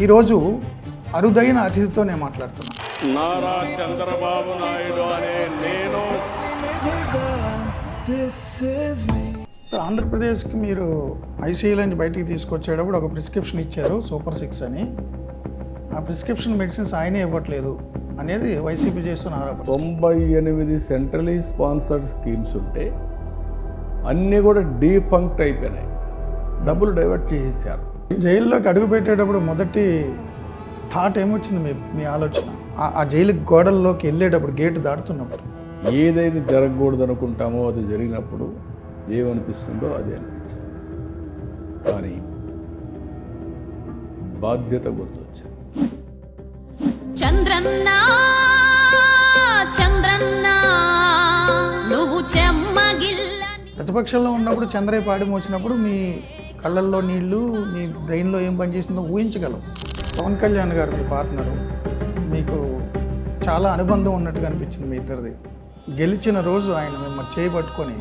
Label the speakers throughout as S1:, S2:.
S1: ఈరోజు అరుదైన అతిథితో నేను మాట్లాడుతున్నా.
S2: నారా చంద్రబాబు నాయుడు అనే నేను.
S1: ఆంధ్రప్రదేశ్కి మీరు ఐసీయూ నుంచి బయటికి తీసుకొచ్చేటప్పుడు ఒక ప్రిస్క్రిప్షన్ ఇచ్చారు, సూపర్ 6 అని. ఆ ప్రిస్క్రిప్షన్ మెడిసిన్స్ ఆయనే ఇవ్వట్లేదు అనేది వైసీపీ చేస్తున్న ఆరోపణ.
S3: 98 సెంట్రలీ స్పాన్సర్డ్ స్కీమ్స్ ఉంటే అన్నీ కూడా డీఫంక్ట్ అయిపోయినాయి, డబ్బులు డైవర్ట్ చేసేసారు.
S1: జైల్లోకి అడుగు పెట్టేటప్పుడు మొదటి థాట్ ఏమొచ్చింది మీ ఆలోచన? ఆ జైలు గోడల్లోకి వెళ్ళేటప్పుడు, గేటు దాటుతున్నప్పుడు
S3: ఏదైతే జరగకూడదు అనుకుంటామో అది జరిగినప్పుడు ఏమనిపిస్తుందో అది అనిపించింది. కానీ బాధ్యత గుర్తొచ్చింది.
S4: చంద్రన్నా చంద్రన్నా నువ్వు చెమ్మగిల్లని.
S1: ప్రతిపక్షంలో ఉన్నప్పుడు చంద్రయ్య పాడి మోచినప్పుడు మీ కళ్ళల్లో నీళ్లు, మీ బ్రెయిన్లో ఏం పనిచేసిందో ఊహించగలం. పవన్ కళ్యాణ్ గారు మీ పార్ట్నరు, మీకు చాలా అనుబంధం ఉన్నట్టుగా అనిపించింది మీ ఇద్దరిది. గెలిచిన రోజు ఆయన మిమ్మల్ని చేయబట్టుకొని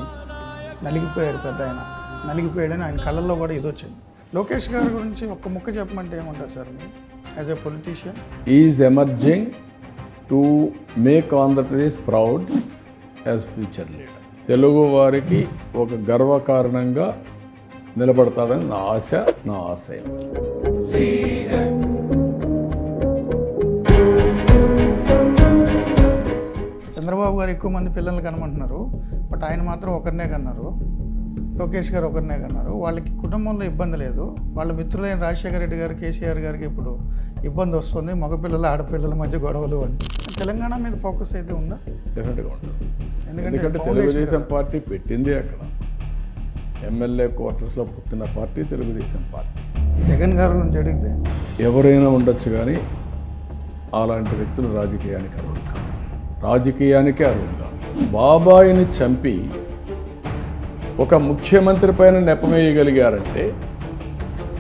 S1: నలిగిపోయారు, పెద్ద ఆయన నలిగిపోయాడని ఆయన కళ్ళల్లో కూడా ఇది వచ్చింది. లోకేష్ గారి గురించి ఒక్క ముక్క చెప్పమంటే ఏమంటారు సార్ మీరు as a politician?
S3: Is emerging to make Andhra Pradesh proud as future leader. Telugu వారికి ఒక గర్వకారణంగా నిలబడతాడని నా ఆశ, నా ఆశయం.
S1: చంద్రబాబు గారు ఎక్కువ మంది పిల్లల్ని కనమంటున్నారు, బట్ ఆయన మాత్రం ఒకరినే కన్నారు. లోకేష్ గారు ఒకరినే కన్నారు. వాళ్ళకి కుటుంబంలో ఇబ్బంది లేదు. వాళ్ళ మిత్రులైన రాజశేఖర రెడ్డి గారు, కేసీఆర్ గారికి ఇప్పుడు ఇబ్బంది వస్తుంది, మగపిల్లలు ఆడపిల్లల మధ్య గొడవలు అని. తెలంగాణ మీద ఫోకస్ అయితే ఉందా?
S3: డెఫినెట్గా ఉంటుంది.
S1: ఎందుకంటే
S3: తెలుగుదేశం పార్టీ పెట్టింది అక్కడ. ఎమ్మెల్యే క్వార్టర్స్లో పుట్టిన పార్టీ తెలుగుదేశం పార్టీ.
S1: జగన్ గారి నుంచి అడిగితే
S3: ఎవరైనా ఉండొచ్చు, కానీ అలాంటి వ్యక్తులు రాజకీయానికి అర్హులు కాదు. రాజకీయానికే అర్హులు కాదు. బాబాయిని చంపి ఒక ముఖ్యమంత్రి పైన నెపమేయగలిగారంటే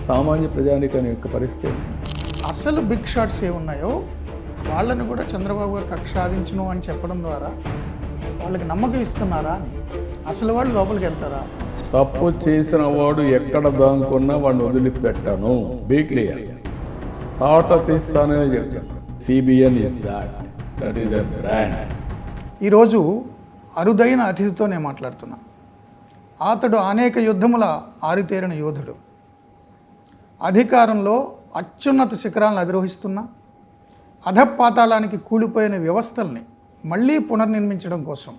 S3: సామాన్య ప్రజానికాని యొక్క పరిస్థితి.
S1: అసలు బిగ్ షాట్స్ ఏమున్నాయో వాళ్ళని కూడా చంద్రబాబు గారు కక్ష సాధించును అని చెప్పడం ద్వారా వాళ్ళకి నమ్మకం ఇస్తున్నారా అని. అసలు వాళ్ళు లోపలికి వెళ్తారా?
S3: తప్పు చేసిన వాడు ఎక్కడ దాంకున్నా వాడిని వదిలిపెట్టాను. Be clear. తాట తీస్తానని చెప్తాను. CBN is that is a brand.
S1: ఈరోజు అరుదైన అతిథితో నేను మాట్లాడుతున్నా. అతడు అనేక యుద్ధముల ఆరితేరిన యోధుడు. అధికారంలో అత్యున్నత శిఖరాలను అధిరోహిస్తున్న అధపాతాళానికి కూలిపోయిన వ్యవస్థల్ని మళ్ళీ పునర్నిర్మించడం కోసం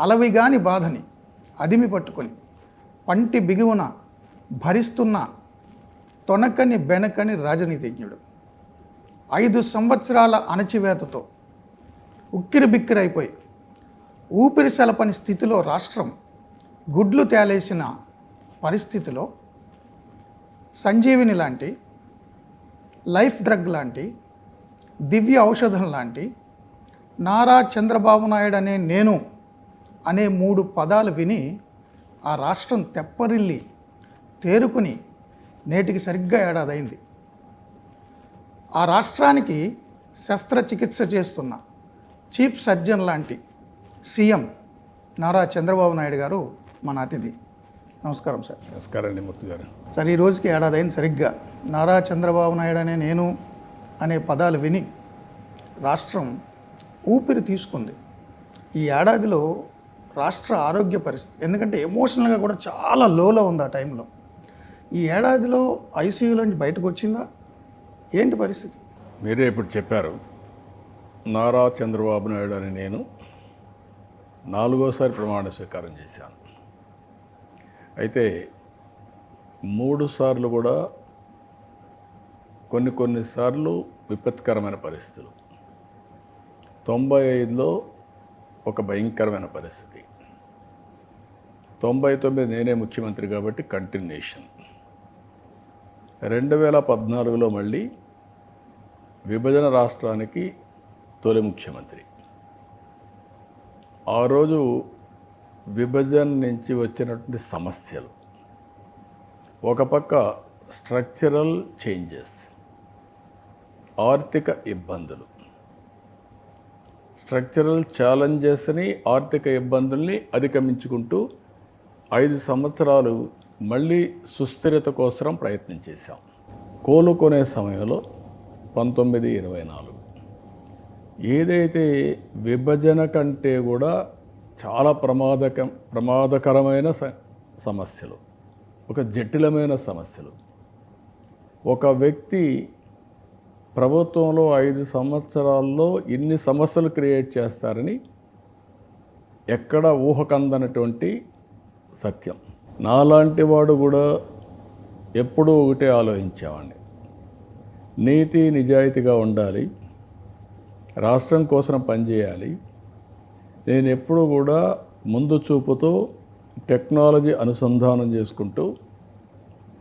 S1: అలవిగాని బాధని అదిమి పట్టుకొని పంటి బిగువున భరిస్తున్న తొనకని బెనకని రాజనీతిజ్ఞుడు. 5 సంవత్సరాల అణచివేతతో ఉక్కిరి బిక్కిరైపోయి ఊపిరి సలపని స్థితిలో రాష్ట్రం గుడ్లు తేలేసిన పరిస్థితిలో సంజీవిని లాంటి, లైఫ్ డ్రగ్ లాంటి, దివ్య ఔషధం లాంటి నారా చంద్రబాబు నాయుడు అనే నేను అనే 3 పదాలు విని ఆ రాష్ట్రం తెప్పరిల్లి తేరుకుని నేటికి సరిగ్గా ఏడాదైంది. ఆ రాష్ట్రానికి శస్త్రచికిత్స చేస్తున్న చీఫ్ సర్జన్ లాంటి సీఎం నారా చంద్రబాబు నాయుడు గారు మన అతిథి. నమస్కారం సార్.
S3: నమస్కారం అండి మూర్తి గారు.
S1: సార్, ఈ రోజుకి ఏడాదైంది సరిగ్గా. నారా చంద్రబాబు నాయుడు అనే నేను అనే పదాలు విని రాష్ట్రం ఊపిరి తీసుకుంది. ఈ ఏడాదిలో రాష్ట్ర ఆరోగ్య పరిస్థితి, ఎందుకంటే ఎమోషనల్గా కూడా చాలా లోలో ఉంది ఆ టైంలో. ఈ ఏడాదిలో ఐసీయూలోంచి బయటకు వచ్చిందా? ఏంటి పరిస్థితి?
S3: మీరే ఇప్పుడు చెప్పారు. నారా చంద్రబాబు నాయుడు అని నేను 4వసారి ప్రమాణ స్వీకారం చేశాను. అయితే 3 సార్లు కూడా కొన్నిసార్లు విపత్కరమైన పరిస్థితులు. 95లో ఒక భయంకరమైన పరిస్థితి. 99 నేనే ముఖ్యమంత్రి కాబట్టి కంటిన్యూషన్. 2014లో మళ్ళీ విభజన రాష్ట్రానికి తొలి ముఖ్యమంత్రి. ఆ రోజు విభజన నుంచి వచ్చినటువంటి సమస్యలు, ఒక పక్క స్ట్రక్చరల్ చేంజెస్, ఆర్థిక ఇబ్బందులు, స్ట్రక్చరల్ ఛాలెంజెస్ని, ఆర్థిక ఇబ్బందుల్ని అధిగమించుకుంటూ 5 సంవత్సరాలు మళ్ళీ సుస్థిరత కోసం ప్రయత్నం చేశాం. కోలుకునే సమయంలో 1924 ఏదైతే విభజన కంటే కూడా చాలా ప్రమాదకరమైన సమస్యలు, ఒక జటిలమైన సమస్యలు, ఒక వ్యక్తి ప్రభుత్వంలో 5 సంవత్సరాల్లో ఇన్ని సమస్యలు క్రియేట్ చేస్తారని ఎక్కడ ఊహకందనటువంటి సత్యం. నాలాంటి వాడు కూడా ఎప్పుడూ ఒకటే ఆలోచించేవాడిని, నీతి నిజాయితీగా ఉండాలి, రాష్ట్రం కోసం పనిచేయాలి. నేను ఎప్పుడు కూడా ముందు చూపుతో టెక్నాలజీ అనుసంధానం చేసుకుంటూ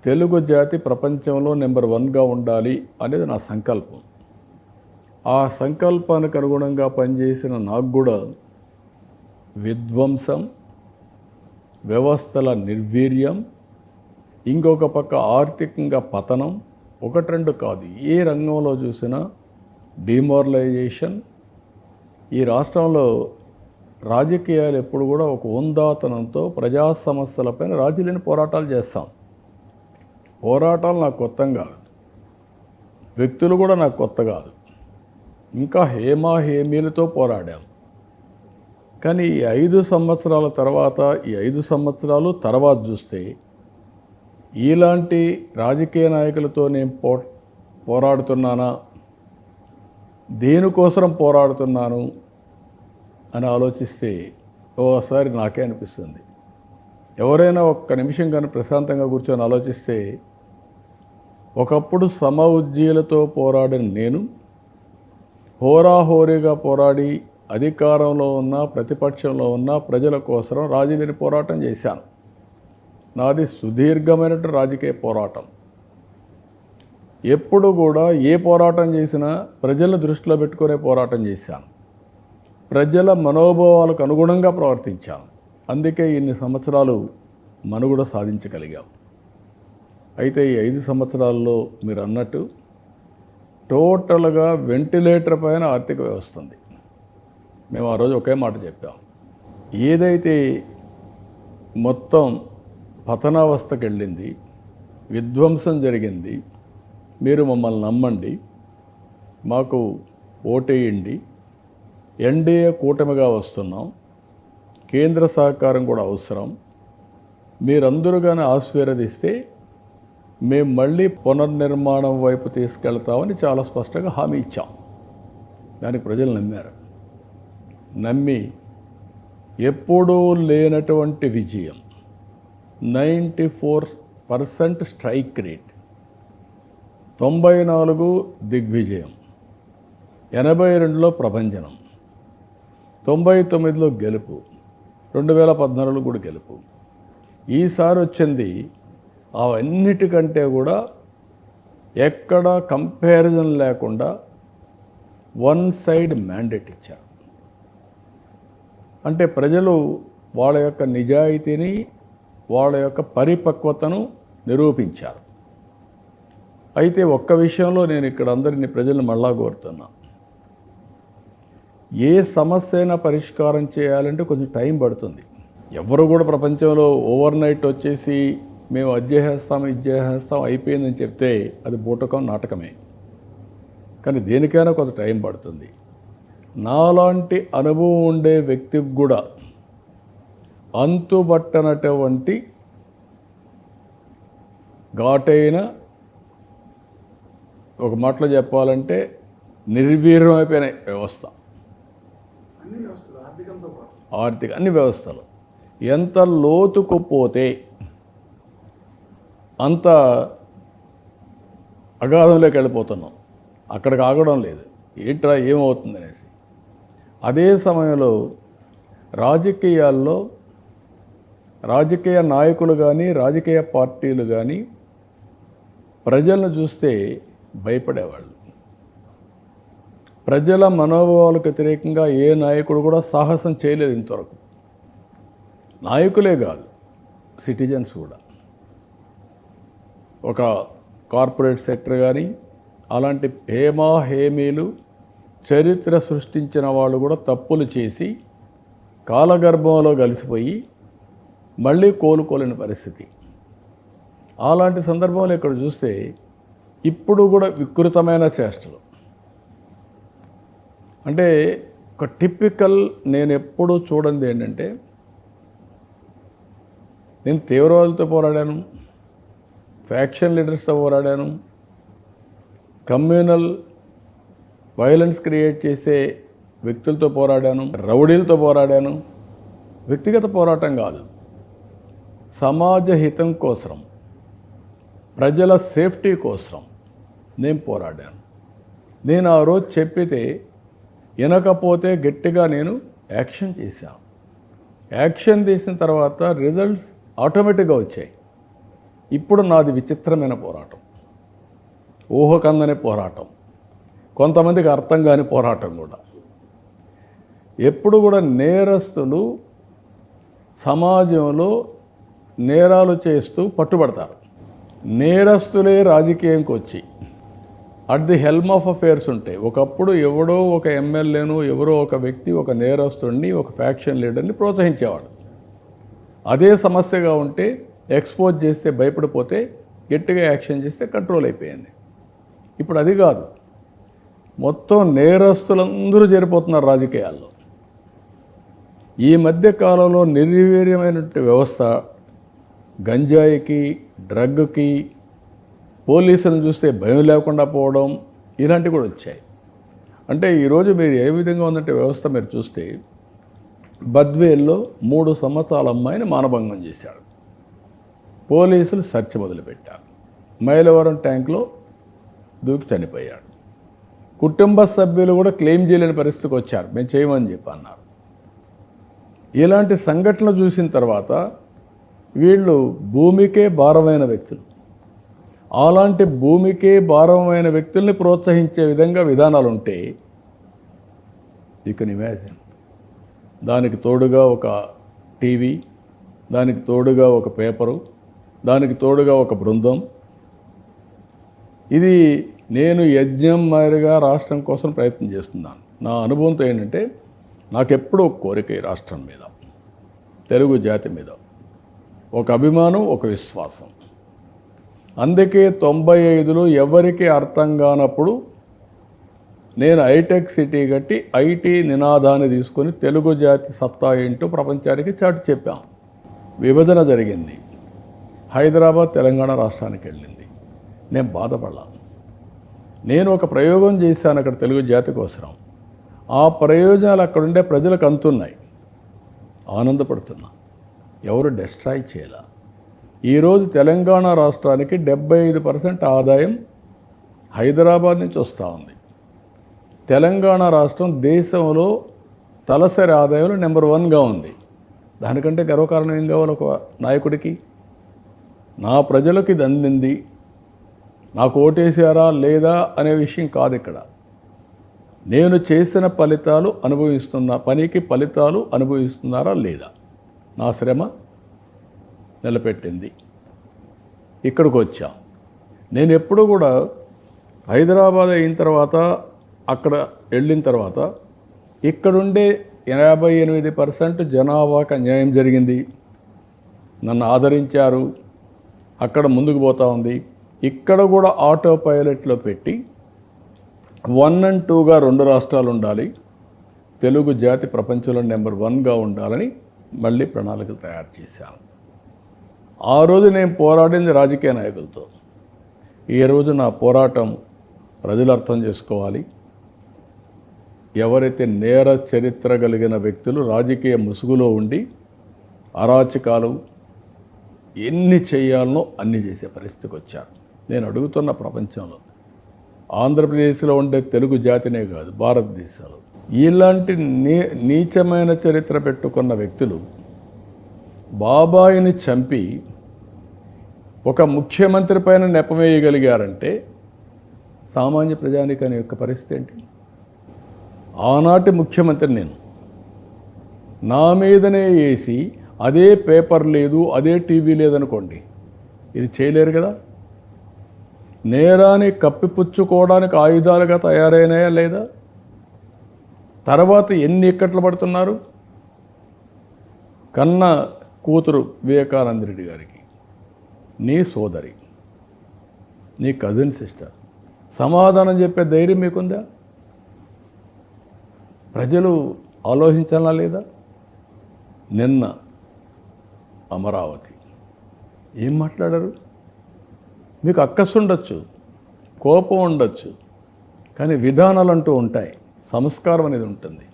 S3: తెలుగు జాతి ప్రపంచంలో నెంబర్ 1గా ఉండాలి అనేది నా సంకల్పం. ఆ సంకల్పానికి అనుగుణంగా పనిచేసిన నాకు కూడా విధ్వంసం, వ్యవస్థల నిర్వీర్యం, ఇంకొక పక్క ఆర్థికంగా పతనం, 1-2 కాదు, ఏ రంగంలో చూసినా డిమారలైజేషన్. ఈ రాష్ట్రంలో రాజకీయాలు ఎప్పుడు కూడా ఒక ఉందాతనంతో ప్రజా సమస్యలపైన రాజీలేని పోరాటాలు చేస్తాం. పోరాటాలు నాకు కొత్త కాదు, వ్యక్తులు కూడా నాకు కొత్త కాదు, ఇంకా హేమీలతో పోరాడాం. కానీ ఈ 5 సంవత్సరాల తర్వాత, ఈ 5 సంవత్సరాలు తర్వాత చూస్తే ఇలాంటి రాజకీయ నాయకులతో నేను పోరాడుతున్నానా, దేనికోసం పోరాడుతున్నాను అని ఆలోచిస్తే ఓసారి నాకే అనిపిస్తుంది. ఎవరైనా ఒక్క నిమిషం కానీ ప్రశాంతంగా కూర్చొని ఆలోచిస్తే, ఒకప్పుడు సమఉజ్జీలతో పోరాడిన నేను హోరాహోరీగా పోరాడి అధికారంలో ఉన్న ప్రతిపక్షంలో ఉన్న ప్రజల కోసం రాజీలేని పోరాటం చేశాను. నాది సుదీర్ఘమైనటువంటి రాజకీయ పోరాటం. ఎప్పుడు కూడా ఏ పోరాటం చేసినా ప్రజల దృష్టిలో పెట్టుకునే పోరాటం చేశాను. ప్రజల మనోభావాలకు అనుగుణంగా ప్రవర్తించాను. అందుకే ఇన్ని సంవత్సరాలు మనుగడ సాధించగలిగాం. అయితే ఈ 5 సంవత్సరాల్లో మీరు అన్నట్టు టోటల్గా వెంటిలేటర్ పైన ఆర్థిక వ్యవస్థ ఉంది. మేము ఆ రోజు ఒకే మాట చెప్పాం, ఏదైతే మొత్తం పతనావస్థకు వెళ్ళింది, విధ్వంసం జరిగింది, మీరు మమ్మల్ని నమ్మండి, మాకు ఓటేయండి, ఎన్డీఏ కూటమిగా వస్తున్నాం, కేంద్ర సహకారం కూడా అవసరం, మీరందరూ కానీ ఆశీర్వదిస్తే మేము మళ్ళీ పునర్నిర్మాణం వైపు తీసుకెళ్తామని చాలా స్పష్టంగా హామీ ఇచ్చాం. దానికి ప్రజలు నమ్మారు. నమ్మి ఎప్పుడూ లేనటువంటి విజయం, 94% స్ట్రైక్ రేట్, 94 దిగ్విజయం, 82లో ప్రభంజనం, 99లో గెలుపు, 2014లో కూడా గెలుపు. ఈసారి వచ్చింది అవన్నిటికంటే కూడా ఎక్కడ కంపారిజన్ లేకుండా 1 సైడ్ మ్యాండేట్ ఇచ్చారు. అంటే ప్రజలు వాళ్ళ యొక్క నిజాయితీని, వాళ్ళ యొక్క పరిపక్వతను నిరూపించారు. అయితే ఒక్క విషయంలో నేను ఇక్కడ అందరినీ ప్రజలను మళ్ళా కోరుతున్నా, ఏ సమస్య అయినా పరిష్కారం చేయాలంటే కొంచెం టైం పడుతుంది. ఎవరు కూడా ప్రపంచంలో ఓవర్ నైట్ వచ్చేసి మేము అది చేసేస్తాం ఇది చేసేస్తాం అయిపోయిందని చెప్తే అది బూటకం, నాటకమే. కానీ దేనికైనా కొంత టైం పడుతుంది. నాలాంటి అనుభవం ఉండే వ్యక్తికి కూడా అంతుబట్టనటువంటి ఘాటైన, ఒక మాటలో చెప్పాలంటే నిర్వీర్యం అయిపోయిన వ్యవస్థ, అన్ని వ్యవస్థలు ఎంత లోతుకు పోతే అంత అగాధంలోకి వెళ్ళిపోతున్నాం. అక్కడికి ఆగడం లేదు, ఏంట్రా ఏమవుతుంది అనేసి. అదే సమయంలో రాజకీయాల్లో రాజకీయ నాయకులు కానీ, రాజకీయ పార్టీలు కానీ ప్రజలను చూస్తే భయపడేవాళ్ళు. ప్రజల మనోభావాలకు వ్యతిరేకంగా ఏ నాయకుడు కూడా సాహసం చేయలేదు ఇంతవరకు. నాయకులే కాదు, సిటిజన్స్ కూడా. ఒక కార్పొరేట్ సెక్టర్ కానీ అలాంటి హేమీలు చరిత్ర సృష్టించిన వాళ్ళు కూడా తప్పులు చేసి కాలగర్భంలో కలిసిపోయి మళ్ళీ కోలుకోలేని పరిస్థితి. అలాంటి సందర్భంలో ఇక్కడ చూస్తే ఇప్పుడు కూడా వికృతమైన చేష్టలు. అంటే ఒక టిపికల్, నేను ఎప్పుడూ చూడండి ఏంటంటే, నేను తీవ్రవాదులతో పోరాడాను, ఫ్యాక్షన్ లీడర్స్తో పోరాడాను, కమ్యూనల్ వైలెన్స్ క్రియేట్ చేసే వ్యక్తులతో పోరాడాను, రౌడీలతో పోరాడాను. వ్యక్తిగత పోరాటం కాదు, సమాజ హితం కోసం, ప్రజల సేఫ్టీ కోసం నేను పోరాడాను. నేను ఆ రోజు చెప్పితే వినకపోతే గట్టిగా నేను యాక్షన్ చేశాను. యాక్షన్ చేసిన తర్వాత రిజల్ట్స్ ఆటోమేటిక్గా వచ్చాయి. ఇప్పుడు నాది విచిత్రమైన పోరాటం, ఊహకందని పోరాటం, కొంతమందికి అర్థం కాని పోరాటం కూడా. ఎప్పుడు కూడా నేరస్తులు సమాజంలో నేరాలు చేస్తూ పట్టుబడతారు. నేరస్తులే రాజకీయంకి వచ్చి at the helm of affairs ఉంటాయి. ఒకప్పుడు ఎవడో ఒక ఎమ్మెల్యేను, ఎవరో ఒక వ్యక్తి ఒక నేరస్తుడిని, ఒక ఫ్యాక్షన్ లీడర్ని ప్రోత్సహించేవాడు. అదే సమస్యగా ఉంటే ఎక్స్పోజ్ చేస్తే భయపడిపోతే గట్టిగా యాక్షన్ చేస్తే కంట్రోల్ అయిపోయింది. ఇప్పుడు అది కాదు, మొత్తం నేరస్తులందరూ చేరిపోతున్నారు రాజకీయాల్లో. ఈ మధ్య కాలంలో నిర్వీర్యమైనటువంటి వ్యవస్థ, గంజాయికి, డ్రగ్కి, పోలీసులను చూస్తే భయం లేకుండా పోవడం, ఇలాంటివి కూడా వచ్చాయి. అంటే ఈరోజు మీరు ఏ విధంగా ఉందంటే వ్యవస్థ మీరు చూస్తే, బద్వేల్లో 3 సంవత్సరాల అమ్మాయిని మానభంగం చేశాడు, పోలీసులు సెర్చ్ మొదలుపెట్టారు. మైలవరం ట్యాంక్లో దూకి చనిపోయాడు. కుటుంబ సభ్యులు కూడా క్లెయిమ్ చేయలేని పరిస్థితికి వచ్చారు, మేము చేయమని చెప్పి అన్నారు. ఇలాంటి సంఘటనలు చూసిన తర్వాత వీళ్ళు భూమికే భారమైన వ్యక్తులు, అలాంటి భూమికే భారమైన వ్యక్తుల్ని ప్రోత్సహించే విధంగా విధానాలు ఉంటే యూ కెన్ ఇమాజిన్. దానికి తోడుగా ఒక టీవీ, దానికి తోడుగా ఒక పేపరు, దానికి తోడుగా ఒక బృందం. ఇది నేను యజ్ఞం మాదిరిగా రాష్ట్రం కోసం ప్రయత్నం చేస్తున్నాను. నా అనుభవంతో ఏంటంటే, నాకెప్పుడూ ఒక కోరిక ఈ రాష్ట్రం మీద, తెలుగు జాతి మీద ఒక అభిమానం, ఒక విశ్వాసం. అందుకే 95లో ఎవరికి అర్థం కానప్పుడు నేను హైటెక్ సిటీ కట్టి ఐటీ నినాదాన్ని తీసుకొని తెలుగు జాతి సత్తా ఏంటో ప్రపంచానికి చాటి చెప్పాం. విభజన జరిగింది, హైదరాబాద్ తెలంగాణ రాష్ట్రానికి వెళ్ళింది. నేను బాధపడ్డాను. నేను ఒక ప్రయోగం చేశాను అక్కడ తెలుగు జాతి కోసం. ఆ ప్రయోజనాలు అక్కడుండే ప్రజలకు అందుతున్నాయి, ఆనందపడుతున్నా. ఎవరు డిస్ట్రాయ్ చేయాల. ఈరోజు తెలంగాణ రాష్ట్రానికి 75% ఆదాయం హైదరాబాద్ నుంచి వస్తూ ఉంది. తెలంగాణ రాష్ట్రం దేశంలో తలసరి ఆదాయంలో నెంబర్ 1గా ఉంది. దానికంటే గర్వకారణం ఏం కావాలి ఒక నాయకుడికి? నా ప్రజలకు ఇది అందింది, నాకు ఓటేసారా లేదా అనే విషయం కాదు ఇక్కడ. నేను చేసిన ఫలితాలు అనుభవిస్తున్నా, పనికి ఫలితాలు అనుభవిస్తున్నారా లేదా, నా శ్రమ నిలబెట్టింది. ఇక్కడికి వచ్చాం. నేను ఎప్పుడు కూడా హైదరాబాద్ అయిన తర్వాత, అక్కడ వెళ్ళిన తర్వాత ఇక్కడుండే 58% జనాభాకు అన్యాయం జరిగింది. నన్ను ఆదరించారు, అక్కడ ముందుకు పోతూ ఉంది. ఇక్కడ కూడా ఆటో పైలట్లో పెట్టి 1 and 2గా 2 రాష్ట్రాలు ఉండాలి, తెలుగు జాతి ప్రపంచంలో నెంబర్ 1గా ఉండాలని మళ్ళీ ప్రణాళికలు తయారు చేశాను. ఆ రోజు నేను పోరాడింది రాజకీయ నాయకులతో. ఈ రోజు నా పోరాటం ప్రజలు అర్థం చేసుకోవాలి. ఎవరైతే నేర చరిత్ర కలిగిన వ్యక్తులు రాజకీయ ముసుగులో ఉండి అరాచకాలు ఎన్ని చేయాలనో అన్ని చేసే పరిస్థితికి వచ్చారు. నేను అడుగుతున్న ప్రపంచంలో ఆంధ్రప్రదేశ్లో ఉండే తెలుగు జాతినే కాదు, భారతదేశంలో ఇలాంటి నీచమైన చరిత్ర పెట్టుకున్న వ్యక్తులు బాబాయిని చంపి ఒక ముఖ్యమంత్రి పైన నెపవేయగలిగారంటే సామాన్య ప్రజానికాని యొక్క పరిస్థితి ఏంటి? ఆనాటి ముఖ్యమంత్రి నేను, నా మీదనే వేసి అదే పేపర్ లేదు, అదే టీవీ లేదనుకోండి, ఇది చేయలేరు కదా. నేరాన్ని కప్పిపుచ్చుకోవడానికి ఆయుధాలుగా తయారైనాయా లేదా? తర్వాత ఎన్ని ఇక్కట్లు పడుతున్నారు? కన్న కూతురు వివేకానంద రెడ్డి గారికి నీ సోదరి నీ కజిన్ సిస్టర్. సమాధానం చెప్పే ధైర్యం మీకుందా? ప్రజలు ఆలోచించాలా లేదా? నిన్న అమరావతి ఏం మాట్లాడారు? మీకు అక్కసు ఉండొచ్చు, కోపం ఉండొచ్చు, కానీ విధానాలు అంటూ ఉంటాయి, సంస్కారం అనేది ఉంటుంది.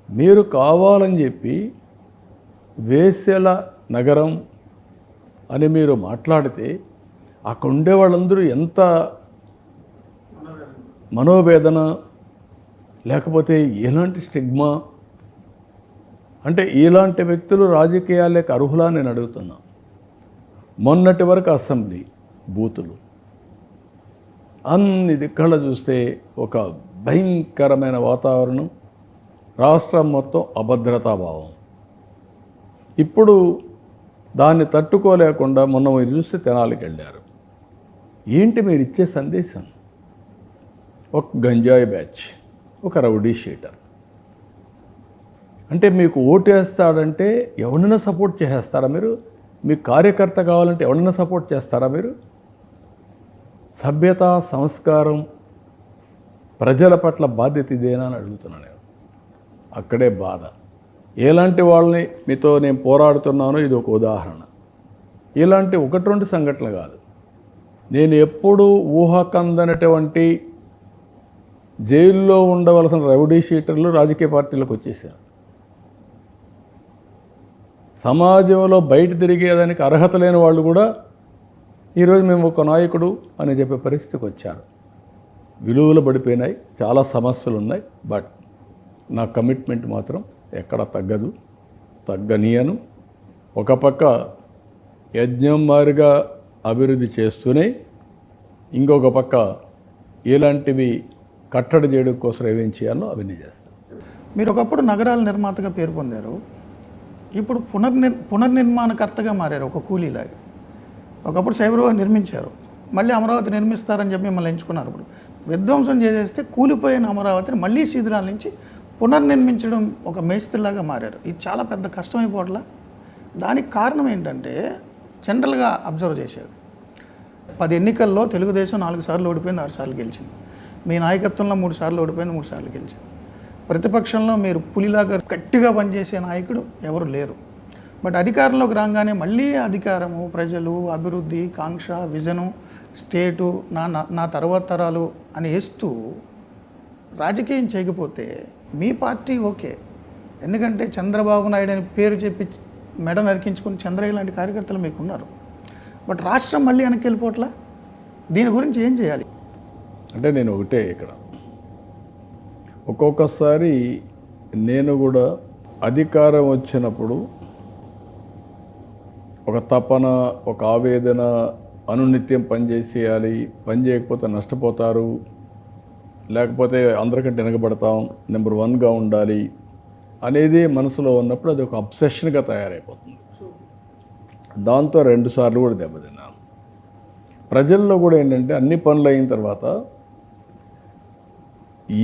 S3: మీరు కావాలని చెప్పి వేశ్యల నగరం అని మీరు మాట్లాడితే అక్కడ ఉండే వాళ్ళందరూ ఎంత మనోవేదన, లేకపోతే ఎలాంటి స్టిగ్మా, అంటే ఇలాంటి వ్యక్తులు రాజకీయాలకు అర్హులా నేను అడుగుతున్నా. మొన్నటి వరకు అసెంబ్లీ బూతులు, అన్ని దిక్కల చూస్తే ఒక భయంకరమైన వాతావరణం, రాష్ట్రం మొత్తం అభద్రతాభావం. ఇప్పుడు దాన్ని తట్టుకోలేకుండా మొన్న మీరు చూస్తే తెనాలికి వెళ్ళారు. ఏంటి మీరు ఇచ్చే సందేశం? ఒక గంజాయి బ్యాచ్, ఒక రౌడీ షీటర్. అంటే మీకు ఓటేస్తాడంటే ఎవరినైనా సపోర్ట్ చేసేస్తారా మీరు? మీ కార్యకర్త కావాలంటే ఎవరినైనా సపోర్ట్ చేస్తారా మీరు? సభ్యత, సంస్కారం, ప్రజల పట్ల బాధ్యత ఇదేనా అని అడుగుతున్నాను నేను. అక్కడే బాధ. ఎలాంటి వాళ్ళని మీతో నేను పోరాడుతున్నానో ఇది ఒక ఉదాహరణ. ఇలాంటి 1-2 సంఘటనలు కాదు, నేను ఎప్పుడూ ఊహకందనటువంటి జైల్లో ఉండవలసిన రౌడీ షీటర్లు రాజకీయ పార్టీలకు వచ్చేసారు. సమాజంలో బయట తిరిగేదానికి అర్హత లేని వాళ్ళు కూడా ఈరోజు మేము ఒక నాయకుడు అని చెప్పే పరిస్థితికి వచ్చారు. విలువలు పడిపోయినాయి, చాలా సమస్యలు ఉన్నాయి. బట్ నా కమిట్మెంట్ మాత్రం ఎక్కడ తగ్గదు, తగ్గనీయను. ఒక పక్క యజ్ఞం మారిగా అభివృద్ధి చేస్తూనే ఇంకొక పక్క ఇలాంటివి కట్టడి చేయడం కోసం ఏమేం చేయాలో అవన్నీ చేస్తాను.
S1: మీరు ఒకప్పుడు నగరాల నిర్మాతగా పేరు పొందారు, ఇప్పుడు పునర్నిర్మాణకర్తగా మారారు, ఒక కూలీలాగా. ఒకప్పుడు సైబరాబాద్ నిర్మించారు, మళ్ళీ అమరావతి నిర్మిస్తారని చెప్పి మిమ్మల్ని ఎంచుకున్నారు. ఇప్పుడు విధ్వంసం చేసేస్తే కూలిపోయిన అమరావతిని మళ్ళీ శిథిరాల నుంచి పునర్నిర్మించడం ఒక మేస్త్రిలాగా మారారు. ఇది చాలా పెద్ద కష్టమైపోవట్లా? దానికి కారణం ఏంటంటే జనరల్గా అబ్జర్వ్ చేశారు, 10 ఎన్నికల్లో తెలుగుదేశం 4 సార్లు ఓడిపోయింది, 6 సార్లు గెలిచింది. మీ నాయకత్వంలో 3 సార్లు ఓడిపోయింది, 3 సార్లు గెలిచింది. ప్రతిపక్షంలో మీరు పులిలాగా గట్టిగా పనిచేసే నాయకుడు ఎవరు లేరు. బట్ అధికారంలోకి రాగానే మళ్ళీ అధికారము, ప్రజలు, అభివృద్ధి, కాంక్ష, విజను, స్టేటు, నా తర్వాత తరాలు అని వేస్తూ రాజకీయం చేయకపోతే మీ పార్టీ ఓకే. ఎందుకంటే చంద్రబాబు నాయుడు అని పేరు చెప్పి మెడ నరికించుకుని చంద్రయ్య లాంటి కార్యకర్తలు మీకు ఉన్నారు. బట్ రాష్ట్రం మళ్ళీ వెనక్కి వెళ్ళిపోవట్లా? దీని గురించి ఏం చేయాలి?
S3: అంటే నేను ఒకటే, ఇక్కడ ఒక్కొక్కసారి నేను కూడా అధికారం వచ్చినప్పుడు ఒక తపన, ఒక ఆవేదన, అనునిత్యం పనిచేసేయాలి, పని చేయకపోతే నష్టపోతారు, లేకపోతే అందరికంటే వెనకబడతాం, నెంబర్ 1గా ఉండాలి అనేది మనసులో ఉన్నప్పుడు అది ఒక అబ్సెషన్గా తయారైపోతుంది. దాంతో 2 సార్లు కూడా దెబ్బతిన్నాను. ప్రజల్లో కూడా ఏంటంటే అన్ని పనులు అయిన తర్వాత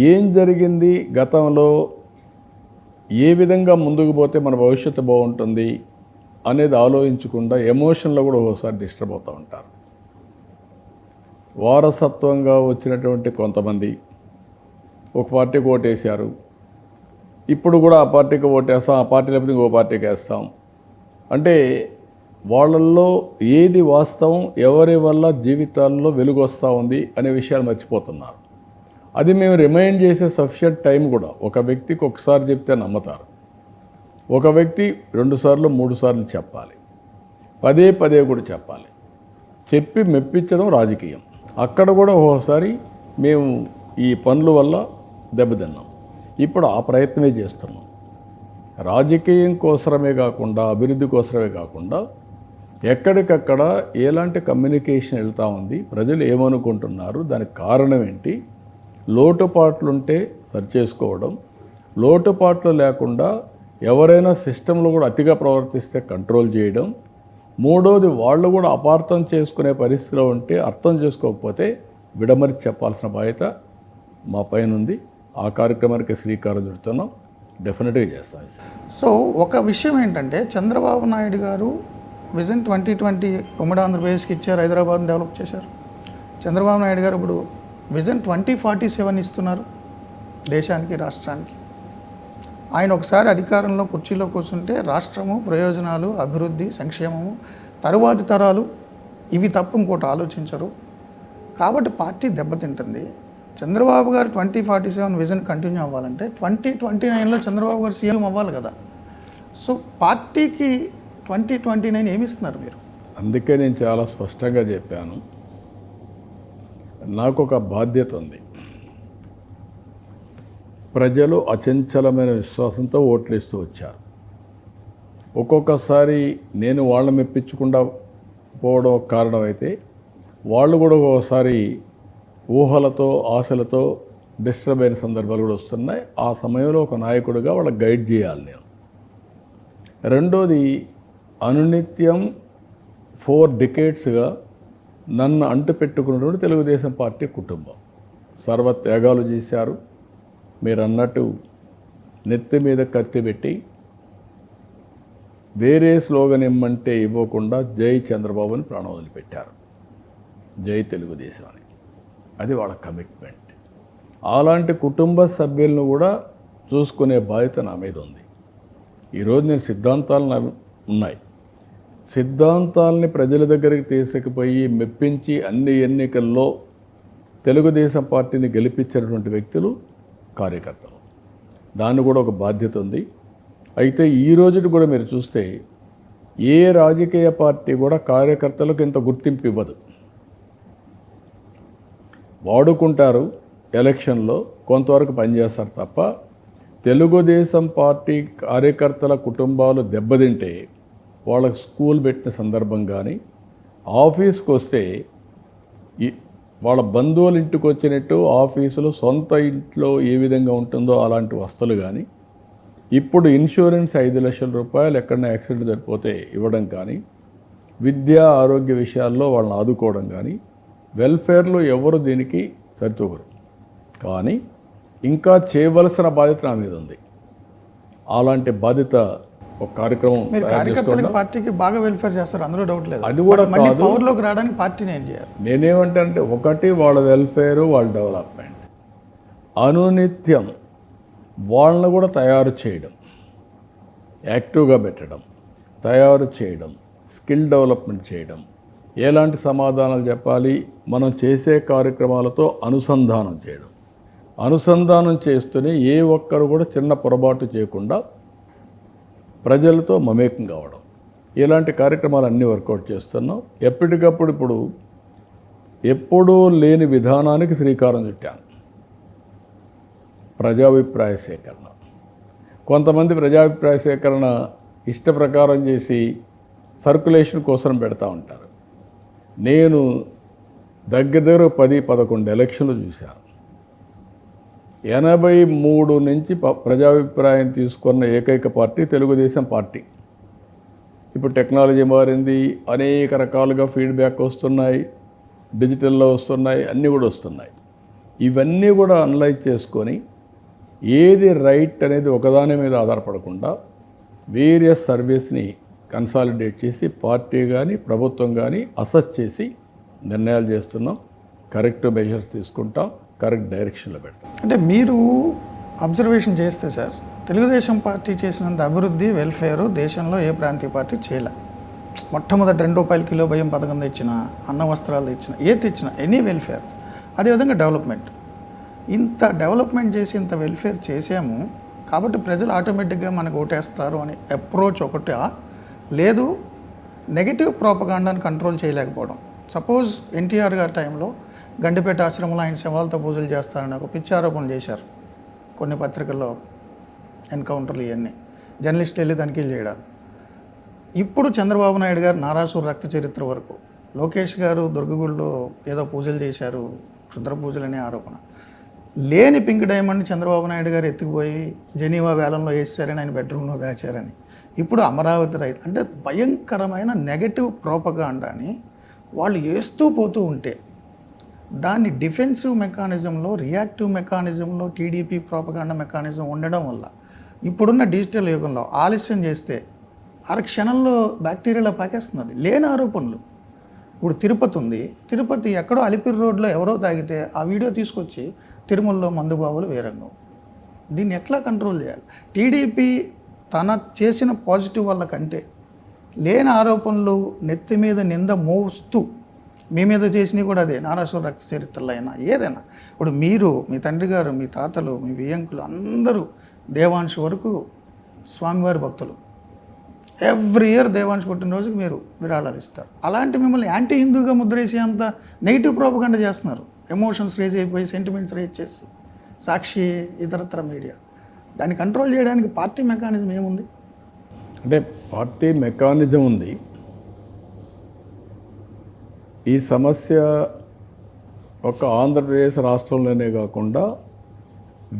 S3: ఏం జరిగింది గతంలో, ఏ విధంగా ముందుకు పోతే మన భవిష్యత్తు బాగుంటుంది అనేది ఆలోచించకుండా ఎమోషన్లో కూడా ఒకసారి డిస్టర్బ్ అవుతూ ఉంటారు. వారసత్వంగా వచ్చినటువంటి కొంతమంది ఒక పార్టీకి ఓటేశారు, ఇప్పుడు కూడా ఆ పార్టీకి ఓటేస్తాం, ఆ పార్టీ లేకపోతే ఇంకో పార్టీకి వేస్తాం అంటే వాళ్ళల్లో ఏది వాస్తవం, ఎవరి వల్ల జీవితాల్లో వెలుగు వస్తూ ఉంది అనే విషయాలు మర్చిపోతున్నారు. అది మేము రిమైండ్ చేసే సఫిషియంట్ టైం కూడా, ఒక వ్యక్తికి ఒకసారి చెప్తే నమ్ముతారు, ఒక వ్యక్తి 2 సార్లు 3 సార్లు చెప్పాలి, పదే కూడా చెప్పాలి. చెప్పి మెప్పించడం రాజకీయం. అక్కడ కూడా ఒకసారి మేము ఈ పనుల వల్ల దెబ్బతిన్నాం. ఇప్పుడు ఆ ప్రయత్నమే చేస్తున్నాం. రాజకీయం కోసమే కాకుండా, అభివృద్ధి కోసమే కాకుండా ఎక్కడికక్కడ ఎలాంటి కమ్యూనికేషన్ వెళ్తూ ఉంది, ప్రజలు ఏమనుకుంటున్నారు, దానికి కారణం ఏంటి, లోటుపాట్లుంటే సరిచేసుకోవడం, లోటుపాట్లు లేకుండా ఎవరైనా సిస్టంలో కూడా అతిగా ప్రవర్తిస్తే కంట్రోల్ చేయడం, మూడోది వాళ్ళు కూడా అపార్థం చేసుకునే పరిస్థితిలో ఉంటే అర్థం చేసుకోకపోతే విడమరిచి చెప్పాల్సిన బాధ్యత మా పైన ఉంది. ఆ కార్యక్రమానికి శ్రీకారం చుడుతున్నాం, డెఫినెట్గా చేస్తాం.
S1: సో ఒక విషయం ఏంటంటే చంద్రబాబు నాయుడు గారు విజన్ 2020 ఉమ్మడి ఆంధ్రప్రదేశ్కి ఇచ్చారు, హైదరాబాద్ని డెవలప్ చేశారు. చంద్రబాబు నాయుడు గారు ఇప్పుడు విజన్ 2047 ఇస్తున్నారు దేశానికి, రాష్ట్రానికి. ఆయన ఒకసారి అధికారంలో కుర్చీలో కూర్చుంటే రాష్ట్రము, ప్రయోజనాలు, అభివృద్ధి, సంక్షేమము, తరువాతి తరాలు ఇవి తప్ప ఇంకోటి ఆలోచించరు. కాబట్టి పార్టీ దెబ్బతింటుంది. చంద్రబాబు గారు 2047 విజన్ కంటిన్యూ అవ్వాలంటే 2029లో చంద్రబాబు గారు సీఎం అవ్వాలి కదా. సో పార్టీకి 2029 ఏమి ఇస్తున్నారు మీరు?
S3: అందుకే నేను చాలా స్పష్టంగా చెప్పాను, నాకు ఒక బాధ్యత ఉంది. ప్రజలు అచంచలమైన విశ్వాసంతో ఓట్లు ఇస్తూ వచ్చారు. ఒక్కొక్కసారి నేను వాళ్ళని మెప్పించకుండా పోవడం ఒక కారణం అయితే, వాళ్ళు కూడా ఒకసారి ఊహలతో, ఆశలతో డిస్టర్బ్ అయిన సందర్భాలు కూడా వస్తున్నాయి. ఆ సమయంలో ఒక నాయకుడిగా వాళ్ళకి గైడ్ చేయాలి నేను. రెండోది, అనునిత్యం 4 decadesగా నన్ను అంటుపెట్టుకున్నటువంటి తెలుగుదేశం పార్టీ కుటుంబం సర్వత్యాగాలు చేశారు. మీరు అన్నట్టు నెత్తి మీద కత్తి పెట్టి వేరే స్లోగన్ ఇమ్మంటే ఇవ్వకుండా జై చంద్రబాబుని ప్రాణం వదిలిపెట్టారు, జై తెలుగుదేశం అని. అది వాళ్ళ కమిట్మెంట్. అలాంటి కుటుంబ సభ్యులను కూడా చూసుకునే బాధ్యత నా మీద ఉంది. ఈరోజు నేను సిద్ధాంతాలు ఉన్నాయి, సిద్ధాంతాలని ప్రజల దగ్గరికి తీసుకుపోయి మెప్పించి అన్ని ఎన్నికల్లో తెలుగుదేశం పార్టీని గెలిపించినటువంటి వ్యక్తులు కార్యకర్తలు. దాన్ని కూడా ఒక బాధ్యత ఉంది. అయితే ఈ రోజుకి కూడా మీరు చూస్తే ఏ రాజకీయ పార్టీ కూడా కార్యకర్తలకు ఇంత గుర్తింపు ఇవ్వదు. వాడుకుంటారు, ఎలక్షన్లో కొంతవరకు పనిచేస్తారు తప్ప తెలుగుదేశం పార్టీ కార్యకర్తల కుటుంబాలు దెబ్బతింటే వాళ్ళకు స్కూల్ పెట్టిన సందర్భం కానీ, ఆఫీస్కి వస్తే వాళ్ళ బంధువుల ఇంటికి వచ్చినట్టు ఆఫీసులో సొంత ఇంట్లో ఏ విధంగా ఉంటుందో అలాంటి వస్తువులు కానీ, ఇప్పుడు ఇన్సూరెన్స్ 5 లక్షల రూపాయలు ఎక్కడైనా యాక్సిడెంట్ జరిగిపోతే ఇవ్వడం కానీ, విద్యా ఆరోగ్య విషయాల్లో వాళ్ళని ఆదుకోవడం కానీ, వెల్ఫేర్లో ఎవరు దీనికి సరితూగరు. కానీ ఇంకా చేయవలసిన బాధ్యత నా మీద ఉంది. అలాంటి బాధ్యత ఒక కార్యక్రమం
S1: మీరు కార్యకర్తలకు, పార్టీకి బాగా వెల్ఫేర్ చేస్తారు, అందులో డౌట్ లేదు.
S3: అది కూడా
S1: మళ్ళీ
S3: కాదు.
S1: పవర్లోకి రావడానికి పార్టీని ఏం చేయాలి?
S3: నేనేమంటే ఒకటి వాళ్ళ వెల్ఫేరు, వాళ్ళ డెవలప్మెంట్, అనునిత్యం వాళ్ళని కూడా తయారు చేయడం, యాక్టివ్గా పెట్టడం, తయారు చేయడం, స్కిల్ డెవలప్మెంట్ చేయడం, ఎలాంటి సమాధానాలు చెప్పాలి, మనం చేసే కార్యక్రమాలతో అనుసంధానం చేయడం, అనుసంధానం చేస్తూనే ఏ ఒక్కరు కూడా చిన్న పొరపాటు చేయకుండా ప్రజలతో మమేకం కావడం, ఇలాంటి కార్యక్రమాలు అన్నీ వర్కౌట్ చేస్తున్నాం. ఎప్పటికప్పుడు ఇప్పుడు ఎప్పుడూ లేని విధానానికి శ్రీకారం చుట్టాను. ప్రజాభిప్రాయ సేకరణ. కొంతమంది ప్రజాభిప్రాయ సేకరణ ఇష్ట ప్రకారం చేసి సర్క్యులేషన్ కోసం పెడతా ఉంటారు. నేను దగ్గర 10-11 ఎలక్షన్లు చూశాను. 83 నుంచి ప్రజాభిప్రాయం తీసుకున్న ఏకైక పార్టీ తెలుగుదేశం పార్టీ. ఇప్పుడు టెక్నాలజీ మారింది, అనేక రకాలుగా ఫీడ్బ్యాక్ వస్తున్నాయి, డిజిటల్లో వస్తున్నాయి, అన్నీ కూడా వస్తున్నాయి. ఇవన్నీ కూడా అనలైజ్ చేసుకొని ఏది రైట్ అనేది ఒకదాని మీద ఆధారపడకుండా వేరియస్ సర్వీస్ని కన్సాలిడేట్ చేసి పార్టీ కానీ ప్రభుత్వం కానీ అసెస్ చేసి నిర్ణయాలు చేస్తున్నాం. కరెక్ట్ మెజర్స్ తీసుకుంటాం, కరెక్ట్ డైరెక్షన్లో పెడతాం.
S1: అంటే మీరు అబ్జర్వేషన్ చేస్తే సార్, తెలుగుదేశం పార్టీ చేసినంత అభివృద్ధి, వెల్ఫేరు దేశంలో ఏ ప్రాంతీయ పార్టీ చేయలే. మొట్టమొదటి ₹2 కిలో బియ్యం పథకం తెచ్చిన, అన్న వస్త్రాలు తెచ్చిన, ఏది తెచ్చినా ఎనీ వెల్ఫేర్. అదేవిధంగా డెవలప్మెంట్, ఇంత డెవలప్మెంట్ చేసి ఇంత వెల్ఫేర్ చేసాము కాబట్టి ప్రజలు ఆటోమేటిక్గా మనకు ఓటేస్తారు అని అప్రోచ్ ఒకటి. లేదు, నెగిటివ్ ప్రోపగాండాని కంట్రోల్ చేయలేకపోవడం. సపోజ్ ఎన్టీఆర్ గారి టైంలో గండిపేట ఆశ్రమంలో ఆయన శవాలతో పూజలు చేస్తారని ఒక పిచ్చి ఆరోపణలు చేశారు. కొన్ని పత్రికల్లో ఎన్కౌంటర్లు ఇవన్నీ జర్నలిస్టులు వెళ్ళి తనిఖీలు చేయడాలు. ఇప్పుడు చంద్రబాబు నాయుడు గారు నారాసుర రక్త చరిత్ర వరకు, లోకేష్ గారు దుర్గగుడిలో ఏదో పూజలు చేశారు, క్షుద్ర పూజలు అనే ఆరోపణ. లేని పింక్ డైమండ్ చంద్రబాబు నాయుడు గారు ఎత్తుకుపోయి జెనీవా వేలంలో వేసారని, ఆయన బెడ్రూమ్లో దాచారని. ఇప్పుడు అమరావతి రైతు అంటే భయంకరమైన నెగటివ్ ప్రోపగాండాని వాళ్ళు వేస్తూ పోతూ ఉంటే దాన్ని డిఫెన్సివ్ మెకానిజంలో, రియాక్టివ్ మెకానిజంలో టీడీపీ ప్రోపగాండా మెకానిజం ఉండడం వల్ల ఇప్పుడున్న డిజిటల్ యుగంలో ఆలస్యం చేస్తే క్షణంలో బ్యాక్టీరియాలో పాకేస్తున్నది. లేని ఆరోపణలు ఇప్పుడు తిరుపతి ఉంది, తిరుపతి ఎక్కడో అలిపిరి రోడ్లో ఎవరో తాగితే ఆ వీడియో తీసుకొచ్చి తిరుమలలో మందుబాబులు వేరంగం. దీన్ని ఎట్లా కంట్రోల్ చేయాలి? టీడీపీ తన చేసిన పాజిటివ్ వల్ల కంటే లేని ఆరోపణలు నెత్తి మీద నింద మోస్తూ మీ మీద చేసినవి కూడా అదే, నారాసుర రక్త చరిత్రలో అయినా ఏదైనా. ఇప్పుడు మీరు, మీ తండ్రి గారు, మీ తాతలు, మీ వియ్యంకులు అందరూ దేవాంశ్ వరకు స్వామివారి భక్తులు. ఎవ్రీ ఇయర్ దేవాంశ్ పుట్టినరోజుకి మీరు విరాళాలు ఇస్తారు. అలాంటి మిమ్మల్ని యాంటీ హిందూగా ముద్రేసి అంత నెగిటివ్ ప్రోపగండ చేస్తున్నారు. ఎమోషన్స్ రేజ్ అయిపోయి, సెంటిమెంట్స్ రేజ్ చేసి, సాక్షి, ఇతరత్ర మీడియా. దాన్ని కంట్రోల్ చేయడానికి పార్టీ మెకానిజం ఏముంది?
S3: అంటే పార్టీ మెకానిజం ఉంది. ఈ సమస్య ఒక ఆంధ్రప్రదేశ్ రాష్ట్రంలోనే కాకుండా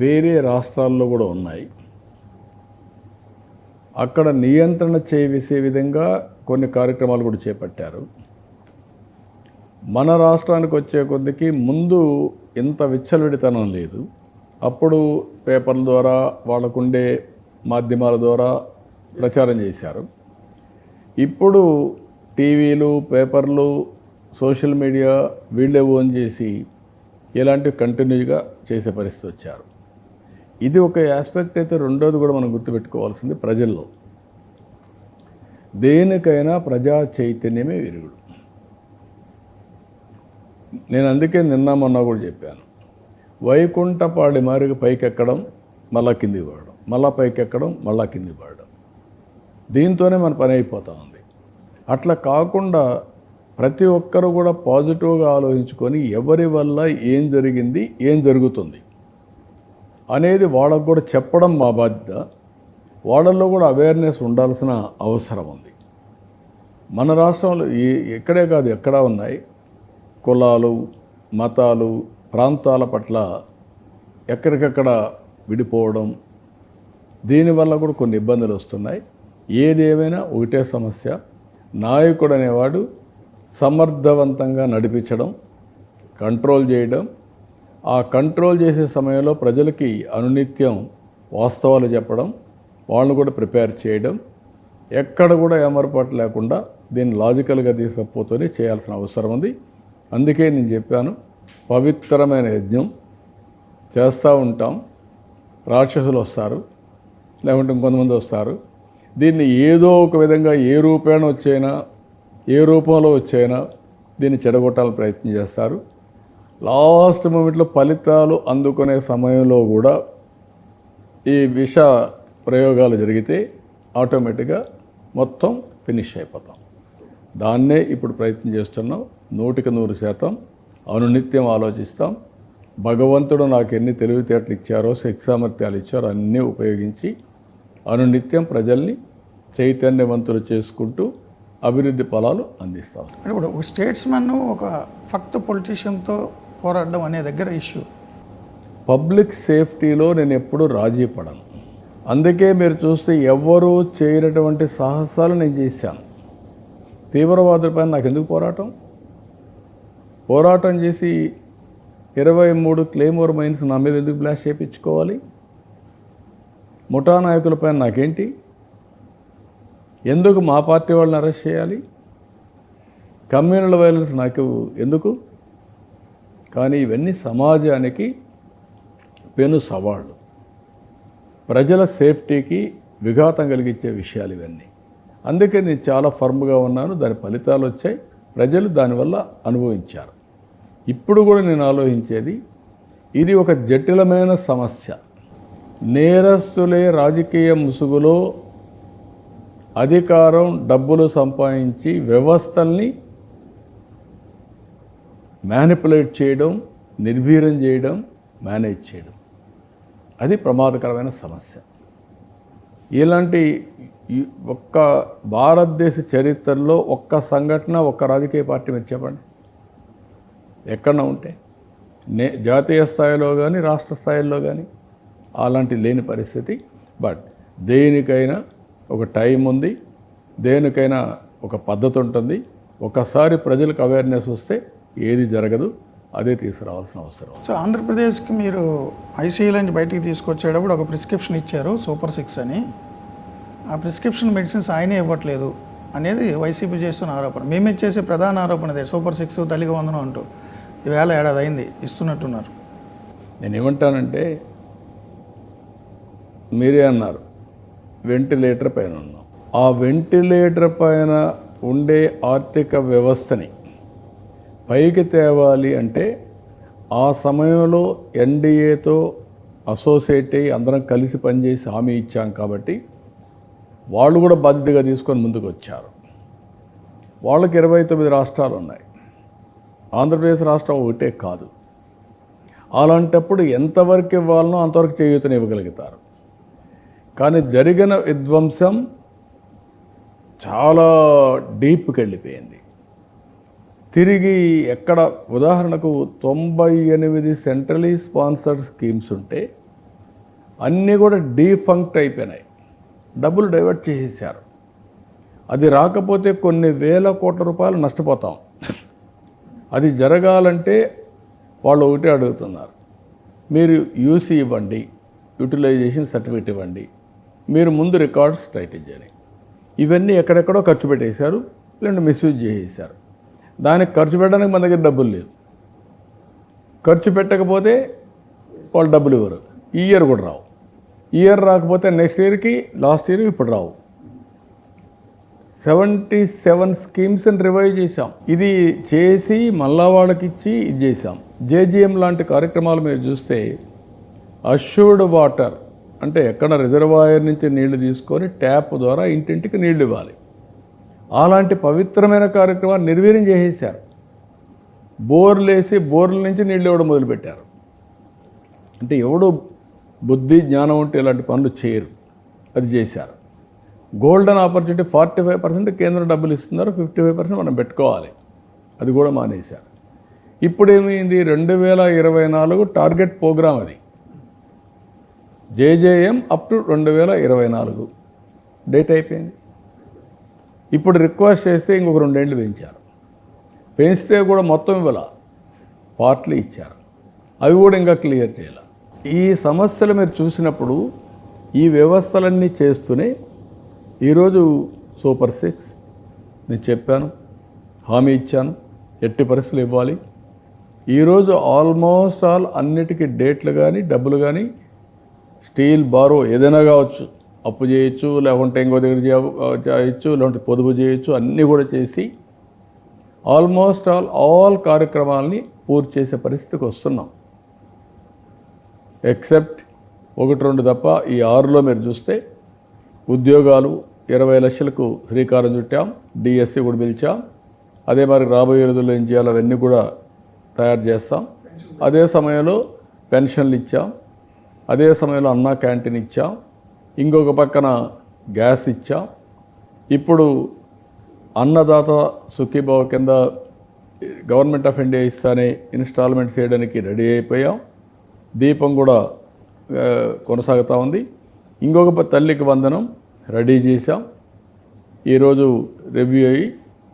S3: వేరే రాష్ట్రాల్లో కూడా ఉన్నాయి. అక్కడ నియంత్రణ చేసే విధంగా కొన్ని కార్యక్రమాలు కూడా చేపట్టారు. మన రాష్ట్రానికి వచ్చే కొద్దికి ముందు ఇంత విచ్చలవిడితనం లేదు. అప్పుడు పేపర్ల ద్వారా, వాళ్ళకుండే మాధ్యమాల ద్వారా ప్రచారం చేశారు. ఇప్పుడు టీవీలు, పేపర్లు, సోషల్ మీడియా వీళ్ళే ఓన్ చేసి ఇలాంటివి కంటిన్యూగా చేసే పరిస్థితి వచ్చారు. ఇది ఒక ఆస్పెక్ట్ అయితే, రెండోది కూడా మనం గుర్తుపెట్టుకోవాల్సింది ప్రజల్లో దేనికైనా ప్రజా చైతన్యమే విరుగుడు. నేను అందుకే నిన్న మొన్న కూడా చెప్పాను, వైకుంఠపాడి మారికి పైకెక్కడం మళ్ళా కిందికి పడడం, మళ్ళా పైకెక్కడం మళ్ళా కిందికి పడడం, దీంతోనే మన పని అయిపోతూ ఉంది. అట్లా కాకుండా ప్రతి ఒక్కరు కూడా పాజిటివ్గా ఆలోచించుకొని ఎవరి వల్ల ఏం జరిగింది, ఏం జరుగుతుంది అనేది వాళ్ళకు కూడా చెప్పడం మా బాధ్యత. వాళ్ళల్లో కూడా అవేర్నెస్ ఉండాల్సిన అవసరం ఉంది. మన రాష్ట్రంలో ఎక్కడే కాదు, ఎక్కడా ఉన్నాయి కులాలు, మతాలు, ప్రాంతాల పట్ల ఎక్కడికక్కడ విడిపోవడం. దీనివల్ల కూడా కొన్ని ఇబ్బందులు వస్తున్నాయి. ఏదేమైనా ఒకటే సమస్య, నాయకుడు అనేవాడు సమర్థవంతంగా నడిపించడం, కంట్రోల్ చేయడం. ఆ కంట్రోల్ చేసే సమయంలో ప్రజలకి అనునిత్యం వాస్తవాలు చెప్పడం, వాళ్ళని కూడా ప్రిపేర్ చేయడం, ఎక్కడ కూడా ఏమరపాటు లేకుండా దీన్ని లాజికల్గా తీసుకుపోతూనే చేయాల్సిన అవసరం ఉంది. అందుకే నేను చెప్పాను, పవిత్రమైన యజ్ఞం చేస్తూ ఉంటాం. రాక్షసులు వస్తారు, లేకుంటే ఇంకొంతమంది వస్తారు. దీన్ని ఏదో ఒక విధంగా ఏ రూపేణ వచ్చైనా, ఏ రూపంలో వచ్చైనా దీన్ని చెడగొట్టాలని ప్రయత్నం చేస్తారు. లాస్ట్ మూమెంట్లో ఫలితాలు అందుకునే సమయంలో కూడా ఈ విష ప్రయోగాలు జరిగితే ఆటోమేటిక్గా మొత్తం ఫినిష్ అయిపోతాం. దాన్నే ఇప్పుడు ప్రయత్నం చేస్తున్నాం. 100% అనునిత్యం ఆలోచిస్తాం. భగవంతుడు నాకు ఎన్ని తెలివితేటలు ఇచ్చారో, శక్తి సామర్థ్యాలు ఇచ్చారో అన్నీ ఉపయోగించి అనునిత్యం ప్రజల్ని చైతన్యవంతులు చేసుకుంటూ అభివృద్ధి ఫలాలు అందిస్తాం.
S1: ఇప్పుడు ఒక స్టేట్స్మెన్ ఒక ఫక్త్ పొలిటీషియన్తో పోరాడడం అనే దగ్గర ఇష్యూ.
S3: పబ్లిక్ సేఫ్టీలో నేను ఎప్పుడూ రాజీ పడను. అందుకే మీరు చూస్తే ఎవ్వరూ చేయనటువంటి సాహసాలు నేను చేశాను. తీవ్రవాదులపై నాకు ఎందుకు పోరాటం చేసి 23 క్లెయిమోర్ మైన్స్ నా మీద ఎందుకు బ్లాస్ట్ చేయించుకోవాలి? ముఠా నాయకులపై నాకేంటి? ఎందుకు మా పార్టీ వాళ్ళని అరెస్ట్ చేయాలి? కమ్యూనల్ వైలెన్స్ నాకు ఎందుకు? కానీ ఇవన్నీ సమాజానికి పెను సవాళ్ళు, ప్రజల సేఫ్టీకి విఘాతం కలిగించే విషయాలు ఇవన్నీ. అందుకే నేను చాలా ఫర్మ్గా ఉన్నాను. దాని ఫలితాలు వచ్చాయి, ప్రజలు దానివల్ల అనుభవించారు. ఇప్పుడు కూడా నేను ఆలోచించేది, ఇది ఒక జటిలమైన సమస్య. నేరస్తులే రాజకీయ ముసుగులో అధికారం, డబ్బులు సంపాదించి వ్యవస్థల్ని మ్యానిపులేట్ చేయడం, నిర్వీర్యం చేయడం, మేనేజ్ చేయడం, అది ప్రమాదకరమైన సమస్య. ఇలాంటి ఒక్క భారతదేశ చరిత్రలో ఒక్క సంఘటన, ఒక్క రాజకీయ పార్టీ మీరు చెప్పండి ఎక్కడన్నా ఉంటే, జాతీయ స్థాయిలో కానీ రాష్ట్ర స్థాయిలో కానీ అలాంటి లేని పరిస్థితి. బట్ దేనికైనా ఒక టైం ఉంది, దేనికైనా ఒక పద్ధతి ఉంటుంది. ఒకసారి ప్రజలకు అవేర్నెస్ వస్తే ఏది జరగదు, అదే తీసుకురావాల్సిన అవసరం.
S1: సో ఆంధ్రప్రదేశ్కి మీరు ఐసీయూలో నుంచి బయటికి తీసుకొచ్చేటప్పుడు ఒక ప్రిస్క్రిప్షన్ ఇచ్చారు, సూపర్ 6 అని. ఆ ప్రిస్క్రిప్షన్ మెడిసిన్స్ ఆయనే ఇవ్వట్లేదు, అనేది వైసీపీ చేస్తున్న ఆరోపణ. మేమే చేసే ప్రధాన ఆరోపణ అదే, సూపర్ 6 తల్లికి వందనం అంటూ ఈవేళ ఏడాది అయింది ఇస్తున్నట్టున్నారు.
S3: నేను ఏమంటానంటే, మీరే అన్నారు వెంటిలేటర్ పైన ఉన్నాం. ఆ వెంటిలేటర్ పైన ఉండే ఆర్థిక వ్యవస్థని పైకి తేవాలి అంటే ఆ సమయంలో ఎన్డీఏతో అసోసియేట్ అయ్యి అందరం కలిసి పనిచేసి హామీ ఇచ్చాం కాబట్టి వాళ్ళు కూడా బాధ్యతగా తీసుకొని ముందుకు వచ్చారు. వాళ్ళకి 29 రాష్ట్రాలు ఉన్నాయి, ఆంధ్రప్రదేశ్ రాష్ట్రం ఒకటే కాదు. అలాంటప్పుడు ఎంతవరకు ఇవ్వాలనో అంతవరకు చేయూతని ఇవ్వగలుగుతారు. కానీ జరిగిన విధ్వంసం చాలా డీప్కి వెళ్ళిపోయింది. తిరిగి ఎక్కడ ఉదాహరణకు 98 సెంట్రలీ స్పాన్సర్డ్ స్కీమ్స్ ఉంటే అన్నీ కూడా డీఫంక్ట్ అయిపోయినాయి, డబ్బులు డైవర్ట్ చేసేసారు. అది రాకపోతే కొన్ని వేల కోట్ల రూపాయలు నష్టపోతాం. అది జరగాలంటే వాళ్ళు ఒకటే అడుగుతున్నారు, మీరు యూసీ ఇవ్వండి, యూటిలైజేషన్ సర్టిఫికేట్ ఇవ్వండి, మీరు ముందు రికార్డ్స్ స్ట్రైటేజ్ అని. ఇవన్నీ ఎక్కడెక్కడో ఖర్చు పెట్టేశారు, లేదంటే మిస్యూజ్ చేసేసారు. దానికి ఖర్చు పెట్టడానికి మన దగ్గర డబ్బులు లేవు. ఖర్చు పెట్టకపోతే వాళ్ళు డబ్బులు ఇవ్వరు, ఈ ఇయర్ కూడా రావు. ఈ ఇయర్ రాకపోతే నెక్స్ట్ ఇయర్కి, లాస్ట్ ఇయర్ ఇప్పుడు రావు. 77 స్కీమ్స్ని రివైవ్ చేశాం. ఇది చేసి మళ్ళా వాళ్ళకి ఇచ్చి ఇది చేశాం. జేజీఎం లాంటి కార్యక్రమాలు మీరు చూస్తే అష్యూర్డ్ వాటర్ అంటే ఎక్కడ రిజర్వాయర్ నుంచి నీళ్లు తీసుకొని ట్యాప్ ద్వారా ఇంటింటికి నీళ్లు ఇవ్వాలి. అలాంటి పవిత్రమైన కార్యక్రమాలు నిర్వీర్యం చేసేసారు. బోర్లు వేసి బోర్ల నుంచి నీళ్ళు ఇవ్వడం మొదలుపెట్టారు. అంటే ఎవడు బుద్ధి జ్ఞానం ఉంటే ఇలాంటి పనులు చేయరు, అది చేశారు. గోల్డెన్ ఆపర్చునిటీ 45% కేంద్రం డబ్బులు ఇస్తున్నారు, 55% మనం పెట్టుకోవాలి, అది కూడా మానేశారు. ఇప్పుడేమైంది, 2024 టార్గెట్ ప్రోగ్రామ్ అది, జేజేఎం అప్ టు 2024 డేట్ అయిపోయింది. ఇప్పుడు రిక్వెస్ట్ చేస్తే ఇంకొక 2 ఏళ్ళు పెంచారు. పెంచితే కూడా మొత్తం ఇవ్వాల, పార్ట్లీ ఇచ్చారు, అవి కూడా ఇంకా క్లియర్ చేయాలి. ఈ సమస్యలు మీరు చూసినప్పుడు ఈ వ్యవస్థలన్నీ చేస్తూనే ఈరోజు సూపర్ 6 నేను చెప్పాను, హామీ ఇచ్చాను, ఎట్టి పరిస్థితులు ఇవ్వాలి. ఈరోజు ఆల్మోస్ట్ ఆల్ అన్నిటికీ డేట్లు కానీ డబ్బులు కానీ, స్టీల్ బారో ఏదైనా కావచ్చు, అప్పు చేయొచ్చు, లేకుంటే ఇంకో దగ్గర చేయొచ్చు, లేకుంటే పొదుపు చేయొచ్చు, అన్నీ కూడా చేసి ఆల్మోస్ట్ ఆల్ కార్యక్రమాలని పూర్తి చేసే పరిస్థితికి వస్తున్నాం. ఎక్సెప్ట్ 1-2 తప్ప ఈ 6లో మీరు చూస్తే ఉద్యోగాలు 20 లక్షలకు శ్రీకారం చుట్టాం, డిఎస్సి కూడా పిలిచాం. అదే మరి రాబోయే రోజుల్లో ఏం చేయాలో అవన్నీ కూడా తయారు చేస్తాం. అదే సమయంలో పెన్షన్లు ఇచ్చాం, అదే సమయంలో అన్నా క్యాంటీన్ ఇచ్చాం, ఇంకొక పక్కన గ్యాస్ ఇచ్చాం. ఇప్పుడు అన్నదాత సుఖీభావ కింద గవర్నమెంట్ ఆఫ్ ఇండియా ఇస్తానే ఇన్స్టాల్మెంట్స్ చేయడానికి రెడీ అయిపోయాం. దీపం కూడా కొనసాగుతూ ఉంది. ఇంకొక తల్లికి వందనం రెడీ చేశాం. ఈరోజు రివ్యూ అయ్యి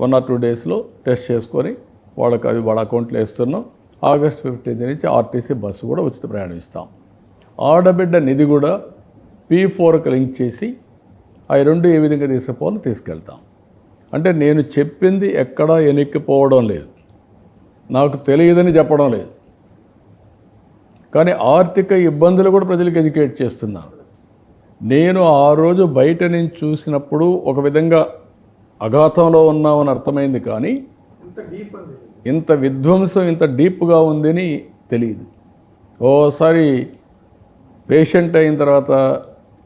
S3: 1 or 2 డేస్లో టెస్ట్ చేసుకొని వాళ్ళకి అది వాళ్ళ అకౌంట్లో వేస్తున్నాం. ఆగస్ట్ 15 నుంచి ఆర్టీసీ బస్సు కూడా ఉచిత ప్రయాణం ఇస్తాం. ఆడబిడ్డ నిధి కూడా P4కి లింక్ చేసి అవి 2 ఏ విధంగా తీసుకుపోవాలో తీసుకెళ్తాం. అంటే నేను చెప్పింది ఎక్కడా ఎనిక్కిపోవడం లేదు, నాకు తెలియదని చెప్పడం లేదు, కానీ ఆర్థిక ఇబ్బందులు కూడా ప్రజలకు ఎడ్యుకేట్ చేస్తున్నాను. నేను ఆ రోజు బయట నుంచి చూసినప్పుడు ఒక విధంగా అఘాతంలో ఉన్నామని అర్థమైంది, కానీ ఇంత విధ్వంసం ఇంత డీప్గా ఉందని తెలియదు. ఓసారి పేషెంట్ అయిన తర్వాత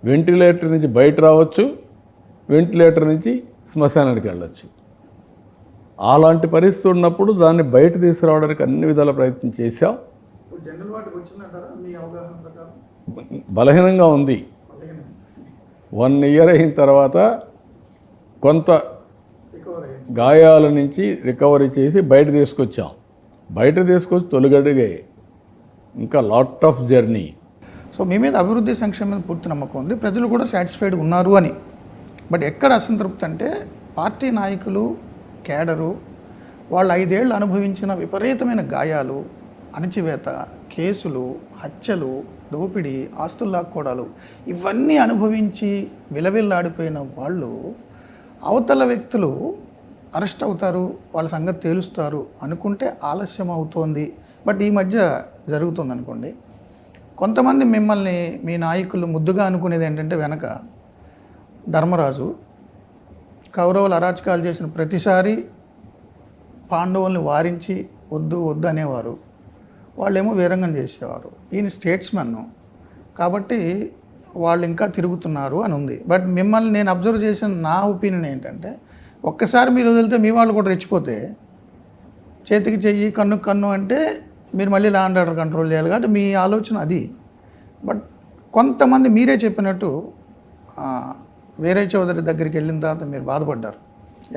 S3: వెంటిలేటర్ నుంచి బయట రావచ్చు, వెంటిలేటర్ నుంచి శ్మశానానికి వెళ్ళచ్చు. అలాంటి పరిస్థితి ఉన్నప్పుడు దాన్ని బయట తీసుకురావడానికి అన్ని విధాల ప్రయత్నం చేశాం. బలహీనంగా ఉంది. 1 year అయిన తర్వాత కొంత గాయాల నుంచి రికవరీ చేసి బయట తీసుకొచ్చాం. బయట తీసుకొచ్చి తొలిగడుగే, ఇంకా లాట్ ఆఫ్ జర్నీ.
S1: సో మీ మీద అభివృద్ధి సంక్షేమం మీద పూర్తి నమ్మకం ఉంది, ప్రజలు కూడా సాటిస్ఫైడ్ ఉన్నారు అని. బట్ ఎక్కడ అసంతృప్తి అంటే పార్టీ నాయకులు, కేడరు వాళ్ళు 5 ఏళ్ళు అనుభవించిన విపరీతమైన గాయాలు, అణచివేత, కేసులు, హత్యలు, దోపిడీ, ఆస్తులు లాక్కోవడాలు, ఇవన్నీ అనుభవించి విలవిల్లాడిపోయిన వాళ్ళు అవతల వ్యక్తులు అరెస్ట్ అవుతారు, వాళ్ళ సంగతి తేలుస్తారు అనుకుంటే ఆలస్యం అవుతోంది. బట్ ఈ మధ్య జరుగుతుంది అనుకోండి. కొంతమంది మిమ్మల్ని మీ నాయకులు ముద్దుగా అనుకునేది ఏంటంటే వెనక ధర్మరాజు కౌరవులు అరాచకాలు చేసిన ప్రతిసారి పాండవుల్ని వారించి వద్దు వద్దు అనేవారు, వాళ్ళేమో వీరంగం చేసేవారు. ఈయన స్టేట్స్మెన్ కాబట్టి వాళ్ళు ఇంకా తిరుగుతున్నారు అని ఉంది. బట్ మిమ్మల్ని నేను అబ్జర్వ్ చేసిన నా ఒపీనియన్ ఏంటంటే, ఒక్కసారి మీరు వదిలితే మీ వాళ్ళు కూడా రెచ్చిపోతే చేతికి చెయ్యి కన్నుకు కన్ను అంటే మీరు మళ్ళీ లా అండ్ ఆర్డర్ కంట్రోల్ చేయాలి. కాబట్టి మీ ఆలోచన అది. బట్ కొంతమంది మీరే చెప్పినట్టు వేరే చౌదరి దగ్గరికి వెళ్ళిన తర్వాత మీరు బాధపడ్డారు,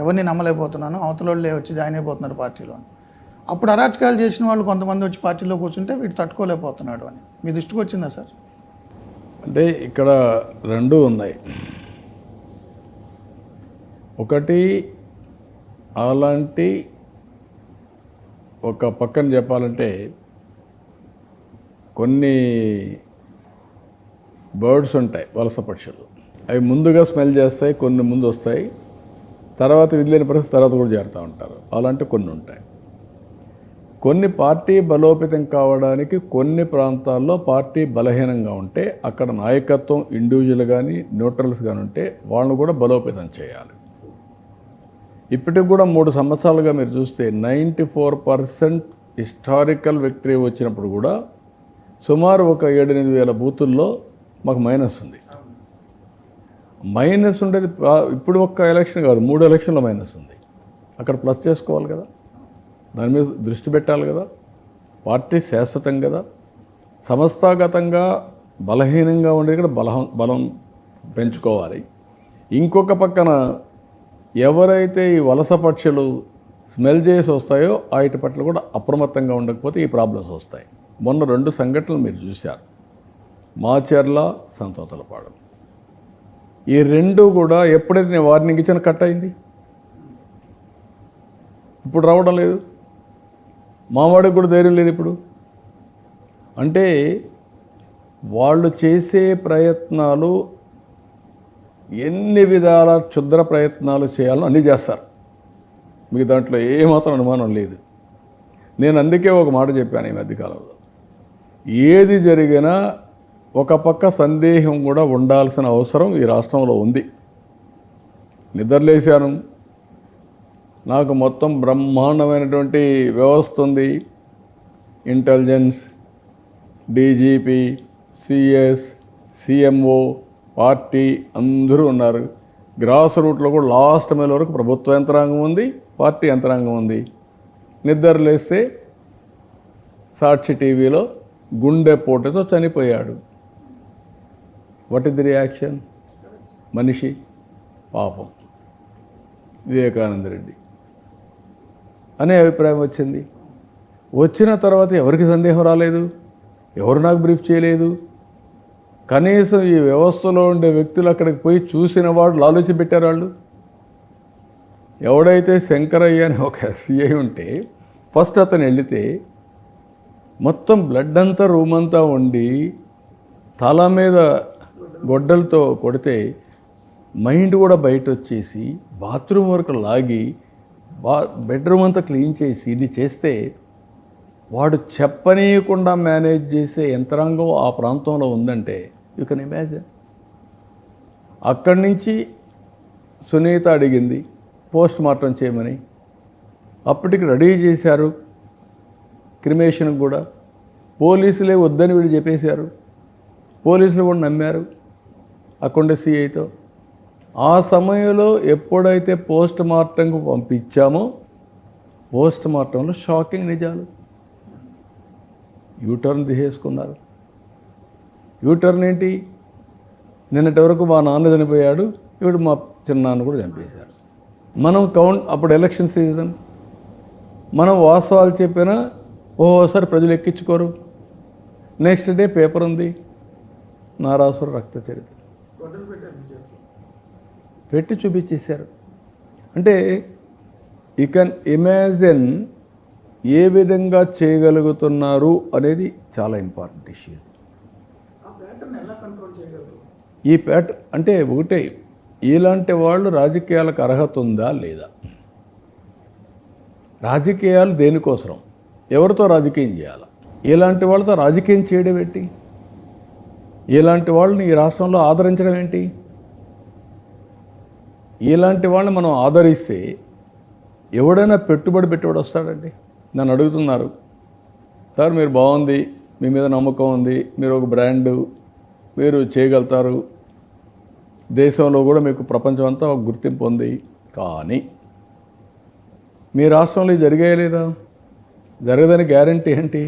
S1: ఎవరిని నమ్మలేకపోతున్నాను, అవతల వాళ్ళే వచ్చి జాయిన్ అయిపోతున్నారు పార్టీలో అని. అప్పుడు అరాచకాలు చేసిన వాళ్ళు కొంతమంది వచ్చి పార్టీలో కూర్చుంటే వీడు తట్టుకోలేకపోతున్నాడు అని మీ దృష్టికి వచ్చిందా సార్?
S3: అంటే ఇక్కడ రెండూ ఉన్నాయి. ఒకటి అలాంటి ఒక పక్కన చెప్పాలంటే కొన్ని బర్డ్స్ ఉంటాయి, వలస పక్షులు. అవి ముందుగా స్మెల్ చేస్తాయి, కొన్ని ముందు వస్తాయి, తర్వాత విధులేని పరిస్థితి తర్వాత కూడా చేరుతూ ఉంటారు. అలాంటి కొన్ని ఉంటాయి. కొన్ని పార్టీ బలోపేతం కావడానికి కొన్ని ప్రాంతాల్లో పార్టీ బలహీనంగా ఉంటే అక్కడ నాయకత్వం ఇండివిజువల్ కానీ న్యూట్రల్స్ కానీ ఉంటే వాళ్ళను కూడా బలోపేతం చేయాలి. ఇప్పటికి కూడా 3 సంవత్సరాలుగా మీరు చూస్తే 94% హిస్టారికల్ విక్టరీ వచ్చినప్పుడు కూడా సుమారు ఒక 7-8 వేల బూతుల్లో మాకు మైనస్ ఉంది. మైనస్ ఉండేది ఇప్పుడు ఒక్క ఎలక్షన్ కాదు, 3 ఎలక్షన్లో మైనస్ ఉంది. అక్కడ ప్లస్ చేసుకోవాలి కదా, దాని మీద దృష్టి పెట్టాలి కదా. పార్టీ శాశ్వతం కదా, సంస్థాగతంగా బలహీనంగా ఉండేది కూడా బలం పెంచుకోవాలి. ఇంకొక పక్కన ఎవరైతే ఈ వలస పక్షులు స్మెల్ చేసి వస్తాయో వాటి పట్ల కూడా అప్రమత్తంగా ఉండకపోతే ఈ ప్రాబ్లమ్స్ వస్తాయి. మొన్న 2 సంఘటనలు మీరు చూశారు, మాచర్ల, సంతోతలపాడు. ఈ 2 కూడా ఎప్పుడైతే నేను వార్నింగ్ ఇచ్చిన కట్ అయింది, ఇప్పుడు రావడం లేదు. మావాడికి కూడా ధైర్యం లేదు ఇప్పుడు. అంటే వాళ్ళు చేసే ప్రయత్నాలు ఎన్ని విధాల క్షుద్ర ప్రయత్నాలు చేయాలో అన్నీ చేస్తారు, మీకు దాంట్లో ఏమాత్రం అనుమానం లేదు. నేను అందుకే ఒక మాట చెప్పాను ఈ మధ్యకాలంలో, ఏది జరిగినా ఒక పక్క సందేహం కూడా ఉండాల్సిన అవసరం ఈ రాష్ట్రంలో ఉంది. నిద్రలేశాను, నాకు మొత్తం బ్రహ్మాండమైనటువంటి వ్యవస్థ ఉంది. Intelligence, DGP, CS, CMO, party అందరూ ఉన్నారు. గ్రాస్ రూట్లో కూడా లాస్ట్ మైల్ వరకు ప్రభుత్వ యంత్రాంగం ఉంది, పార్టీ యంత్రాంగం ఉంది. నిద్రలేస్తే సాక్షి టీవీలో గుండెపోటుతో చనిపోయాడు. What is the reaction? మనిషి పాపం వివేకానంద రెడ్డి అనే అభిప్రాయం వచ్చింది. వచ్చిన తర్వాత ఎవరికి సందేహం రాలేదు, ఎవరు నాకు బ్రీఫ్ చేయలేదు. కనీసం ఈ వ్యవస్థలో ఉండే వ్యక్తులు అక్కడికి పోయి చూసిన వాళ్ళు ఆలోచన పెట్టారు. వాళ్ళు ఎవడైతే శంకరయ్య అని ఒక సిఐ ఉంటే ఫస్ట్ అతను వెళితే మొత్తం బ్లడ్ అంతా రూమ్ అంతా ఉండి తల మీద గొడ్డలతో కొడితే మైండ్ కూడా బయట వచ్చేసి బాత్రూమ్ వరకు లాగి బెడ్రూమ్ అంతా క్లీన్ చేసి ఇది చేస్తే వాడు చెప్పనీయకుండా మేనేజ్ చేసే యంత్రాంగం ఆ ప్రాంతంలో ఉందంటే యూ కెన్ ఇమాజిన్. అక్కడి నుంచి సునీత అడిగింది పోస్ట్ మార్టం చేయమని, అప్పటికి రెడీ చేశారు క్రిమేషన్కి కూడా. పోలీసులే వద్దని వీడు చెప్పేశారు, పోలీసులు కూడా నమ్మారు అక్కడ సిఐతో. ఆ సమయంలో ఎప్పుడైతే పోస్ట్ మార్టంకు పంపించామో పోస్ట్ మార్టంలో షాకింగ్ నిజాలు. యూటర్న్ తీసేసుకున్నారు. యూటర్న్ ఏంటి? నిన్నటి వరకు మా నాన్న చనిపోయాడు, ఇప్పుడు మా చిన్నాన్న కూడా చంపేశారు. మనం అప్పుడు ఎలక్షన్ సీజన్, మనం వాస్తవాలు చెప్పినా ఓసారి ప్రజలు ఎక్కించుకోరు. నెక్స్ట్ డే పేపర్ ఉంది, నారాసుర రక్త చరిత్ర పెట్టి చూపించేశారు. అంటే యూ కెన్ ఇమాజిన్ ఏ విధంగా చేయగలుగుతున్నారు అనేది చాలా ఇంపార్టెంట్ ఇష్యూ. ఈ ప్యాటర్న్ అంటే ఒకటే, ఇలాంటి వాళ్ళు రాజకీయాలకు అర్హత ఉందా లేదా? రాజకీయాలు దేనికోసం? ఎవరితో రాజకీయం చేయాలి? ఇలాంటి వాళ్ళతో రాజకీయం చేయడం ఏంటి? ఇలాంటి వాళ్ళని ఈ రాష్ట్రంలో ఆదరించడం ఏంటి? ఇలాంటి వాళ్ళని మనం ఆదరిస్తే ఎవడైనా పెట్టుబడి పెట్టేవాడు వస్తాడండి. నన్ను అడుగుతున్నారు, సార్ మీరు బాగుంది, మీ మీద నమ్మకం ఉంది, మీరు ఒక బ్రాండు, మీరు చేయగలుగుతారు, దేశంలో కూడా మీకు ప్రపంచం అంతా ఒక గుర్తింపు ఉంది, కానీ మీ రాష్ట్రంలో ఇది జరిగేయలేదా? జరగదని గ్యారంటీ ఏంటి?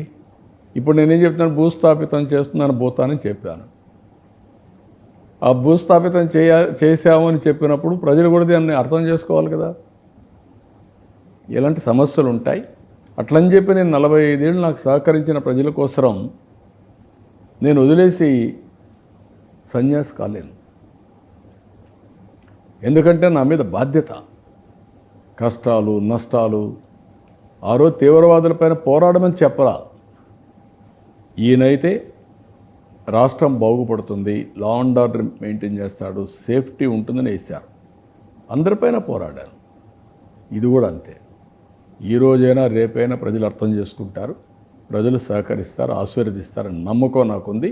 S3: ఇప్పుడు నేనేం చెప్తున్నాను, భూస్థాపితం చేస్తున్నాను భూతాన్ని చెప్పాను. ఆ భూస్థాపితం చేశాము అని చెప్పినప్పుడు ప్రజలు కూడా దాన్ని అర్థం చేసుకోవాలి కదా. ఇలాంటి సమస్యలు ఉంటాయి. అట్లని చెప్పి నేను 45 ఏళ్ళు నాకు సహకరించిన ప్రజల కోసం నేను వదిలేసి సన్యాసి కాలేను. ఎందుకంటే నా మీద బాధ్యత. కష్టాలు నష్టాలు ఆ రోజు తీవ్రవాదులపైన పోరాడమని చెప్పరా. ఈయనైతే రాష్ట్రం బాగుపడుతుంది, లా అండ్ ఆర్డర్ మెయింటైన్ చేస్తాడు, సేఫ్టీ ఉంటుందని వేశారు. అందరిపైన పోరాడాను. ఇది కూడా అంతే. ఈ రోజైనా రేపైనా ప్రజలు అర్థం చేసుకుంటారు, ప్రజలు సహకరిస్తారు, ఆశీర్వదిస్తారని నమ్మకం నాకుంది.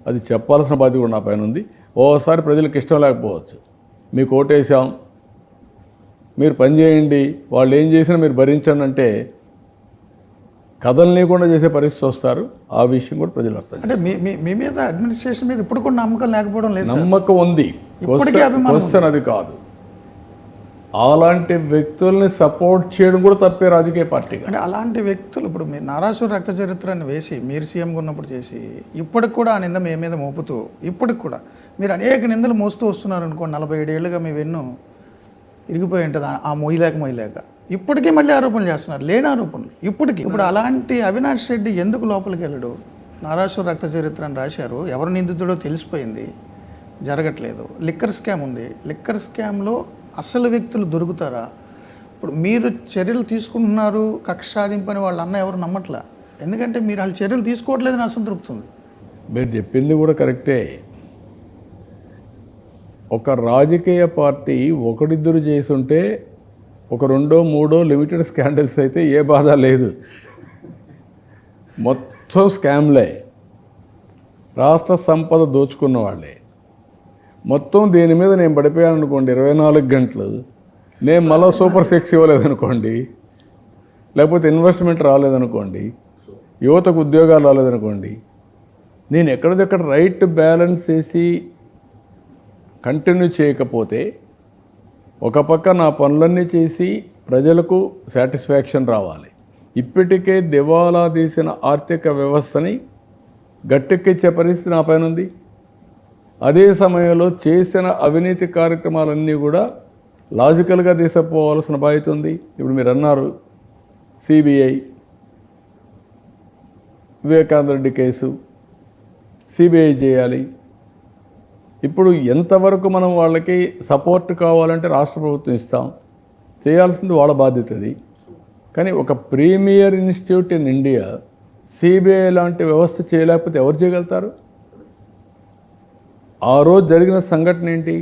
S3: అది చెప్పాల్సిన బాధ్యత కూడా నా పైన ఉంది. ఓసారి ప్రజలకు ఇష్టం లేకపోవచ్చు, మీకు ఓటేసాం, మీరు పని చేయండి, వాళ్ళు ఏం చేసినా మీరు భరించండి అంటే కథలు లేకుండా చేసే పరిస్థితి వస్తారు. ఆ విషయం కూడా ప్రజలు అర్థం.
S1: అంటే మీ మీద అడ్మినిస్ట్రేషన్ మీద ఇప్పుడు కూడా నమ్మకం లేకపోవడం లేదు.
S3: నమ్మకం ఉంది, క్వశ్చన్ అది కాదు. అలాంటి వ్యక్తుల్ని సపోర్ట్ చేయడం కూడా తప్పే రాజకీయ పార్టీగా.
S1: అంటే అలాంటి వ్యక్తులు ఇప్పుడు మీరు నారాసుర రక్త చరిత్రను వేసి మీరు సీఎంగా ఉన్నప్పుడు చేసి ఇప్పటికి కూడా ఆ నింద మీ మీద మోపుతూ ఇప్పటికి కూడా మీరు అనేక నిందలు మోస్తూ వస్తున్నారు అనుకోండి. 47 ఏళ్ళుగా మీ వెన్ను ఇరిగిపోయి ఉంటుంది ఆ మొయ్యలేక ఇప్పటికీ మళ్ళీ ఆరోపణలు చేస్తున్నారు, లేని ఆరోపణలు ఇప్పటికీ. ఇప్పుడు అలాంటి అవినాష్ రెడ్డి ఎందుకు లోపలికి వెళ్ళడు? నారాసుర రక్త చరిత్ర అని రాశారు, ఎవరు నిందితుడో తెలిసిపోయింది, జరగట్లేదు. లిక్కర్ స్కామ్ ఉంది, లిక్కర్ స్కామ్లో అసలు వ్యక్తులు దొరుకుతారా? ఇప్పుడు మీరు చర్యలు తీసుకుంటున్నారు, కక్ష సాధింపని వాళ్ళు అన్న ఎవరు నమ్మట్లా. ఎందుకంటే మీరు వాళ్ళు చర్యలు తీసుకోవట్లేదని అసంతృప్తి ఉంది.
S3: మీరు చెప్పింది కూడా కరెక్టే. ఒక రాజకీయ పార్టీ ఒకరిద్దరు చేసుంటే ఒక 2, 3 లిమిటెడ్ స్కాండల్స్ అయితే ఏ బాధ లేదు. మొత్తం స్కామ్లే, రాష్ట్ర సంపద దోచుకున్న వాళ్ళే. మొత్తం దీని మీద నేను పడిపోయాను అనుకోండి 24 గంటలు, నేను మళ్ళీ సూపర్ సెక్స్ ఇవ్వలేదనుకోండి, లేకపోతే ఇన్వెస్ట్మెంట్ రాలేదనుకోండి, యువతకు ఉద్యోగాలు రాలేదనుకోండి, నేను ఎక్కడిదెక్కడ రైట్ బ్యాలెన్స్ చేసి కంటిన్యూ చేయకపోతే ఒక పక్క నా పనులన్నీ చేసి ప్రజలకు సాటిస్ఫాక్షన్ రావాలి. ఇప్పటికే దివాలా తీసిన ఆర్థిక వ్యవస్థని గట్టెక్కించే పరిస్థితి నా పైన ఉంది. అదే సమయంలో చేసిన అవినీతి కార్యక్రమాలన్నీ కూడా లాజికల్గా తీసుకుపోవాల్సిన బాధ్యత ఉంది. ఇప్పుడు మీరు అన్నారు CBI, Vivekananda Reddy case CBI చేయాలి. ఇప్పుడు ఎంతవరకు మనం వాళ్ళకి సపోర్ట్ కావాలంటే రాష్ట్ర ప్రభుత్వం ఇస్తాం, చేయాల్సింది వాళ్ళ బాధ్యత అది. కానీ ఒక premier institute in India CBI లాంటి వ్యవస్థ చేయలేకపోతే ఎవరు చేయగలుగుతారు? ఆ రోజు జరిగిన సంఘటన ఏంటి?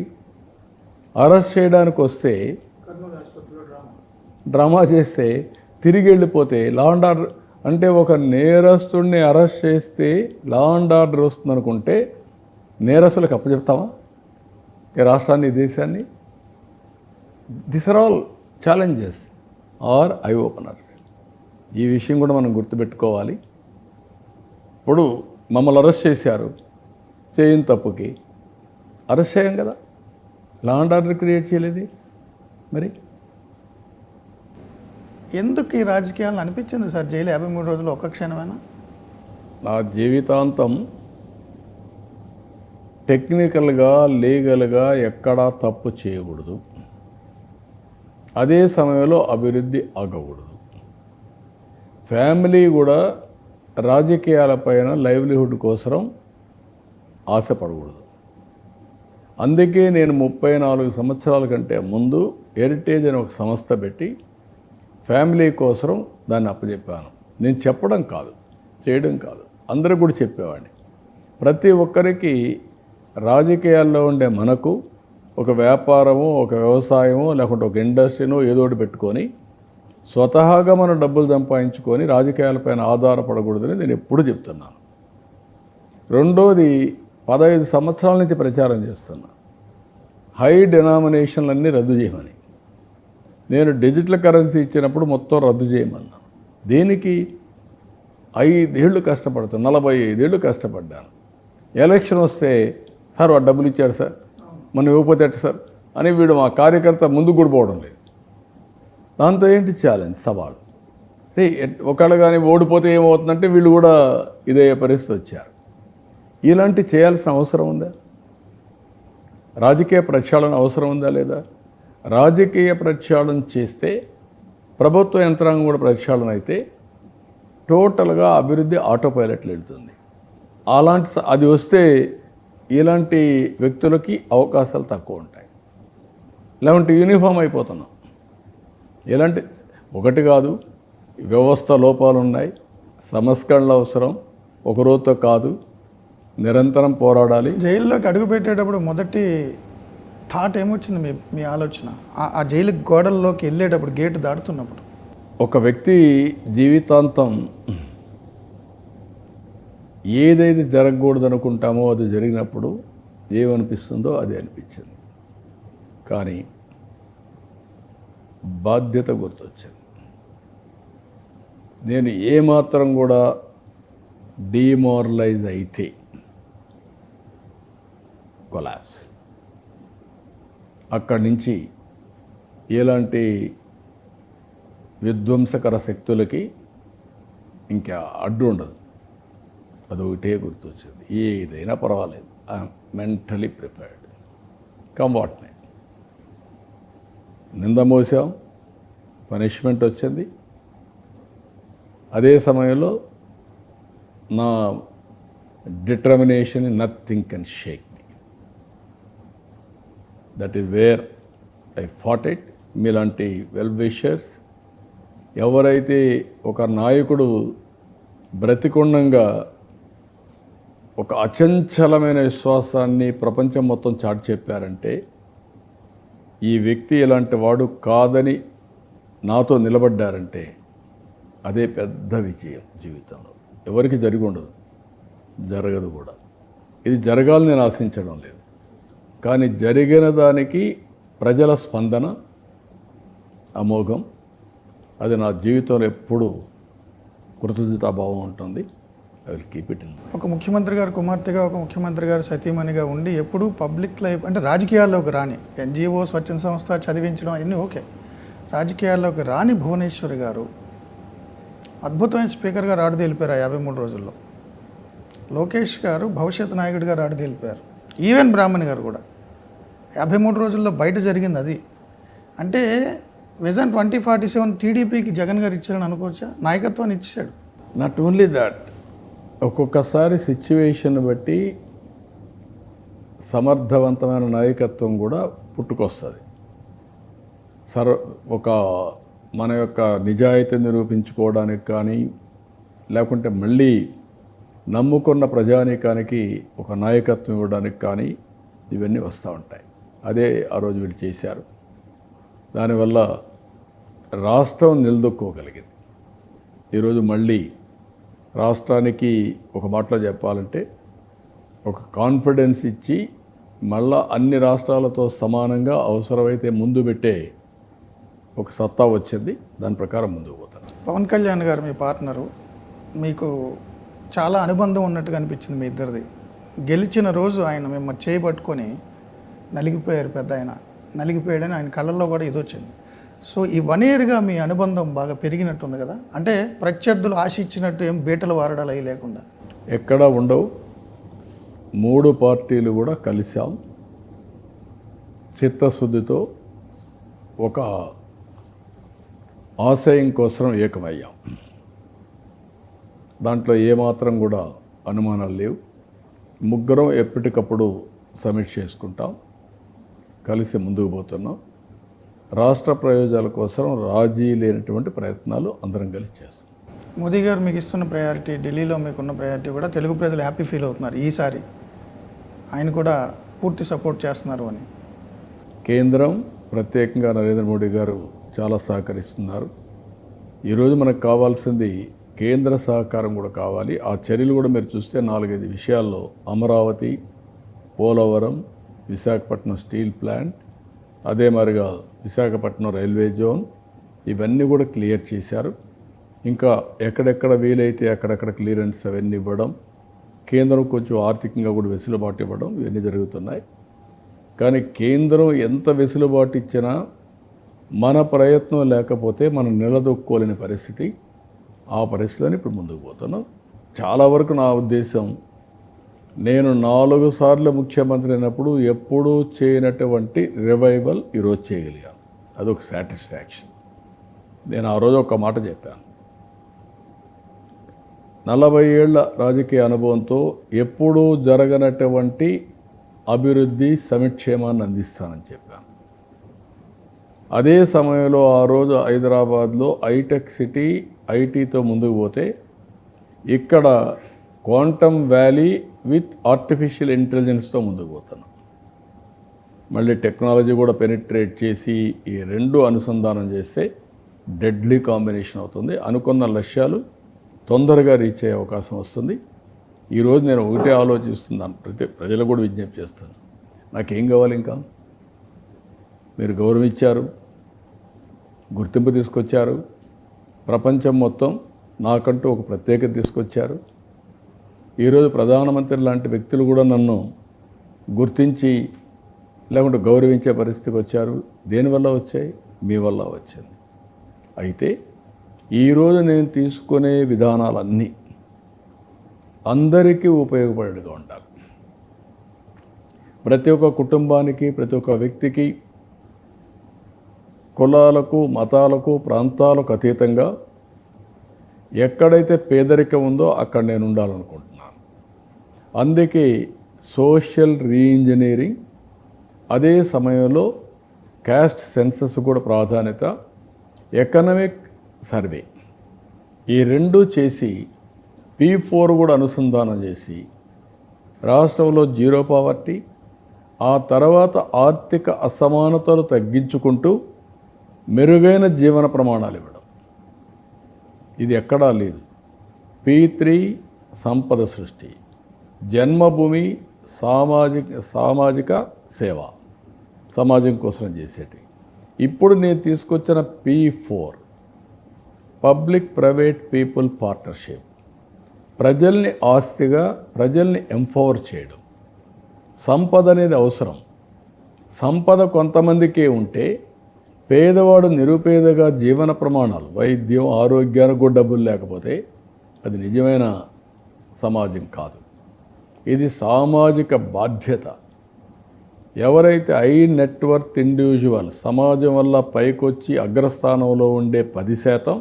S3: అరెస్ట్ చేయడానికి వస్తే డ్రామా చేస్తే తిరిగి వెళ్ళిపోతే లా అండ్ ఆర్డర్ అంటే ఒక నేరస్తుడిని అరెస్ట్ చేస్తే లా అండ్ ఆర్డర్ వస్తుంది అనుకుంటే నేరస్తులకు అప్పచెప్తామా ఈ రాష్ట్రాన్ని, ఈ దేశాన్ని? This are all challenges are eye openers. ఈ విషయం కూడా మనం గుర్తుపెట్టుకోవాలి. ఇప్పుడు మమ్మల్ని అరెస్ట్ చేశారు, చేయని తప్పుకి అరెస్ట్ చేయం కదా, లా అండ్ ఆర్డర్ క్రియేట్ చేయలేదు. మరి
S1: ఎందుకు ఈ రాజకీయాలను అనిపించింది సార్ జైలు 53 రోజులు ఒక్క క్షణమైనా?
S3: నా జీవితాంతం టెక్నికల్గా లీగల్గా ఎక్కడా తప్పు చేయకూడదు, అదే సమయంలో అభివృద్ధి ఆగకూడదు. ఫ్యామిలీ కూడా రాజకీయాలపైన లైవ్లీహుడ్ కోసం ఆశపడకూడదు. అందుకే నేను 34 సంవత్సరాల కంటే ముందు హెరిటేజ్ అనే ఒక సంస్థ పెట్టి ఫ్యామిలీ కోసం దాన్ని అప్పచెప్పాను. నేను చెప్పడం కాదు, చేయడం కాదు, అందరూ కూడా చెప్పేవాడిని. ప్రతి ఒక్కరికి రాజకీయాల్లో ఉండే మనకు ఒక వ్యాపారము, ఒక వ్యవసాయమో, లేకుంటే ఒక ఇండస్ట్రీనో ఏదో ఒకటి పెట్టుకొని స్వతహాగా మనం డబ్బులు సంపాదించుకొని రాజకీయాలపైన ఆధారపడకూడదని నేను ఎప్పుడు చెప్తున్నాను. రెండోది, 15 సంవత్సరాల నుంచి ప్రచారం చేస్తున్నా హై డినామినేషన్లన్నీ రద్దు చేయమని. నేను డిజిటల్ కరెన్సీ ఇచ్చినప్పుడు మొత్తం రద్దు చేయమన్నాను. దీనికి 5 ఏళ్ళు కష్టపడతాను, 45 ఏళ్ళు కష్టపడ్డాను. ఎలక్షన్ వస్తే సార్ వాడు డబ్బులు ఇచ్చాడు సార్, మనం ఇవ్వకపోతే ఎట్ట సార్ అని వీడు మా కార్యకర్త ముందుకు కూడా పోవడం లేదు. దాంతో ఏంటి ఛాలెంజ్, సవాలు. ఒకళ్ళు కానీ ఓడిపోతే ఏమవుతుందంటే వీళ్ళు కూడా ఇదే పరిస్థితి వచ్చారు. ఇలాంటి చేయాల్సిన అవసరం ఉందా? రాజకీయ ప్రక్షాళన అవసరం ఉందా లేదా? రాజకీయ ప్రక్షాళన చేస్తే ప్రభుత్వ యంత్రాంగం కూడా ప్రక్షాళన అయితే టోటల్గా అభివృద్ధి ఆటో పైలట్లు వెళ్తుంది. అది వస్తే ఇలాంటి వ్యక్తులకి అవకాశాలు తక్కువ ఉంటాయి. ఇలాంటి యూనిఫామ్ అయిపోతున్నాం. ఇలాంటి ఒకటి కాదు, వ్యవస్థ లోపాలు ఉన్నాయి, సంస్కరణలు అవసరం, ఒక రోజుతో కాదు, నిరంతరం పోరాడాలి.
S1: జైల్లోకి అడుగు పెట్టేటప్పుడు మొదటి థాట్ ఏమొచ్చింది మీ ఆలోచన? ఆ జైలు గోడల్లోకి వెళ్ళేటప్పుడు, గేటు దాటుతున్నప్పుడు?
S3: ఒక వ్యక్తి జీవితాంతం ఏదైతే జరగకూడదు అనుకుంటామో అది జరిగినప్పుడు ఏమనిపిస్తుందో అది అనిపించింది. కానీ బాధ్యత గుర్తొచ్చింది. నేను ఏమాత్రం కూడా డిమారలైజ్ అయితే కొలాప్స్. అక్కడి నుంచి ఎలాంటి విధ్వంసకర శక్తులకి ఇంకా అడ్డు ఉండదు. అదొకటే గుర్తొచ్చింది. ఏదైనా పర్వాలేదు, ఐఎమ్ మెంటలీ ప్రిపేర్డ్. కంబాట్నే నింద మోసాం, పనిష్మెంట్ వచ్చింది. అదే సమయంలో నా determination, nothing can Sheikh me. That is where I fought it. మీలాంటి వెల్ విషర్స్, ఎవరైతే ఒక నాయకుడు బ్రతికుండంగా ఒక అచంచలమైన విశ్వాసాన్ని ప్రపంచం మొత్తం చాటి చెప్పారంటే, ఈ వ్యక్తి ఇలాంటి వాడు కాదని నాతో నిలబడ్డారంటే అదే పెద్ద విజయం జీవితంలో. ఎవరికి జరిగి ఉండదు, జరగదు కూడా. ఇది జరగాలని నేను ఆశించడం లేదు. కానీ జరిగిన దానికి ప్రజల స్పందన అమోఘం. అది నా జీవితంలో ఎప్పుడూ కృతజ్ఞతాభావం ఉంటుంది. I will keep it in.
S1: ఒక ముఖ్యమంత్రి గారు కుమార్తెగా, ఒక ముఖ్యమంత్రి గారు సతీమణిగా ఉండి ఎప్పుడూ పబ్లిక్ లైఫ్ అంటే రాజకీయాల్లోకి రాని, ఎన్జిఓ, స్వచ్ఛంద సంస్థ చదివించడం అన్నీ ఓకే, రాజకీయాల్లోకి రాని భువనేశ్వరి గారు అద్భుతమైన స్పీకర్గా రాడుదేలిపారు ఆ 53 రోజుల్లో. లోకేష్ గారు భవిష్యత్ నాయకుడిగా రాడుదేలిపారు. ఈవెన్ బ్రాహ్మణి గారు కూడా 53 రోజుల్లో బయట జరిగింది అది. అంటే విజన్ 2047 టీడీపీకి జగన్ గారు ఇచ్చారని అనుకోవచ్చా? నాయకత్వాన్ని ఇచ్చాడు.
S3: నాట్ ఓన్లీ దాట్, ఒక్కొక్కసారి సిచ్యువేషన్ బట్టి సమర్థవంతమైన నాయకత్వం కూడా పుట్టుకొస్తుంది. ఒక మన యొక్క నిజాయితీ నిరూపించుకోవడానికి కానీ, లేకుంటే మళ్ళీ నమ్ముకున్న ప్రజానీకానికి ఒక నాయకత్వం ఇవ్వడానికి కానీ ఇవన్నీ వస్తూ ఉంటాయి. అదే ఆ రోజు వీళ్ళు చేశారు. దానివల్ల రాష్ట్రం నిలదొక్కోగలిగింది. ఈరోజు మళ్ళీ రాష్ట్రానికి ఒక మాటలో చెప్పాలంటే ఒక కాన్ఫిడెన్స్ ఇచ్చి మళ్ళా అన్ని రాష్ట్రాలతో సమానంగా అవసరమైతే ముందు పెట్టే ఒక సత్తా వచ్చింది. దాని ప్రకారం ముందుకు పోతాను.
S1: పవన్ కళ్యాణ్ గారు మీ పార్ట్నరు, మీకు చాలా అనుబంధం ఉన్నట్టుగా అనిపించింది మీ ఇద్దరిది. గెలిచిన రోజు ఆయన మిమ్మల్ని చేయబట్టుకొని నలిగిపోయారు. పెద్ద ఆయన నలిగిపోయాడని ఆయన కళ్ళల్లో కూడా ఇది వచ్చింది. సో ఈ 1 yearగా మీ అనుబంధం బాగా పెరిగినట్టుంది కదా? అంటే ప్రత్యర్థులు ఆశించినట్టు ఏం బీటలు వారడాలు అవి లేకుండా
S3: ఎక్కడా ఉండవు. 3 పార్టీలు కూడా కలిసాం. చిత్తశుద్ధితో ఒక ఆశయం కోసం ఏకమయ్యాం. దాంట్లో ఏమాత్రం కూడా అనుమానాలు లేవు. ముగ్గురం ఎప్పటికప్పుడు సమీక్ష చేసుకుంటాం, కలిసి ముందుకు పోతున్నాం. రాష్ట్ర ప్రయోజనాల కోసం రాజీ లేనటువంటి ప్రయత్నాలు అందరం కలిసి చేస్తాం.
S1: మోదీ గారు మీకు ఇస్తున్న ప్రయారిటీ, ఢిల్లీలో మీకున్న ప్రయారిటీ కూడా తెలుగు ప్రజలు హ్యాపీ ఫీల్ అవుతున్నారు. ఈసారి ఆయన కూడా పూర్తి సపోర్ట్ చేస్తున్నారు అని.
S3: కేంద్రం ప్రత్యేకంగా నరేంద్ర మోడీ గారు చాలా సహకరిస్తున్నారు. ఈరోజు మనకు కావాల్సింది కేంద్ర సహకారం కూడా కావాలి. ఆ చర్యలు కూడా మీరు చూస్తే 4-5 విషయాల్లో అమరావతి, పోలవరం, విశాఖపట్నం స్టీల్ ప్లాంట్, అదే మరిగా విశాఖపట్నం రైల్వే జోన్, ఇవన్నీ కూడా క్లియర్ చేశారు. ఇంకా ఎక్కడెక్కడ వీలైతే అక్కడక్కడ క్లియరెన్స్ అవన్నీ ఇవ్వడం, కేంద్రం కొంచెం ఆర్థికంగా కూడా వెసులుబాటు ఇవ్వడం, ఇవన్నీ జరుగుతున్నాయి. కానీ కేంద్రం ఎంత వెసులుబాటు ఇచ్చినా మన ప్రయత్నం లేకపోతే మనం నిలదొక్కోలేని పరిస్థితి. ఆ పరిస్థితిని ఇప్పుడు ముందుకు పోతున్నాం. చాలా వరకు నా ఉద్దేశం, నేను 4 సార్లు ముఖ్యమంత్రి అయినప్పుడు ఎప్పుడూ చేయనటువంటి రివైవల్ ఈరోజు చేయగలిగాను. అదొక సాటిస్ఫాక్షన్. నేను ఆ రోజు ఒక మాట చెప్పాను, 40 ఏళ్ల రాజకీయ అనుభవంతో ఎప్పుడూ జరగనటువంటి అభివృద్ధి సంక్షేమాన్ని అందిస్తానని చెప్పాను. అదే సమయంలో ఆ రోజు హైదరాబాద్లో హైటెక్ సిటీ, ఐటీతో ముందుకు పోతే ఇక్కడ క్వాంటమ్ వ్యాలీ విత్ ఆర్టిఫిషియల్ ఇంటెలిజెన్స్తో ముందుకు పోతున్నాం. మళ్ళీ టెక్నాలజీ కూడా పెనిట్రేట్ చేసి ఈ రెండు అనుసంధానం చేస్తే డెడ్లీ కాంబినేషన్ అవుతుంది. అనుకున్న లక్ష్యాలు తొందరగా రీచ్ అయ్యే అవకాశం వస్తుంది. ఈరోజు నేను ఒకటే ఆలోచిస్తున్నాను, ప్రజలకు కూడా విజ్ఞప్తి చేస్తాను, నాకేం కావాలి? ఇంకా మీరు గౌరవం ఇచ్చారు, గుర్తింపు తీసుకొచ్చారు, ప్రపంచం మొత్తం నాకంటూ ఒక ప్రత్యేకత తీసుకొచ్చారు. ఈరోజు ప్రధానమంత్రి లాంటి వ్యక్తులు కూడా నన్ను గుర్తించి లేకుంటే గౌరవించే పరిస్థితికి వచ్చారు. దేనివల్ల వచ్చాయి? మీ వల్ల వచ్చింది. అయితే ఈరోజు నేను తీసుకునే విధానాలన్నీ అందరికీ ఉపయోగపడేట్టుగా ఉండాలి. ప్రతి ఒక్క కుటుంబానికి, ప్రతి ఒక్క వ్యక్తికి, కులాలకు, మతాలకు, ప్రాంతాలకు అతీతంగా ఎక్కడైతే పేదరికం ఉందో అక్కడ నేను ఉండాలనుకుంటున్నాను. అందుకే సోషల్ రీఇంజనీరింగ్, అదే సమయంలో క్యాస్ట్ సెన్సస్ కూడా ప్రాధాన్యత, ఎకనామిక్ సర్వే, ఈ రెండు చేసి P4 కూడా అనుసంధానం చేసి రాష్ట్రంలో జీరో పావర్టీ, ఆ తర్వాత ఆర్థిక అసమానతలు తగ్గించుకుంటూ మెరుగైన జీవన ప్రమాణాలు ఇవ్వడం. ఇది ఎక్కడా లేదు. P3 సంపద సృష్టి, జన్మభూమి సామాజిక సేవ, సమాజం కోసం చేసేటి. ఇప్పుడు నేను తీసుకొచ్చిన P4 public private people partnership, ప్రజల్ని ఆస్తిగా, ప్రజల్ని ఎంపవర్ చేయడం. సంపద అనేది అవసరం. సంపద కొంతమందికే ఉంటే పేదవాడు నిరుపేదగా జీవన ప్రమాణాలు, వైద్యం, ఆరోగ్యానికి కూడా డబ్బులు లేకపోతే అది నిజమైన సమాజం కాదు. ఇది సామాజిక బాధ్యత. ఎవరైతే హై నెట్వర్త్ ఇండివిజువల్ సమాజం వల్ల పైకొచ్చి అగ్రస్థానంలో ఉండే 10%,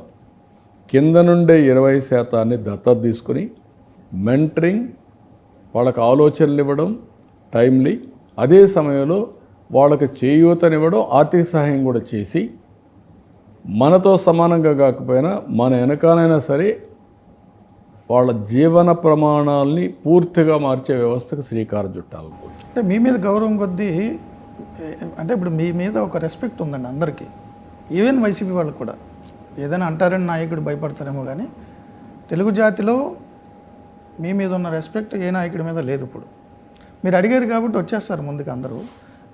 S3: కింద నుండే 20% దత్తత తీసుకుని మెంటరింగ్, వాళ్ళకి ఆలోచనలు ఇవ్వడం టైమ్లీ, అదే సమయంలో వాళ్ళకి చేయూతనివ్వడం, ఆర్థిక సహాయం కూడా చేసి మనతో సమానంగా కాకపోయినా మన వెనకాలైనా సరే వాళ్ళ జీవన ప్రమాణాలని పూర్తిగా మార్చే వ్యవస్థకు శ్రీకారం చుట్టాలనుకుంటున్నాను.
S1: అంటే మీ మీద గౌరవం కొద్దీ, అంటే ఇప్పుడు మీ మీద ఒక రెస్పెక్ట్ ఉందండి అందరికీ, ఈవెన్ వైసీపీ వాళ్ళకు కూడా. ఏదైనా అంటారని నాయకుడు భయపడతారేమో కానీ తెలుగు జాతిలో మీ మీద ఉన్న రెస్పెక్ట్ ఏ నాయకుడి మీద లేదు. ఇప్పుడు మీరు అడిగారు కాబట్టి వచ్చేస్తారు ముందుకు అందరూ.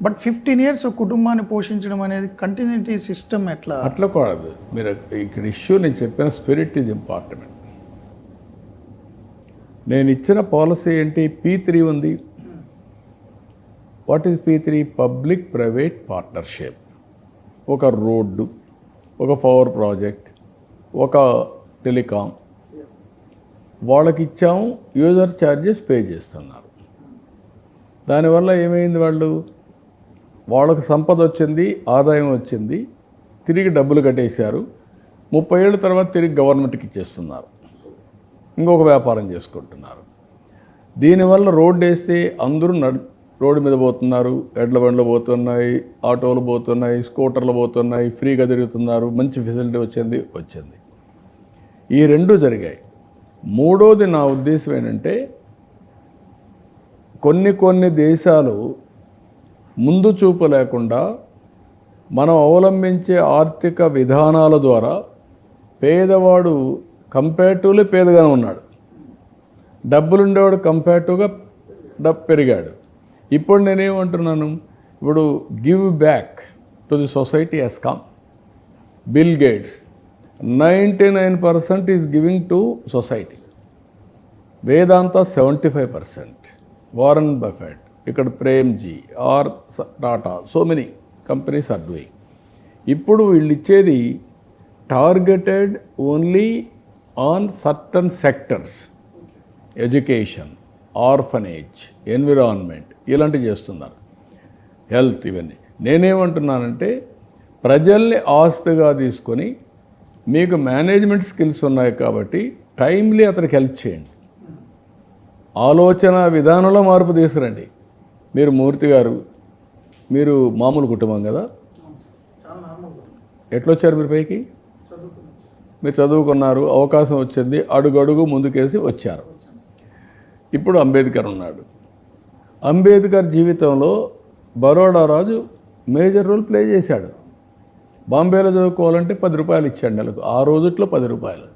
S1: బట్ 15 years ఒక కుటుంబాన్ని పోషించడం అనేది కంటిన్యూటీ సిస్టమ్ ఎట్లా?
S3: అట్లా కాదు. మీరు ఇక్కడ ఇష్యూ, నేను చెప్పిన స్పిరిట్ ఈజ్ ఇంపార్టెంట్. నేను ఇచ్చిన పాలసీ ఏంటి? P3 ఉంది. What is P3? Public private partnership. ఒక రోడ్డు, ఒక పవర్ ప్రాజెక్ట్, ఒక టెలికాం, వాళ్ళకి ఇచ్చాము. యూజర్ ఛార్జెస్ పే చేస్తున్నారు. దానివల్ల ఏమైంది? వాళ్ళకు సంపద వచ్చింది, ఆదాయం వచ్చింది, తిరిగి డబ్బులు కట్టేశారు. 30 ఏళ్ళ తర్వాత తిరిగి గవర్నమెంట్కి ఇచ్చేస్తున్నారు, ఇంకొక వ్యాపారం చేసుకుంటున్నారు. దీనివల్ల రోడ్డు వేస్తే అందరూ రోడ్డు మీద పోతున్నారు, ఎడ్ల బండ్లు పోతున్నాయి, ఆటోలు పోతున్నాయి, స్కూటర్లు పోతున్నాయి, ఫ్రీగా తిరుగుతున్నారు, మంచి ఫెసిలిటీ వచ్చింది. ఈ రెండు జరిగాయి. మూడోది నా ఉద్దేశం ఏంటంటే, కొన్ని దేశాలు ముందు చూపు లేకుండా మనం అవలంబించే ఆర్థిక విధానాల ద్వారా పేదవాడు కంపేటివ్లీ పేదగానే ఉన్నాడు, డబ్బులుండేవాడు కంపేటివ్గా పెరిగాడు. ఇప్పుడు నేనేమంటున్నాను, ఇప్పుడు give back to the society he's come. Bill Gates 99% is giving to society, Vedanta 75%, Warren Buffett, ఇక్కడ Premji or Tata, so many companies are doing. ఇప్పుడు వీళ్ళు ఇచ్చేది targeted only on certain sectors, education, orphanage, environment, ఇలాంటివి చేస్తున్నారు, హెల్త్, ఇవన్నీ. నేనేమంటున్నానంటే ప్రజల్ని ఆస్తిగా తీసుకొని మీకు మేనేజ్మెంట్ స్కిల్స్ ఉన్నాయి కాబట్టి టైమ్లీ అతనికి హెల్ప్ చేయండి, ఆలోచన విధానంలో మార్పు తీసుకురండి. మీరు మూర్తి గారు, మీరు మామూలు కుటుంబం కదా, ఎట్లొచ్చారు మీరు పైకి? మీరు చదువుకున్నారు, అవకాశం వచ్చింది, అడుగడుగు ముందుకేసి వచ్చారు. ఇప్పుడు అంబేద్కర్ ఉన్నాడు. అంబేద్కర్ జీవితంలో బరోడా రాజు మేజర్ రోల్ ప్లే చేశాడు. బాంబేలో చదువుకోవాలంటే 10 రూపాయలు ఇచ్చాడు నెలకు, ఆ రోజుట్లో 10 రూపాయలు.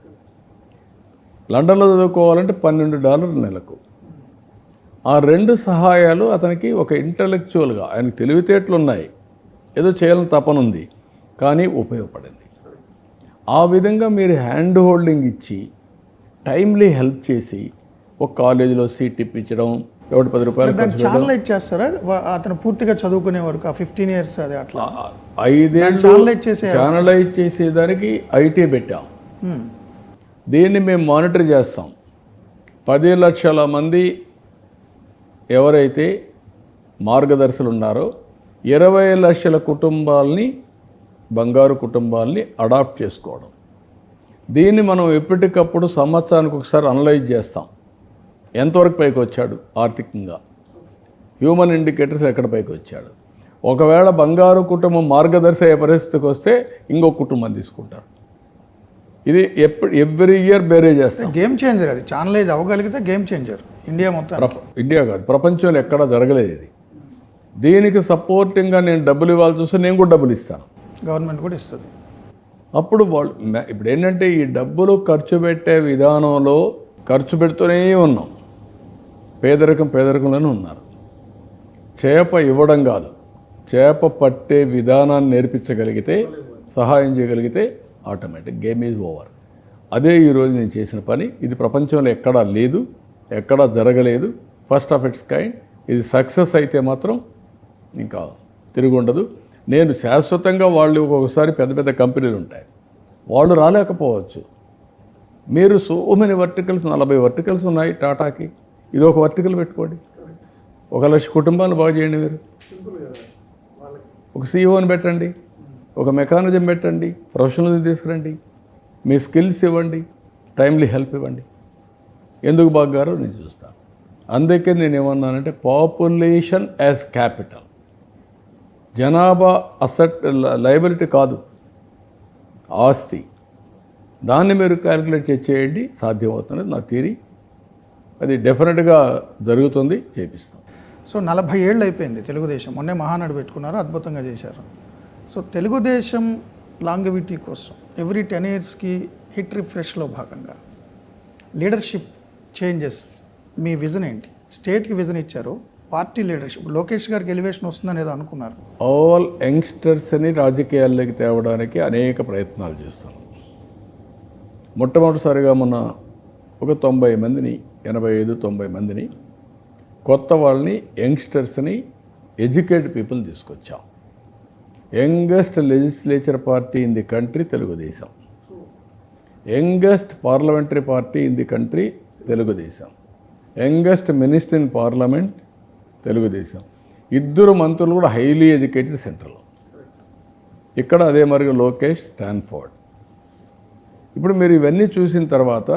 S3: లండన్లో చదువుకోవాలంటే $12 నెలకు. ఆ 2 సహాయాలు అతనికి ఒక ఇంటలెక్చువల్గా, ఆయనకు తెలివితేటలు ఉన్నాయి, ఏదో చేయాలని తపన ఉంది, కానీ ఉపయోగపడింది. ఆ విధంగా మీరు హ్యాండ్ హోల్డింగ్ ఇచ్చి టైమ్లీ హెల్ప్ చేసి ఒక కాలేజీలో సీట్ ఇప్పించడం, ఒకటి 10 రూపాయలు ఖర్చు పెట్టడం.
S1: ఛానలైజ్ చేస్తారా అతను పూర్తిగా చదువుకునే వరకు? 15 years అది అట్లా
S3: 5 ఏళ్ళు ఛానలైజ్ చేసేదానికి ఐటీ పెట్టాం. దీన్ని మేము మానిటర్ చేస్తాం. 10 లక్షల మంది ఎవరైతే మార్గదర్శులు ఉన్నారో 20 లక్షల కుటుంబాలని, బంగారు కుటుంబాలని అడాప్ట్ చేసుకోవడం. దీన్ని మనం ఎప్పటికప్పుడు సంవత్సరానికి ఒకసారి అనలైజ్ చేస్తాం. ఎంతవరకు పైకి వచ్చాడు ఆర్థికంగా, హ్యూమన్ ఇండికేటర్స్ ఎక్కడ పైకి వచ్చాడు. ఒకవేళ బంగారు కుటుంబం మార్గదర్శి అయ్యే పరిస్థితికి వస్తే ఇంకొక కుటుంబం తీసుకుంటారు. ఇది ఎవ్రీ ఇయర్ బేరే చేస్తాం.
S1: గేమ్ చేంజర్ అది, ఛానలైజ్ అవ్వగలిగితే గేమ్ చేంజర్ ఇండియా మొత్తం.
S3: ఇండియా కాదు, ప్రపంచంలో ఎక్కడా జరగలేదు ఇది. దీనికి సపోర్టింగ్గా నేను డబ్బులు ఇవ్వాల్సి వస్తే నేను కూడా డబ్బులు ఇస్తాను,
S1: గవర్నమెంట్ కూడా ఇస్తుంది.
S3: అప్పుడు వాళ్ళు ఇప్పుడు ఏంటంటే ఈ డబ్బులు ఖర్చు పెట్టే విధానంలో ఖర్చు పెడుతూనే ఉన్నాం. పేదరికంలోనే ఉన్నారు. చేప ఇవ్వడం కాదు, చేప పట్టే విధానాన్ని నేర్పించగలిగితే, సహాయం చేయగలిగితే ఆటోమేటిక్ గేమ్ ఈజ్ ఓవర్. అదే ఈరోజు నేను చేసిన పని. ఇది ప్రపంచంలో ఎక్కడా లేదు, ఎక్కడా జరగలేదు, ఫస్ట్ ఆఫ్ ఇట్స్ కైండ్. ఇది సక్సెస్ అయితే మాత్రం ఇంకా తిరుగుండదు. నేను శాశ్వతంగా వాళ్ళు ఒక్కొక్కసారి పెద్ద పెద్ద కంపెనీలు ఉంటాయి, వాళ్ళు రాలేకపోవచ్చు. మీరు సో మెనీ వర్టికల్స్, 40 వర్టికల్స్ ఉన్నాయి టాటాకి, ఇది ఒక వర్టికల్ పెట్టుకోండి, 1 లక్ష కుటుంబాలు బాగు చేయండి. మీరు ఒక సీఈఓని పెట్టండి, ఒక మెకానిజం పెట్టండి, ప్రొఫెషనల్ని తీసుకురండి, మీ స్కిల్స్ ఇవ్వండి, టైమ్లీ హెల్ప్ ఇవ్వండి. ఎందుకు బాగారో నేను చూస్తాను. అందుకే నేను ఏమన్నానంటే పాపులేషన్ యాజ్ క్యాపిటల్, జనాభా అసెట్ లయబిలిటీ కాదు, ఆస్తి. దాన్ని మీరు క్యాలిక్యులేట్ చేయండి, సాధ్యమవుతుంది నా థియరీ. అది డెఫినెట్గా జరుగుతుంది, చేపిస్తాం.
S1: సో 40 ఏళ్ళు అయిపోయింది తెలుగుదేశం, మొన్నే మహానాడు పెట్టుకున్నారు, అద్భుతంగా చేశారు. సో తెలుగుదేశం లాంగవిటీ కోసం ఎవ్రీ 10 yearsకి హిట్ రిఫ్రెష్లో భాగంగా లీడర్షిప్ చేంజెస్, మీ విజన్ ఏంటి? స్టేట్కి విజన్ ఇచ్చారు, పార్టీ లీడర్షిప్, లోకేష్ గారికి ఎలివేషన్ వస్తుందని ఏదో అనుకున్నారు.
S3: ఆల్ యంగ్స్టర్స్ని రాజకీయాల్లోకి తేవడానికి అనేక ప్రయత్నాలు చేస్తున్నాం. మొట్టమొదటిసారిగా మొన్న ఒక 90 మందిని, 85-90 మందిని కొత్త వాళ్ళని, యంగ్స్టర్స్ని, ఎడ్యుకేటెడ్ పీపుల్ తీసుకొచ్చాం. Youngest legislature party in the country Telugu Desam, youngest parliamentary party in the country Telugu Desam, youngest minister in parliament Telugu Desam. 2 మంత్రులు కూడా హైలీ ఎడ్యుకేటెడ్ సెంట్రల్. ఇక్కడ అదే మరి లోకేష్, స్టాన్ఫోర్డ్. ఇప్పుడు మీరు ఇవన్నీ చూసిన తర్వాత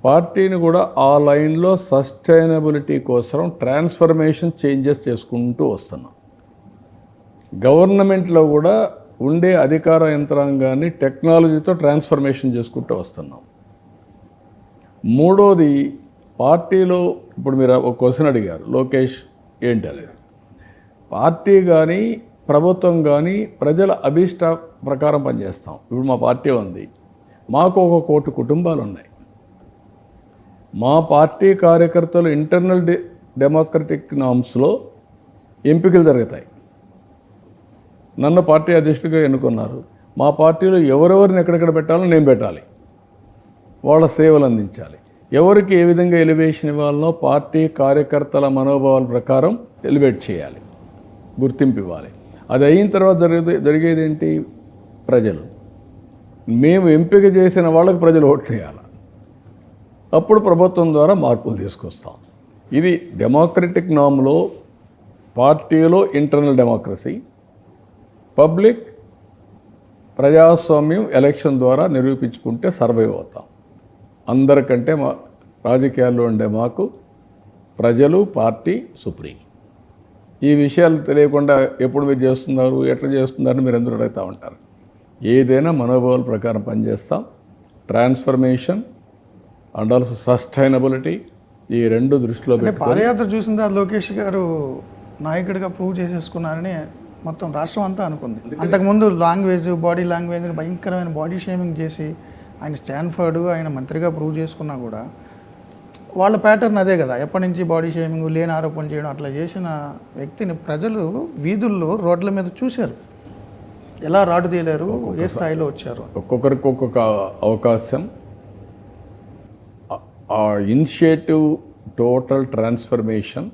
S3: పార్టీని కూడా ఆ లైన్లో సస్టైనబిలిటీ కోసం ట్రాన్స్ఫర్మేషన్ చేంజెస్ చేసుకుంటూ వస్తున్నాం. గవర్నమెంట్లో కూడా ఉండే అధికార యంత్రాంగాన్ని టెక్నాలజీతో ట్రాన్స్ఫర్మేషన్ చేసుకుంటూ వస్తున్నాం. మూడోది, పార్టీలో ఇప్పుడు మీరు ఒక క్వశ్చన్ అడిగారు, లోకేష్ ఏంటి అనేది. పార్టీ కానీ ప్రభుత్వం కానీ ప్రజల అభీష్ట ప్రకారం పనిచేస్తాం. ఇప్పుడు మా పార్టీ ఉంది, మాకు 1 కోటి కుటుంబాలు ఉన్నాయి. మా పార్టీ కార్యకర్తలు ఇంటర్నల్ డెమోక్రటిక్ నామ్స్లో ఎంపికలు జరుగుతాయి. నన్ను పార్టీ అధ్యక్షుడిగా ఎన్నుకున్నారు. మా పార్టీలో ఎవరెవరిని ఎక్కడెక్కడ పెట్టాలో నేను పెట్టాలి, వాళ్ళ సేవలు అందించాలి. ఎవరికి ఏ విధంగా ఎలివేషన్ ఇవ్వాలనో పార్టీ కార్యకర్తల మనోభావాల ప్రకారం ఎలివేట్ చేయాలి, గుర్తింపు ఇవ్వాలి. అది అయిన తర్వాత జరిగేది ఏంటి? ప్రజలు, మేము ఎంపిక చేసిన వాళ్ళకి ప్రజలు ఓట్లు వేయాలి. అప్పుడు ప్రభుత్వం ద్వారా మార్పులు తీసుకొస్తాం. ఇది డెమోక్రటిక్ నామ్లో పార్టీలో ఇంటర్నల్ డెమోక్రసీ, పబ్లిక్ ప్రజాస్వామ్యం ఎలక్షన్ ద్వారా నిరూపించుకుంటే సర్వైవ్ అవుతాం. అందరికంటే మా రాజకీయాల్లో ఉండే మాకు ప్రజలు, పార్టీ, సుప్రీం. ఈ విషయాలు తెలియకుండా ఎప్పుడు మీరు చేస్తున్నారు, ఎట్లా చేస్తున్నారని మీరు అందరూ అడుగుతూ ఉంటారు. ఏదైనా మనోభావాల ప్రకారం పనిచేస్తాం. ట్రాన్స్ఫర్మేషన్ అండ్ ఆల్సో సస్టైనబిలిటీ, ఈ 2 దృష్టిలో పెట్టుకొని
S1: పాదయాత్ర చూసిన తర్వాత లోకేష్ గారు నాయకుడిగా ప్రూవ్ చేసేసుకున్నారని మొత్తం రాష్ట్రం అంతా అనుకుంది. అంతకుముందు లాంగ్వేజ్, బాడీ లాంగ్వేజ్ భయంకరమైన బాడీ షేమింగ్ చేసి ఆయన స్టాన్ఫర్డ్ ఆయన మంత్రిగా ప్రూవ్ చేసుకున్నా కూడా వాళ్ళ ప్యాటర్న్ అదే కదా. ఎప్పటి నుంచి బాడీ షేమింగ్, లేని ఆరోపణలు చేయడం, అట్లా చేసిన వ్యక్తిని ప్రజలు వీధుల్లో రోడ్ల మీద చూశారు. ఎలా రాడు తేలారు, ఏ స్థాయిలో వచ్చారు.
S3: ఒక్కొక్కరికి ఒక్కొక్క అవకాశం. ఆ initiative, total transformation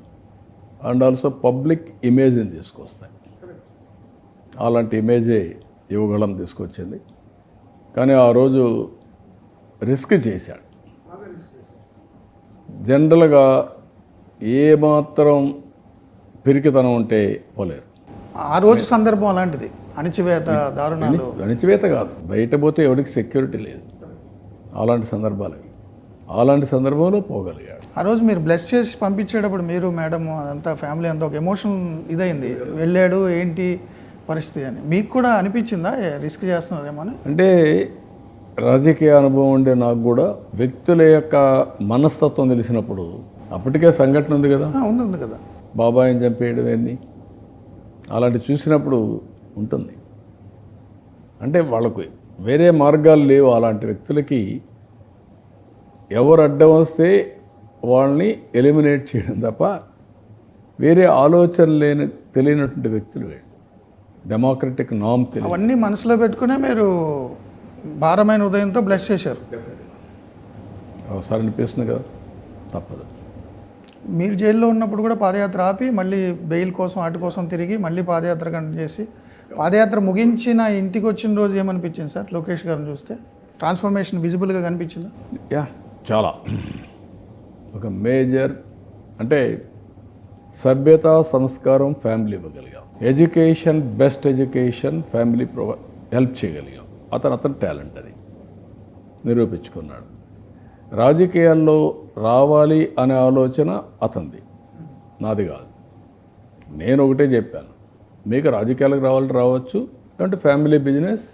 S3: and also public ఇమేజ్ని తీసుకొస్తాయి. అలాంటి ఇమేజే యువగళం తీసుకొచ్చింది. కానీ ఆ రోజు రిస్క్ చేశాడు. జనరల్గా ఏమాత్రం పిరికితనం ఉంటే పోలేరు.
S1: ఆ రోజు సందర్భం అలాంటిది, అణిచివేత, దారుణాలు.
S3: అణిచివేత కాదు, బయట పోతే ఎవరికి సెక్యూరిటీ లేదు. అలాంటి సందర్భాలు, అలాంటి సందర్భంలో పోగలిగాడు.
S1: ఆ రోజు మీరు బ్లెస్ చేసి పంపించేటప్పుడు మీరు, మేడం, అంతా ఫ్యామిలీ అంతా ఒక ఎమోషనల్ ఇదైంది. వెళ్ళాడు ఏంటి పరిస్థితి అని మీకు కూడా అనిపించిందా రిస్క్ చేస్తున్నారేమో అని?
S3: అంటే రాజకీయ అనుభవం ఉండే నాకు కూడా వ్యక్తుల యొక్క మనస్తత్వం తెలిసినప్పుడు, అప్పటికే సంఘటన ఉంది కదా,
S1: ఉంది కదా,
S3: బాబాయిని చంపేయడం ఏంది, అలాంటి చూసినప్పుడు ఉంటుంది. అంటే వాళ్ళకు వేరే మార్గాలు లేవు. అలాంటి వ్యక్తులకి ఎవరు అడ్డం వస్తే వాళ్ళని ఎలిమినేట్ చేయడం తప్ప వేరే ఆలోచన తెలియనటువంటి వ్యక్తులు వీళ్ళు. డెమోక్రటిక్ నామ్ తెలియదు.
S1: అవన్నీ మనసులో పెట్టుకునే మీరు భారమైన ఉదయంతో బ్లెస్ చేశారు.
S3: ఒకసారి అనిపిస్తుంది కదా, తప్పదు.
S1: మీరు జైల్లో ఉన్నప్పుడు కూడా పాదయాత్ర ఆపి మళ్ళీ బెయిల్ కోసం వాటి కోసం తిరిగి మళ్ళీ పాదయాత్ర కంటిన్యూ చేసి పాదయాత్ర ముగించిన ఇంటికి వచ్చిన రోజు ఏమనిపించింది సార్ లోకేష్ గారిని చూస్తే? ట్రాన్స్ఫర్మేషన్ విజిబుల్గా కనిపించిందా?
S3: యా, చాలా. ఒక మేజర్ అంటే సభ్యత, సంస్కారం ఫ్యామిలీ ఇవ్వగలిగాం. Education, best education family help చేయగలిగాం. అతని టాలెంట్ అది నిరూపించుకున్నాడు. రాజకీయాల్లో రావాలి అనే ఆలోచన అతనిది, నాది కాదు. నేను ఒకటే చెప్పాను, మీకు రాజకీయాలకు రావాలంటే రావచ్చు, అంటే ఫ్యామిలీ బిజినెస్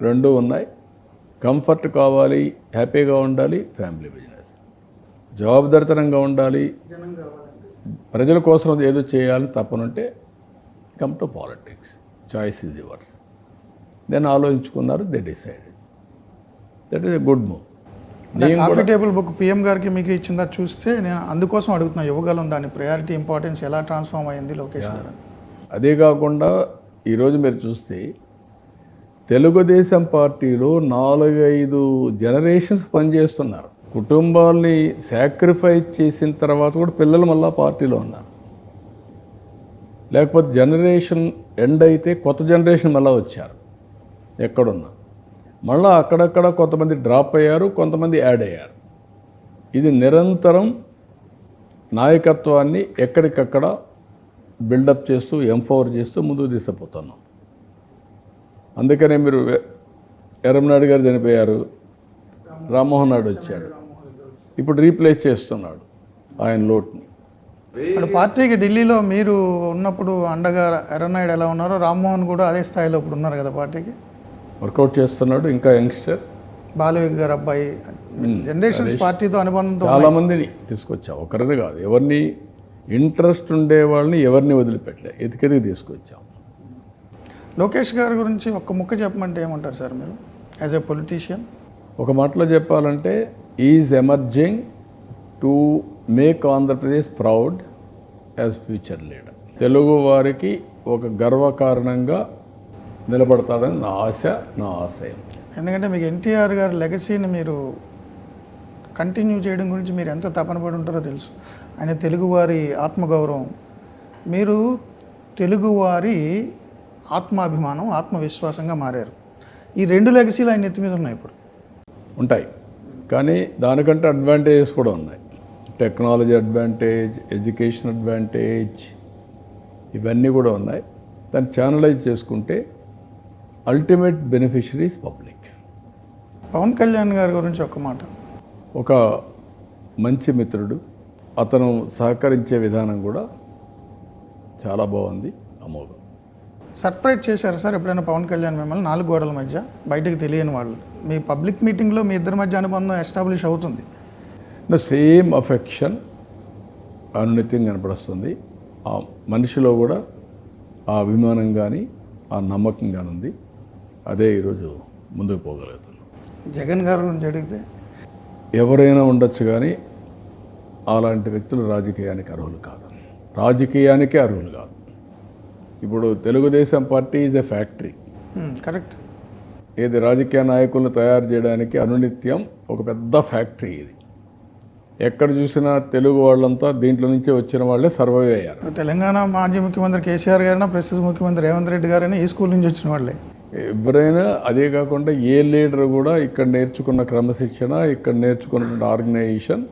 S3: 2 ఉన్నాయి. కంఫర్ట్ కావాలి, హ్యాపీగా ఉండాలి, ఫ్యామిలీ బిజినెస్. జవాబుదారితనంగా ఉండాలి, ప్రజల కోసం ఏదో చేయాలి తప్పనుంటే come to politics. Choice is yours. Then ఆలోచించుకున్నారు, they decided. That is a good move.
S1: Coffee table book PM గారికి మీకు ఇచ్చిందా చూస్తే నేను అందుకోసం అడుగుతున్నా, యువగలం దాని ప్రయారిటీ ఇంపార్టెన్స్ ఎలా ట్రాన్స్ఫార్మ్ అయ్యింది లోకేష్ గారు?
S3: అదే కాకుండా ఈరోజు మీరు చూస్తే తెలుగుదేశం పార్టీలో 4-5 జనరేషన్స్ పనిచేస్తున్నారు. కుటుంబాల్ని సాక్రిఫైస్ చేసిన తర్వాత కూడా పిల్లలు మళ్ళీ పార్టీలో ఉన్నారు. లేకపోతే జనరేషన్ ఎండ్ అయితే కొత్త జనరేషన్ మళ్ళీ వచ్చారు. ఎక్కడున్నా మళ్ళీ అక్కడక్కడ కొంతమంది డ్రాప్ అయ్యారు, కొంతమంది యాడ్ అయ్యారు. ఇది నిరంతరం నాయకత్వాన్ని ఎక్కడికక్కడ బిల్డప్ చేస్తూ, ఎంపవర్ చేస్తూ ముందుకు తీసుకుపోతున్నాం. అందుకనే మీరు ఎర్రమనాయుడు గారు చనిపోయారు, రామ్మోహన్ నాయుడు వచ్చాడు, ఇప్పుడు రీప్లేస్ చేస్తున్నాడు ఆయన లోటుని.
S1: ఇప్పుడు పార్టీకి ఢిల్లీలో మీరు ఉన్నప్పుడు అండగా ఎర్రనాయుడు ఎలా ఉన్నారో రామ్మోహన్ కూడా అదే స్థాయిలో ఇప్పుడు ఉన్నారు కదా పార్టీకి.
S3: వర్కౌట్ చేస్తున్నాడు. ఇంకా యంగ్స్టర్
S1: బాలయోగి గారు అబ్బాయి జనరేషన్స్ పార్టీతో అనుబంధంతో
S3: చాలామందిని తీసుకొచ్చాం, ఒకరిని కాదు. ఎవరిని ఇంట్రెస్ట్ ఉండే వాళ్ళని ఎవరిని వదిలిపెట్టలే, ఎతికెతికి తీసుకొచ్చాం.
S1: లోకేష్ గారి గురించి ఒక్క ముక్క చెప్పమంటే ఏమంటారు సార్ మీరు యాజ్ ఎ పొలిటీషియన్?
S3: ఒక మాటలో చెప్పాలంటే is emerging to make Andhra Pradesh proud as future leader. Telugu వారికి ఒక గర్వకారణంగా నిలబడతాడని నా ఆశ, నా ఆశయం.
S1: ఎందుకంటే మీకు ఎన్టీఆర్ గారి లెగసీని మీరు కంటిన్యూ చేయడం గురించి మీరు ఎంత తపన పడి ఉంటారో తెలుసు. ఆయన తెలుగువారి ఆత్మగౌరవం, మీరు తెలుగువారి ఆత్మాభిమానం, ఆత్మవిశ్వాసంగా మారారు. ఈ రెండు లెగసీలు ఆయన ఎత్తి మీద ఉన్నాయి ఇప్పుడు.
S3: ఉంటాయి, కానీ దానికంటే అడ్వాంటేజెస్ కూడా ఉన్నాయి. టెక్నాలజీ అడ్వాంటేజ్, ఎడ్యుకేషన్ అడ్వాంటేజ్, ఇవన్నీ కూడా ఉన్నాయి. దాన్ని ఛానలైజ్ చేసుకుంటే ultimate beneficiaries public.
S1: Pawan Kalyan గారి గురించి ఒక మాట.
S3: ఒక మంచి మిత్రుడు, అతను సహకరించే విధానం కూడా చాలా బాగుంది, అమోఘం.
S1: సర్ప్రైజ్ చేశారు సార్ ఎప్పుడైనా పవన్ కళ్యాణ్ మిమ్మల్ని 4 గోడల మధ్య, బయటకు తెలియని వాళ్ళు? మీ పబ్లిక్ మీటింగ్లో మీ ఇద్దరి మధ్య అనుబంధం ఎస్టాబ్లిష్ అవుతుంది.
S3: సేమ్ అఫెక్షన్ అనునిత్యం కనపడుస్తుంది. ఆ మనిషిలో కూడా ఆ అభిమానం కానీ ఆ నమ్మకం కానీ ఉంది. అదే ఈరోజు ముందుకు పోగలుగుతున్నాం.
S1: జగన్ గారి గురించి అడిగితే
S3: ఎవరైనా ఉండొచ్చు, కానీ అలాంటి వ్యక్తులు రాజకీయానికి అర్హులు కాదు, రాజకీయానికే అర్హులు కాదు. ఇప్పుడు Telugu Desam party is a factory.
S1: Correct.
S3: ఏది రాజకీయ నాయకులను తయారు చేయడానికి అనునిత్యం ఒక పెద్ద ఫ్యాక్టరీ ఇది. ఎక్కడ చూసినా తెలుగు వాళ్ళంతా దీంట్లో నుంచే వచ్చిన వాళ్ళే సర్వైవ్ అయ్యారు.
S1: తెలంగాణ మాజీ ముఖ్యమంత్రి కేసీఆర్ గారైనా, ప్రస్తుత ముఖ్యమంత్రి రేవంత్ రెడ్డి గారైనా ఈ స్కూల్ నుంచి వచ్చిన వాళ్ళే.
S3: ఎవరైనా అదే కాకుండా ఏ లీడర్ కూడా ఇక్కడ నేర్చుకున్న క్రమశిక్షణ, ఇక్కడ నేర్చుకున్న ఆర్గనైజేషన్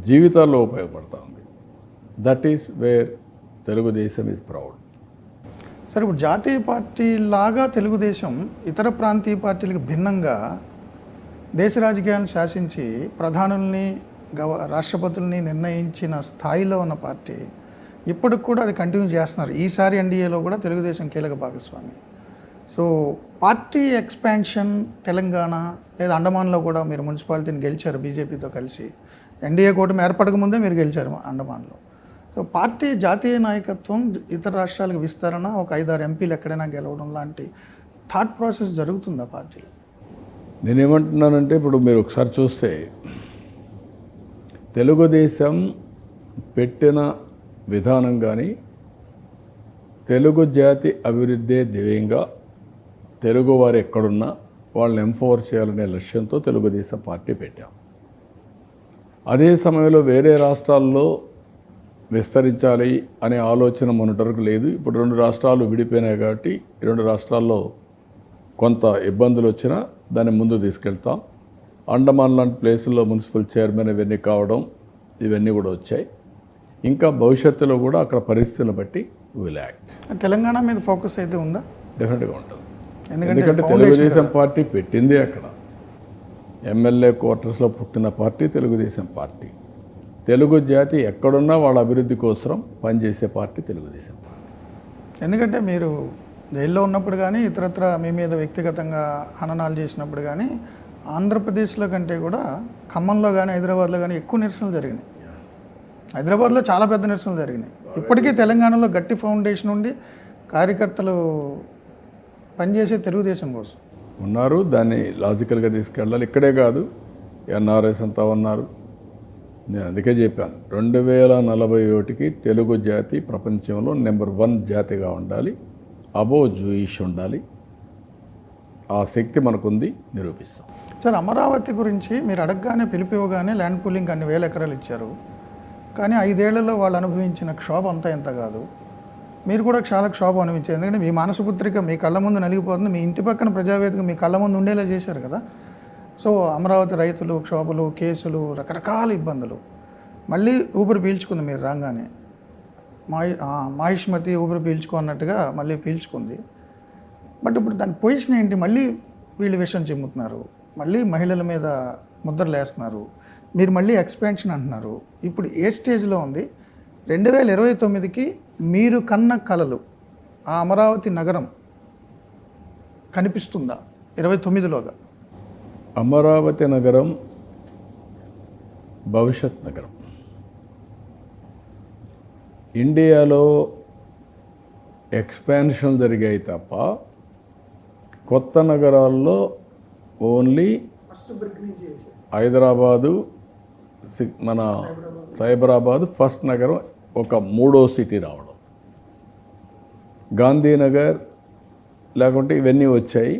S3: జీవితాల్లో ఉపయోగపడతా ఉంది. That is where Telugu Desam is proud.
S1: సరే, ఇప్పుడు జాతీయ పార్టీ లాగా తెలుగుదేశం ఇతర ప్రాంతీయ పార్టీలకు భిన్నంగా దేశ రాజకీయాలను శాసించి ప్రధానుల్ని, రాష్ట్రపతుల్ని నిర్ణయించిన స్థాయిలో ఉన్న పార్టీ ఇప్పటికి కూడా అది కంటిన్యూ చేస్తున్నారు. ఈసారి ఎన్డీఏలో కూడా తెలుగుదేశం కీలక భాగస్వామి. సో పార్టీ ఎక్స్పాన్షన్ తెలంగాణ లేదా అండమాన్లో కూడా మీరు మున్సిపాలిటీని గెలిచారు బీజేపీతో కలిసి. ఎన్డీఏ కూటమి ఏర్పడక ముందే మీరు గెలిచారు అండమాన్లో. సో పార్టీ జాతీయ నాయకత్వం, ఇతర రాష్ట్రాలకు విస్తరణ, ఒక 5-6 ఎంపీలు ఎక్కడైనా గెలవడం లాంటి థాట్ ప్రాసెస్ జరుగుతుందా పార్టీలో?
S3: నేనేమంటున్నానంటే, ఇప్పుడు మీరు ఒకసారి చూస్తే తెలుగుదేశం పెట్టిన విధానం కానీ, తెలుగు జాతి అభివృద్ధి ధ్యేయంగా తెలుగు వారు ఎక్కడున్నా వాళ్ళని ఎంపవర్ చేయాలనే లక్ష్యంతో తెలుగుదేశం పార్టీ పెట్టాం. అదే సమయంలో వేరే రాష్ట్రాల్లో విస్తరించాలి అనే ఆలోచన మొన్నటివరకు లేదు. ఇప్పుడు 2 రాష్ట్రాలు విడిపోయినాయి కాబట్టి 2 రాష్ట్రాల్లో కొంత ఇబ్బందులు వచ్చినా దాన్ని ముందు తీసుకెళ్తాం. అండమాన్ లాంటి ప్లేసుల్లో మున్సిపల్ చైర్మన్ ఇవన్నీ కావడం, ఇవన్నీ కూడా వచ్చాయి. ఇంకా భవిష్యత్తులో కూడా అక్కడ పరిస్థితులను బట్టి విల్ యాక్ట్.
S1: తెలంగాణ మీద ఫోకస్ అయితే ఉందా?
S3: డెఫినెట్గా ఉంటుంది. ఎందుకంటే తెలుగుదేశం పార్టీ పెట్టింది అక్కడ. ఎమ్మెల్యే క్వార్టర్స్లో పుట్టిన పార్టీ తెలుగుదేశం పార్టీ. తెలుగు జాతి ఎక్కడున్నా వాళ్ళ అభివృద్ధి కోసం పనిచేసే పార్టీ తెలుగుదేశం.
S1: ఎందుకంటే మీరు జైల్లో ఉన్నప్పుడు కానీ, ఇతరత్ర మీ మీద వ్యక్తిగతంగా హననాలు చేసినప్పుడు కానీ, ఆంధ్రప్రదేశ్లో కంటే కూడా ఖమ్మంలో కానీ, హైదరాబాద్లో కానీ ఎక్కువ నిరసనలు జరిగినాయి. హైదరాబాద్లో చాలా పెద్ద నిరసనలు జరిగినాయి. ఇప్పటికీ తెలంగాణలో గట్టి ఫౌండేషన్ ఉండి కార్యకర్తలు పనిచేసే తెలుగుదేశం కోసం
S3: ఉన్నారు. దాన్ని లాజికల్గా తీసుకెళ్ళాలి. ఇక్కడే కాదు, ఎన్ఆర్ఎస్ అంతా ఉన్నారు. నేను అందుకే చెప్పాను, 2041కి తెలుగు జాతి ప్రపంచంలో నెంబర్ 1 జాతిగా ఉండాలి. అబోవ్ జూయిష్ ఉండాలి. ఆ శక్తి మనకుంది, నిరూపిస్తాం.
S1: సార్, అమరావతి గురించి మీరు అడగగానే, పిలిపివ్వగానే ల్యాండ్ పూలింగ్ అన్ని 1000 ఎకరాలు ఇచ్చారు. కానీ 5 ఏళ్లలో వాళ్ళు అనుభవించిన క్షోభ అంతా ఎంత కాదు. మీరు కూడా చాలా క్షోభ అనుభవించారు. ఎందుకంటే మీ మానసపుత్రిక మీ కళ్ళ ముందు నలిగిపోతుంది. మీ ఇంటి పక్కన ప్రజావేదిక మీ కళ్ళ ముందు ఉండేలా చేశారు కదా. సో అమరావతి రైతులు క్షోభలు, కేసులు, రకరకాల ఇబ్బందులు. మళ్ళీ ఊపిరి పీల్చుకుంది మీరు రాగానే. మాహిష్మతి ఊపిరి పీల్చుకున్నట్టుగా మళ్ళీ పీల్చుకుంది. బట్ ఇప్పుడు దాని పొజిషన్ ఏంటి? మళ్ళీ వీళ్ళు విషయం చెమ్ముతున్నారు, మళ్ళీ మహిళల మీద ముద్రలు వేస్తున్నారు, మీరు మళ్ళీ ఎక్స్పాన్షన్ అంటున్నారు. ఇప్పుడు ఏ స్టేజ్లో ఉంది? 2029కి మీరు కన్న కలలు, ఆ అమరావతి నగరం కనిపిస్తుందా 29లోగా?
S3: అమరావతి నగరం భవిష్యత్ నగరం. ఇండియాలో ఎక్స్పాన్షన్ జరిగాయి తప్ప కొత్త నగరాల్లో ఓన్లీ
S1: ఫస్ట్ బ్రిక్ నుంచి చేశారు.
S3: హైదరాబాదు, మన సైబరాబాదు ఫస్ట్ నగరం, ఒక మూడో సిటీ రావడం. గాంధీనగర్ లేకుంటే ఇవన్నీ వచ్చాయి,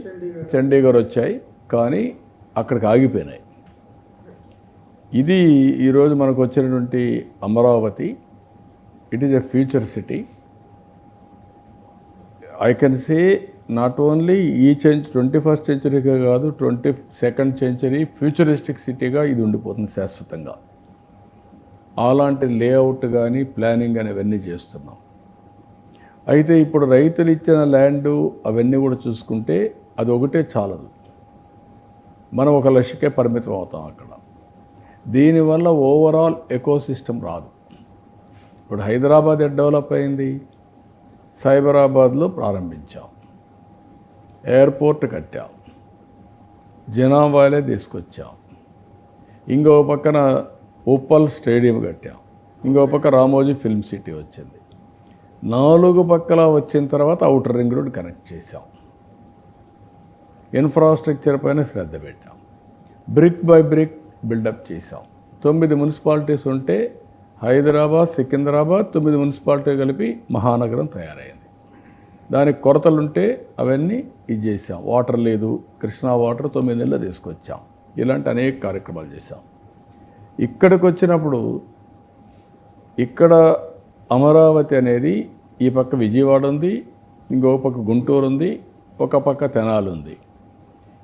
S3: చండీగఢ్ వచ్చాయి, కానీ అక్కడికి ఆగిపోయినాయి. ఇది ఈరోజు మనకు వచ్చినటువంటి Amaravati, it is a future city. I can say not only ఈ 21st సెంచరీగా కాదు, 22nd సెంచరీ ఫ్యూచరిస్టిక్ సిటీగా ఇది ఉండిపోతుంది శాశ్వతంగా. అలాంటి లేఅవుట్ కానీ ప్లానింగ్ కానీ అవన్నీ చేస్తున్నాం. అయితే ఇప్పుడు రైతులు ఇచ్చిన ల్యాండు అవన్నీ కూడా చూసుకుంటే అది ఒకటే చాలదు, మనం 1 లక్షకే పరిమితం అవుతాం అక్కడ. దీనివల్ల ఓవరాల్ ఎకోసిస్టమ్ రాదు. ఇప్పుడు హైదరాబాద్ డెవలప్ అయింది, సైబరాబాద్లో ప్రారంభించాం, ఎయిర్పోర్ట్ కట్టాం, జనాభాలే తీసుకొచ్చాం, ఇంకో పక్కన ఉప్పల్ స్టేడియం కట్టాం, ఇంకో పక్క రామోజీ ఫిల్మ్ సిటీ వచ్చింది. 4 పక్కల వచ్చిన తర్వాత అవుటర్ రింగ్ రోడ్ కనెక్ట్ చేశాం, ఇన్ఫ్రాస్ట్రక్చర్ పైన శ్రద్ధ పెట్టాం, బ్రిక్ బై బ్రిక్ బిల్డప్ చేశాం. 9 మున్సిపాలిటీస్ ఉంటే హైదరాబాద్, సికింద్రాబాద్ 9 మున్సిపాలిటీ కలిపి మహానగరం తయారైంది. దానికి కొరతలుంటే అవన్నీ ఇది చేసాం. వాటర్ లేదు, కృష్ణా వాటర్ 9 నెలలు తీసుకొచ్చాం. ఇలాంటి అనేక కార్యక్రమాలు చేశాం. ఇక్కడికి వచ్చినప్పుడు ఇక్కడ అమరావతి అనేది ఈ పక్క విజయవాడ ఉంది, ఇంకో పక్క గుంటూరు ఉంది, ఒక పక్క తెనాలి ఉంది.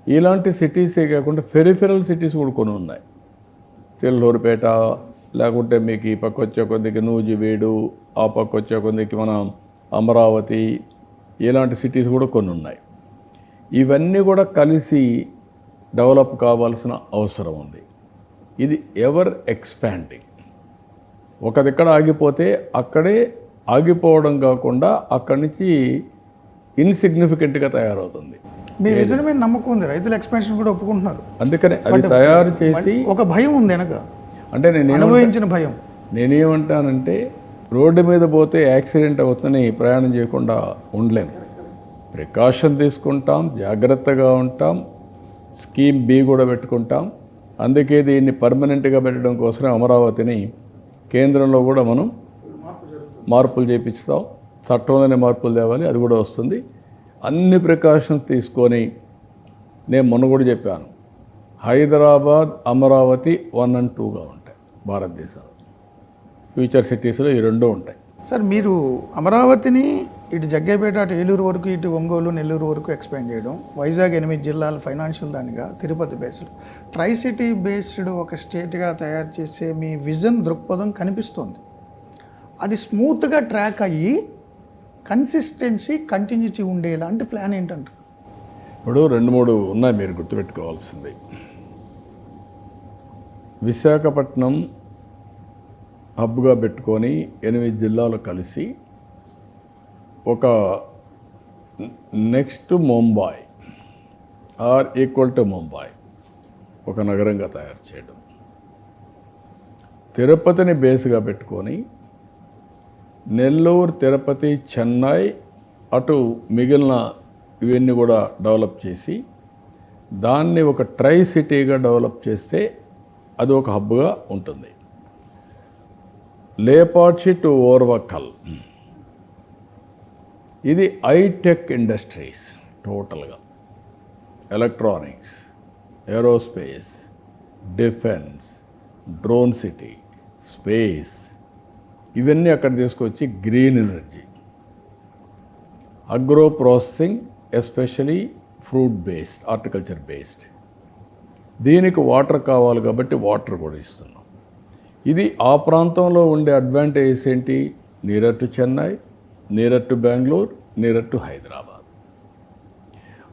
S3: ఇలాంటి సిటీసే కాకుండా పెరిఫెరల్ సిటీస్ కూడా కొన్ని ఉన్నాయి. తెల్లూరుపేట, లేకుంటే మీకు ఈ పక్క వచ్చే కొద్దికి నూజివీడు, ఆ పక్క వచ్చే కొద్దికి మన అమరావతి, ఇలాంటి సిటీస్ కూడా కొన్ని ఉన్నాయి. ఇవన్నీ కూడా కలిసి డెవలప్ కావాల్సిన అవసరం ఉంది. ఇది ఎవర్ ఎక్స్పాండింగ్. ఒక దగ్గర ఆగిపోతే అక్కడే ఆగిపోవడం కాకుండా అక్కడి నుంచి ఇన్సిగ్నిఫికెంట్గా తయారవుతుంది.
S1: మీ విజన్ మీద నమ్మకం ఉంది, రైతుల ఎక్స్పాన్షన్ కూడా ఒప్పుకుంటున్నారు.
S3: అందుకని అది తయారు చేసి
S1: ఒక భయం ఉంది వెనక,
S3: అంటే
S1: అనుభవించిన భయం.
S3: నేనేమంటానంటే రోడ్డు మీద పోతే యాక్సిడెంట్ అవుతుందని ప్రయాణం చేయకుండా ఉండలేము. ప్రికాషన్ తీసుకుంటాం, జాగ్రత్తగా ఉంటాం, స్కీమ్ బి కూడా పెట్టుకుంటాం. అందుకే దీన్ని పర్మనెంట్గా పెట్టడం కోసం అమరావతిని కేంద్రంలో కూడా మనం మార్పులు చేపిస్తాం. చట్టంలోనే మార్పులు తేవాలి, అది కూడా వస్తుంది. అన్ని ప్రికాషన్స్ తీసుకొని నేను మొన్న కూడా చెప్పాను, హైదరాబాద్, అమరావతి 1 and 2గా ఉంటాయి భారతదేశంలో. ఫ్యూచర్ సిటీస్లో ఈ 2 ఉంటాయి.
S1: సార్, మీరు అమరావతిని ఇటు జగ్గైపేట, అటు ఏలూరు వరకు, ఇటు ఒంగోలు, నెల్లూరు వరకు ఎక్స్పాండ్ చేయడం, వైజాగ్ 8 జిల్లాలు ఫైనాన్షియల్ దానిగా, Tirupati based, try city based ఒక స్టేట్గా తయారు చేసే మీ విజన్ దృక్పథం కనిపిస్తుంది. అది స్మూత్గా ట్రాక్ అయ్యి కన్సిస్టెన్సీ, కంటిన్యూటీ ఉండేలాంటి ప్లాన్ ఏంటంటారు?
S3: ఇప్పుడు 2-3 ఉన్నాయి మీరు గుర్తుపెట్టుకోవాల్సింది. విశాఖపట్నం హబ్గా పెట్టుకొని 8 జిల్లాలు కలిసి ఒక next Mumbai or equal to Mumbai ఒక నగరంగా తయారు చేయడం. తిరుపతిని బేస్గా పెట్టుకొని నెల్లూరు, తిరుపతి, చెన్నై, అటు మిగిలిన ఇవన్నీ కూడా డెవలప్ చేసి దాన్ని ఒక ట్రై సిటీగా డెవలప్ చేస్తే అది ఒక హబ్గా ఉంటుంది. లేపాక్షి టు ఓర్వకల్, ఇది హైటెక్ ఇండస్ట్రీస్, టోటల్గా electronics, aerospace, defence, drone city, space, ఇవన్నీ అక్కడ తీసుకొచ్చి green energy, agro processing, especially fruit based, horticulture based. దీనికి వాటర్ కావాలి కాబట్టి వాటర్ కూడా ఇస్తున్నాం. ఇది ఆ ప్రాంతంలో ఉండే అడ్వాంటేజెస్ ఏంటి? Near to Chennai, near to Bengaluru, near to Hyderabad.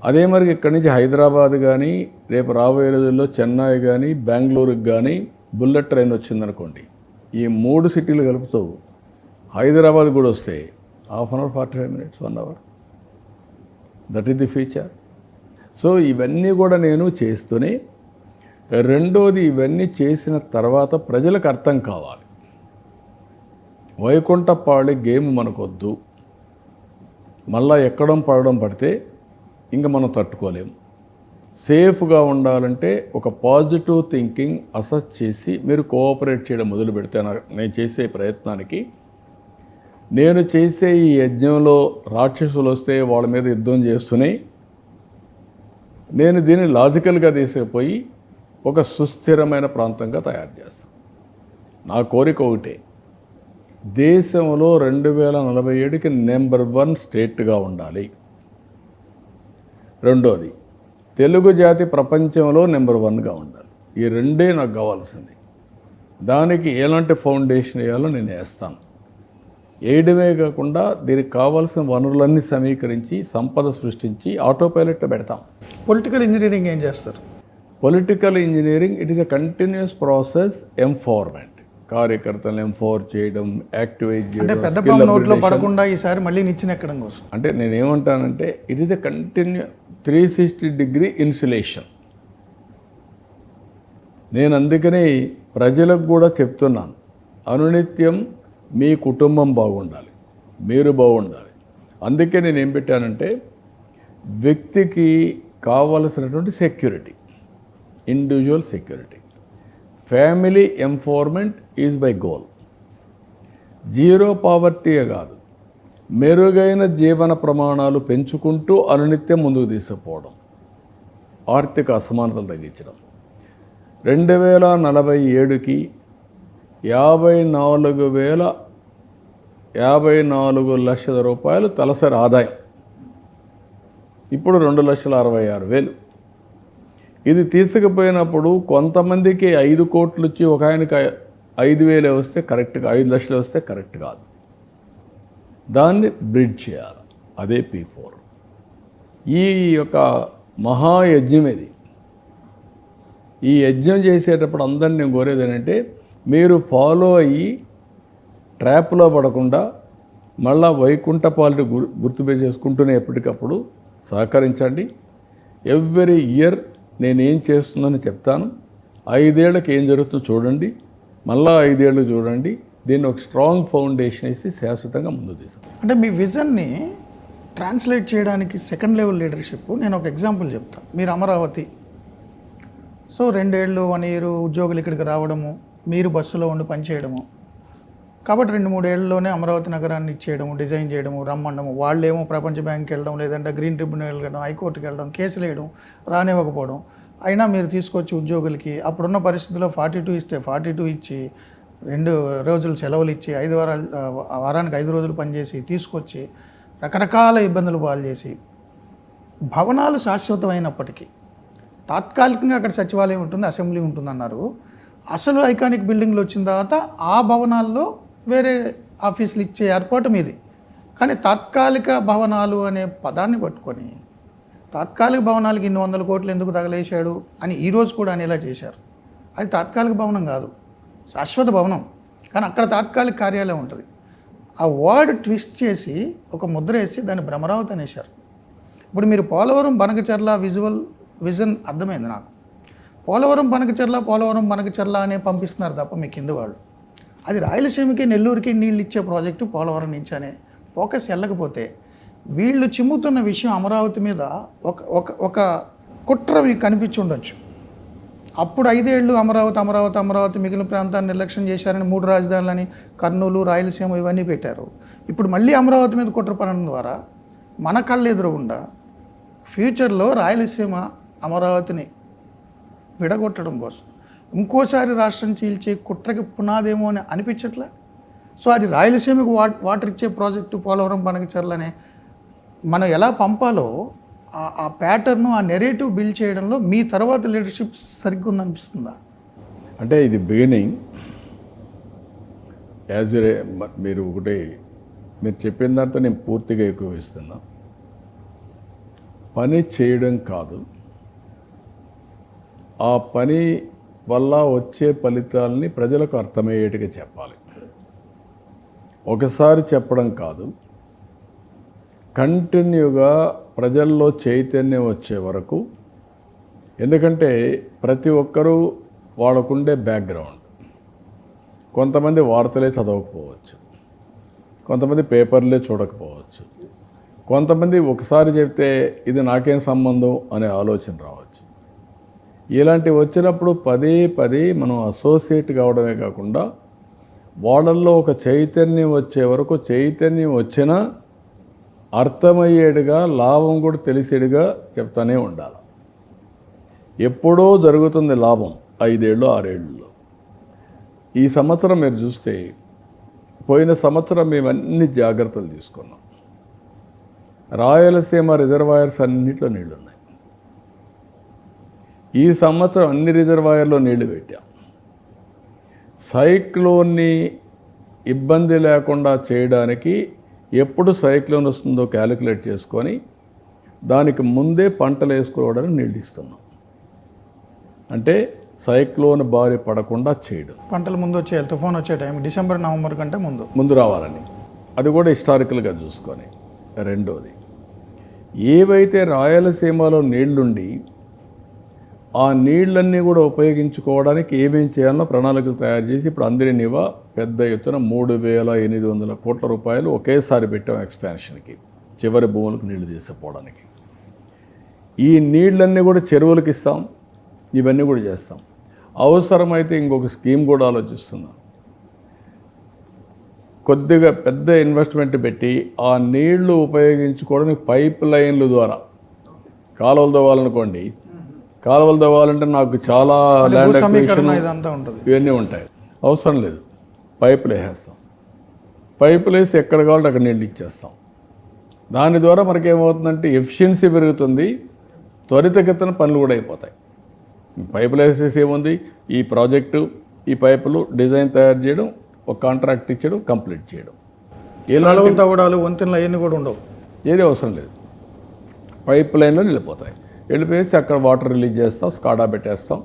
S3: అదే మరి ఇక్కడి నుంచి హైదరాబాద్ కానీ రేపు రాబోయే రోజుల్లో చెన్నై కానీ బెంగళూరుకి కానీ బుల్లెట్ ట్రైన్ వచ్చిందనుకోండి, ఈ 3 సిటీలు కలుపుతూ హైదరాబాద్ కూడా వస్తే 1/2 hour, 45 minutes, 1 hour. That is the future. So ఇవన్నీ కూడా నేను చేస్తూనే, రెండోది ఇవన్నీ చేసిన తర్వాత ప్రజలకు అర్థం కావాలి. వైకుంఠపాళి గేమ్ మనకొద్దు, మళ్ళా ఎక్కడం పడడం పడితే ఇంకా మనం తట్టుకోలేము. సేఫ్గా ఉండాలంటే ఒక పాజిటివ్ థింకింగ్ అసెస్ చేసి మీరు కోఆపరేట్ చేయడం మొదలు పెడితే నేను చేసే ప్రయత్నానికి, నేను చేసే ఈ యజ్ఞంలో రాక్షసులు వస్తే వాళ్ళ మీద యుద్ధం చేస్తున్నాయి, నేను దీన్ని లాజికల్గా తీసుకుపోయి ఒక సుస్థిరమైన ప్రాంతంగా తయారు చేస్తాను. నా కోరిక ఒకటే, దేశంలో 2047కి నెంబర్ 1 స్టేట్గా ఉండాలి. రెండోది, తెలుగు జాతి ప్రపంచంలో నెంబర్ 1గా ఉండాలి. ఈ రెండే నాకు కావాల్సింది. దానికి ఎలాంటి ఫౌండేషన్ వేయాలో నేను వేస్తాను. వేయడమే కాకుండా దీనికి కావాల్సిన వనరులన్నీ సమీకరించి సంపద సృష్టించి ఆటో పైలట్లో పెడతాం.
S1: పొలిటికల్ ఇంజనీరింగ్ ఏం చేస్తారు?
S3: Political engineering it is a continuous process. Empowerment, కార్యకర్తలను ఎంపవర్ చేయడం, యాక్టివేట్
S1: అంటే
S3: చేయడం,
S1: పెద్ద పాము నోట్లో పడకుండా ఈసారి మళ్ళీ నిచ్చెన ఎక్కడం కోసం.
S3: అంటే నేనేమంటానంటే it is a continue 360-degree insulation. నేను అందుకని ప్రజలకు కూడా చెప్తున్నాను, అనునిత్యం మీ కుటుంబం బాగుండాలి, మీరు బాగుండాలి. అందుకే నేను ఏం పెట్టానంటే వ్యక్తికి కావలసినటువంటి security, individual security, family empowerment is by goal. Zero పావర్టీయే కాదు, మెరుగైన జీవన ప్రమాణాలు పెంచుకుంటూ అనునిత్యం ముందుకు తీసుకుపోవడం, ఆర్థిక అసమానతలు తగ్గించడం. 2047కి 54 లక్షల రూపాయలు తలసరి ఆదాయం, ఇప్పుడు 2,66,000. ఇది తీసుకుపోయినప్పుడు కొంతమందికి 5 కోట్లు ఇచ్చి ఒక ఆయనకి 5,000 వస్తే కరెక్ట్గా, 5 లక్షలు వస్తే కరెక్ట్ కాదు. దాన్ని బ్రిడ్జ్ చేయాలి. అదే P4. ఈ యొక్క మహాయజ్ఞం ఇది. ఈ యజ్ఞం చేసేటప్పుడు అందరిని నేను కోరేది ఏంటంటే మీరు ఫాలో అయ్యి ట్రాప్లో పడకుండా మళ్ళా వైకుంఠపాలిని గుర్తుపెట్టుకుంటూనే ఎప్పటికప్పుడు సహకరించండి. ఎవ్రీ ఇయర్ నేనేం చేస్తున్నానని చెప్తాను. 5 ఏళ్ళకి ఏం జరుగుతుందో చూడండి, మళ్ళా 5 ఏళ్ళు చూడండి. దీన్ని ఒక స్ట్రాంగ్ ఫౌండేషన్ వేసి శాశ్వతంగా ముందు తీసుకుంటాం.
S1: అంటే మీ విజన్ని ట్రాన్స్లేట్ చేయడానికి సెకండ్ లెవెల్ లీడర్షిప్, నేను ఒక ఎగ్జాంపుల్ చెప్తాను. మీరు అమరావతి, సో 2 ఏళ్ళు 1 ఇయర్ ఉద్యోగులు ఇక్కడికి రావడము, మీరు బస్సులో ఉండి పనిచేయడము, కాబట్టి 2-3 ఏళ్ళలోనే అమరావతి నగరాన్ని ఇచ్చేయడము, డిజైన్ చేయడము, రమ్మండము, వాళ్ళేమో ప్రపంచ బ్యాంక్కి వెళ్ళడం, లేదంటే గ్రీన్ ట్రిబ్యునల్ వెళ్ళడం, హైకోర్టుకి వెళ్ళడం, కేసులు వేయడం, రానివ్వకపోవడం. అయినా మీరు తీసుకొచ్చి ఉద్యోగులకి అప్పుడున్న పరిస్థితుల్లో 42 ఇస్తే 42 ఇచ్చి, 2 రోజులు సెలవులు ఇచ్చి, వారానికి 5 రోజులు పనిచేసి తీసుకొచ్చి రకరకాల ఇబ్బందులు పాలు చేసి, భవనాలు శాశ్వతమైనప్పటికీ తాత్కాలికంగా అక్కడ సచివాలయం ఉంటుంది, అసెంబ్లీ ఉంటుందన్నారు. అసలు ఐకానిక్ బిల్డింగ్లు వచ్చిన తర్వాత ఆ భవనాల్లో వేరే ఆఫీసులు ఇచ్చే ఏర్పాటు మీది. కానీ తాత్కాలిక భవనాలు అనే పదాన్ని పట్టుకొని తాత్కాలిక భవనాలకి 100 కోట్లు ఎందుకు తగలేశాడు అని ఈరోజు కూడా అనేలా చేశారు. అది తాత్కాలిక భవనం కాదు, శాశ్వత భవనం. కానీ అక్కడ తాత్కాలిక కార్యాలయం ఉంటుంది. ఆ వర్డ్ ట్విస్ట్ చేసి ఒక ముద్ర వేసి దాన్ని భ్రమరావతి అనేశారు. ఇప్పుడు మీరు పోలవరం బనకచర్ల విజన్ అర్థమైంది నాకు. పోలవరం బనకచర్ల అనే పంపిస్తున్నారు తప్ప మీ కింద వాళ్ళు. అది రాయలసీమకి నెల్లూరుకి నీళ్ళు ఇచ్చే ప్రాజెక్టు పోలవరం నుంచి అనే ఫోకస్ వెళ్ళకపోతే వీళ్ళు చిమ్ముతున్న విషయం అమరావతి మీద ఒక కుట్ర మీకు కనిపించి ఉండొచ్చు. అప్పుడు 5 ఏళ్ళు అమరావతి మిగిలిన ప్రాంతాన్ని నిర్లక్ష్యం చేశారని 3 రాజధానులని కర్నూలు, రాయలసీమ ఇవన్నీ పెట్టారు. ఇప్పుడు మళ్ళీ అమరావతి మీద కుట్ర పడడం ద్వారా మన కళ్ళు ఎదురుగుండా ఫ్యూచర్లో రాయలసీమ అమరావతిని విడగొట్టడం కోసం ఇంకోసారి రాష్ట్రం చీల్చే కుట్రకి పునాదేమో అని అనిపించట్లే. సో అది రాయలసీమకు వాటర్ ఇచ్చే ప్రాజెక్టు పోలవరం బనకచర్లనే మనం ఎలా పంపాలో ఆ ప్యాటర్ను, ఆ నెరేటివ్ బిల్డ్ చేయడంలో మీ తర్వాత లీడర్షిప్ సరిగ్గా ఉందనిపిస్తుందా?
S3: అంటే ఇది బిగినింగ్ యాజ్ మీరు మీరు చెప్పిన దాంతో నేను పూర్తిగా ఎక్కువిస్తున్నా. పని చేయడం కాదు, ఆ పని వల్ల వచ్చే ఫలితాలని ప్రజలకు అర్థమయ్యేట్టుగా చెప్పాలి. ఒకసారి చెప్పడం కాదు, కంటిన్యూగా ప్రజల్లో చైతన్యం వచ్చే వరకు. ఎందుకంటే ప్రతి ఒక్కరూ వాళ్ళకుండే బ్యాక్గ్రౌండ్, కొంతమంది వార్తలే చదవకపోవచ్చు, కొంతమంది పేపర్లే చూడకపోవచ్చు, కొంతమంది ఒకసారి చెప్తే ఇది నాకేం సంబంధం అనే ఆలోచన రావచ్చు. ఇలాంటివి వచ్చినప్పుడు పదే పదే మనం అసోసియేట్ కావడమే కాకుండా వాళ్ళల్లో ఒక చైతన్యం వచ్చే వరకు, చైతన్యం వచ్చినా అర్థమయ్యేడుగా, లాభం కూడా తెలిసేడుగా చెప్తానే ఉండాలి. ఎప్పుడో జరుగుతుంది లాభం 5 ఏళ్ళు 6 ఏళ్ళలో. ఈ సంవత్సరం మీరు చూస్తే పోయిన సంవత్సరం మేము అన్ని జాగ్రత్తలు తీసుకున్నాం. రాయలసీమ రిజర్వాయర్స్ అన్నింటిలో నీళ్లు ఉన్నాయి. ఈ సంవత్సరం అన్ని రిజర్వాయర్లో నీళ్లు పెట్టాం. సైక్లోన్ని ఇబ్బంది లేకుండా చేయడానికి ఎప్పుడు సైక్లోన్ వస్తుందో క్యాలిక్యులేట్ చేసుకొని దానికి ముందే పంటలు వేసుకోవడానికి నీళ్ళు ఇస్తున్నాం. అంటే సైక్లోన్ బారి పడకుండా చేయడం.
S1: పంటలు ముందు వచ్చేయాలి, తుఫాన్ వచ్చే టైం డిసెంబర్ నవంబర్ కంటే ముందు
S3: రావాలని, అది కూడా హిస్టారికల్గా చూసుకొని. రెండోది, ఏవైతే రాయలసీమలో నీళ్లుండి ఆ నీళ్ళన్నీ కూడా ఉపయోగించుకోవడానికి ఏమేం చేయాలో ప్రణాళికలు తయారు చేసి ఇప్పుడు అందరినివా పెద్ద ఎత్తున 3,800 కోట్ల రూపాయలు ఒకేసారి పెట్టాం ఎక్స్పాన్షన్కి, చివరి భూములకు నీళ్లు తీసుకుపోవడానికి. ఈ నీళ్ళన్నీ కూడా చెరువులకు ఇస్తాం, ఇవన్నీ కూడా చేస్తాం. అవసరమైతే ఇంకొక స్కీమ్ కూడా ఆలోచిస్తున్నాం. కొద్దిగా పెద్ద ఇన్వెస్ట్మెంట్ పెట్టి ఆ నీళ్లు ఉపయోగించుకోవడానికి పైప్ లైన్ల ద్వారా కాలువలు తవ్వాలనుకోండి. కాలువలు తవ్వాలంటే నాకు చాలా ల్యాండ్ అక్విజిషన్ ఇవన్నీ ఉంటాయి, అవసరం లేదు. పైపులు వేసేస్తాం, పైపులు వేసి ఎక్కడ కావాలంటే అక్కడ నీళ్ళు ఇచ్చేస్తాం. దాని ద్వారా మనకేమవుతుందంటే ఎఫిషియన్సీ పెరుగుతుంది, త్వరితగతిన పనులు కూడా అయిపోతాయి. పైపులు వేసేసి ఏముంది, ఈ ప్రాజెక్టు ఈ పైపులు డిజైన్ తయారు చేయడం, ఒక కాంట్రాక్ట్ ఇచ్చడం, కంప్లీట్ చేయడం.
S1: తవ్వడాలు వంతెనలు అవన్నీ కూడా ఉండవు,
S3: ఏది అవసరం లేదు. పైప్ లైన్లో వెళ్ళిపోతాయి, వెళ్ళిపోయేసి అక్కడ వాటర్ రిలీజ్ చేస్తాం, స్కాడా పెట్టేస్తాం,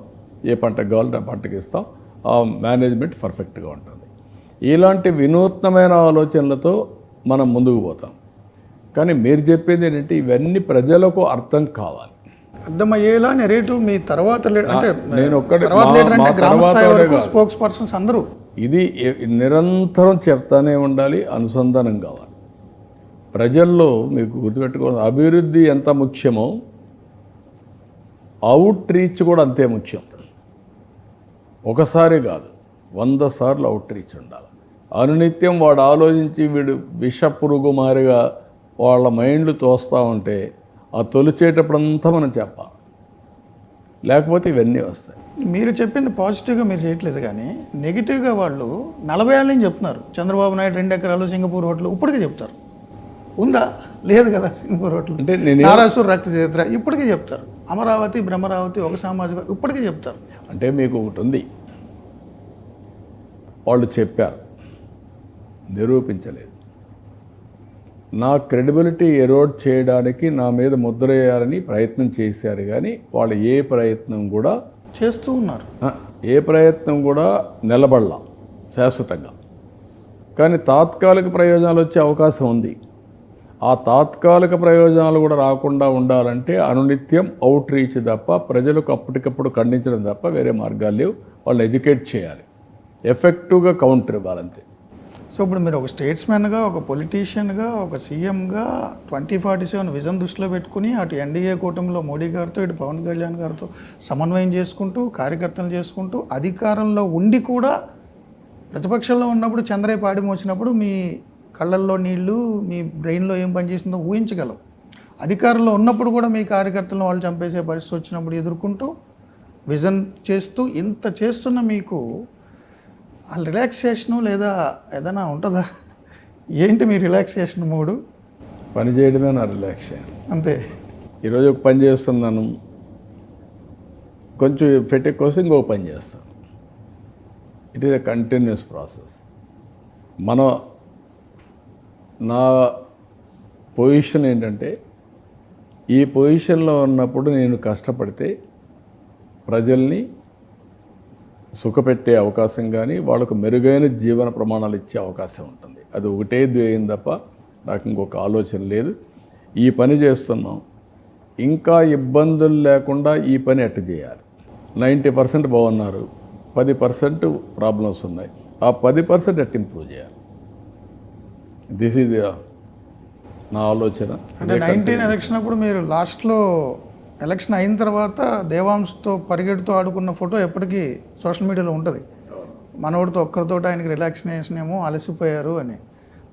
S3: ఏ పంటకు కావాలంటే ఆ పంటకి ఇస్తాం. ఆ మేనేజ్మెంట్ పర్ఫెక్ట్గా ఉంటుంది. ఇలాంటి వినూత్నమైన ఆలోచనలతో మనం ముందుకు పోతాం. కానీ మీరు చెప్పేది ఏంటంటే ఇవన్నీ ప్రజలకు అర్థం కావాలి,
S1: అర్థమయ్యేలా నెరేటివ్ మీ తర్వాత అంటే
S3: నేను ఒక్కడే
S1: స్పోక్స్ పర్సన్స్ అందరూ
S3: ఇది నిరంతరం చెప్తానే ఉండాలి, అనుసంధానం కావాలి ప్రజల్లో. మీకు గుర్తుపెట్టుకోవాలి, అభివృద్ధి ఎంత ముఖ్యమో అవుట్ రీచ్ కూడా అంతే ముఖ్యం. ఒకసారి కాదు, 100 సార్లు అవుట్ రీచ్ ఉండాలి. అనునిత్యం వాడు ఆలోచించి వీడు విష పురుగు మారిగా వాళ్ళ మైండ్లు తోస్తూ ఉంటే ఆ తొలిచేటప్పుడంతా మనం చెప్పాలి, లేకపోతే ఇవన్నీ వస్తాయి.
S1: మీరు చెప్పింది పాజిటివ్గా మీరు చేయట్లేదు, కానీ నెగిటివ్గా వాళ్ళు 40 ఏళ్ళ నుంచి చెప్తున్నారు. చంద్రబాబు నాయుడు 2 ఎకరాలు సింగపూర్ హోటల్ ఇప్పటికే చెప్తారు. ఉందా? లేదు కదా. సింగపూర్ హోటల్
S3: అంటే
S1: నారాసుర రక్త చరిత్ర ఇప్పటికే చెప్తారు. అమరావతి భ్రమరావతి ఒక సామాజిక ఇప్పటికే చెప్తారు.
S3: అంటే మీకు ఒకటి ఉంది, వాళ్ళు చెప్పారు, నిరూపించలేదు. నా క్రెడిబిలిటీ ఎరోడ్ చేయడానికి నా మీద ముద్ర వేయాలని ప్రయత్నం చేశారు, కానీ వాళ్ళు ఏ ప్రయత్నం కూడా
S1: చేస్తూ ఉన్నారు,
S3: ఏ ప్రయత్నం కూడా నిలబడలా శాశ్వతంగా. కానీ తాత్కాలిక ప్రయోజనాలు వచ్చే అవకాశం ఉంది. ఆ తాత్కాలిక ప్రయోజనాలు కూడా రాకుండా ఉండాలంటే అనునిత్యం అవుట్ రీచ్ తప్ప, ప్రజలకు అప్పటికప్పుడు ఖండించడం తప్ప వేరే మార్గాలు లేవు. వాళ్ళు ఎడ్యుకేట్ చేయాలి, ఎఫెక్టివ్గా కౌంటర్ ఇవ్వాలంతే.
S1: సో ఇప్పుడు మీరు ఒక స్టేట్స్మెన్గా, ఒక పొలిటీషియన్గా, ఒక సీఎంగా 2047 విజన్ దృష్టిలో పెట్టుకుని అటు ఎన్డీఏ కూటమిలో మోడీ గారితో, ఇటు పవన్ కళ్యాణ్ గారితో సమన్వయం చేసుకుంటూ, కార్యకర్తలు చేసుకుంటూ, అధికారంలో ఉండి కూడా ప్రతిపక్షంలో ఉన్నప్పుడు చంద్రయ్య పాడి మోచినప్పుడు మీ కళ్ళల్లో నీళ్లు, మీ బ్రెయిన్లో ఏం పనిచేసిందో ఊహించగలం. అధికారంలో ఉన్నప్పుడు కూడా మీ కార్యకర్తలను వాళ్ళు చంపేసే పరిస్థితి వచ్చినప్పుడు ఎదుర్కొంటూ విజన్ చేస్తూ ఇంత చేస్తున్న మీకు ఆ రిలాక్సేషను లేదా ఏదైనా ఉంటుందా? ఏంటి మీ రిలాక్సేషన్ మూడు?
S3: పని చేయడమే నా రిలాక్సేషన్
S1: అంతే.
S3: ఈరోజు ఒక పని చేస్తున్నాను, కొంచెం ఫెటిక్ కోసం ఇంకొక పని చేస్తాను. It is a continuous process. నా పొజిషన్ ఏంటంటే, ఈ పొజిషన్లో ఉన్నప్పుడు నేను కష్టపడితే ప్రజల్ని సుఖపెట్టే అవకాశం కానీ వాళ్ళకు మెరుగైన జీవన ప్రమాణాలు ఇచ్చే అవకాశం ఉంటుంది. అది ఒకటే ధ్యేయం తప్ప నాకు ఇంకొక ఆలోచన లేదు. ఈ పని చేస్తున్నాం, ఇంకా ఇబ్బందులు లేకుండా ఈ పని ఎట్ట చేయాలి. 90% బాగున్నారు, 10% ప్రాబ్లమ్స్ ఉన్నాయి. ఆ 10% ఎట్ట ఇంప్రూవ్ చేయాలి. దిస్ ఈజ్ నా ఆలోచన.
S1: అంటే 19 ఎలక్షన్ అప్పుడు మీరు లాస్ట్లో ఎలక్షన్ అయిన తర్వాత దేవాంశ్తో పరిగెడుతూ ఆడుకున్న ఫోటో ఎప్పటికీ సోషల్ మీడియాలో ఉంటుంది. మనోడితో ఒక్కరితో ఆయనకి రిలాక్సినేషన్ ఏమో అలసిపోయారు అని.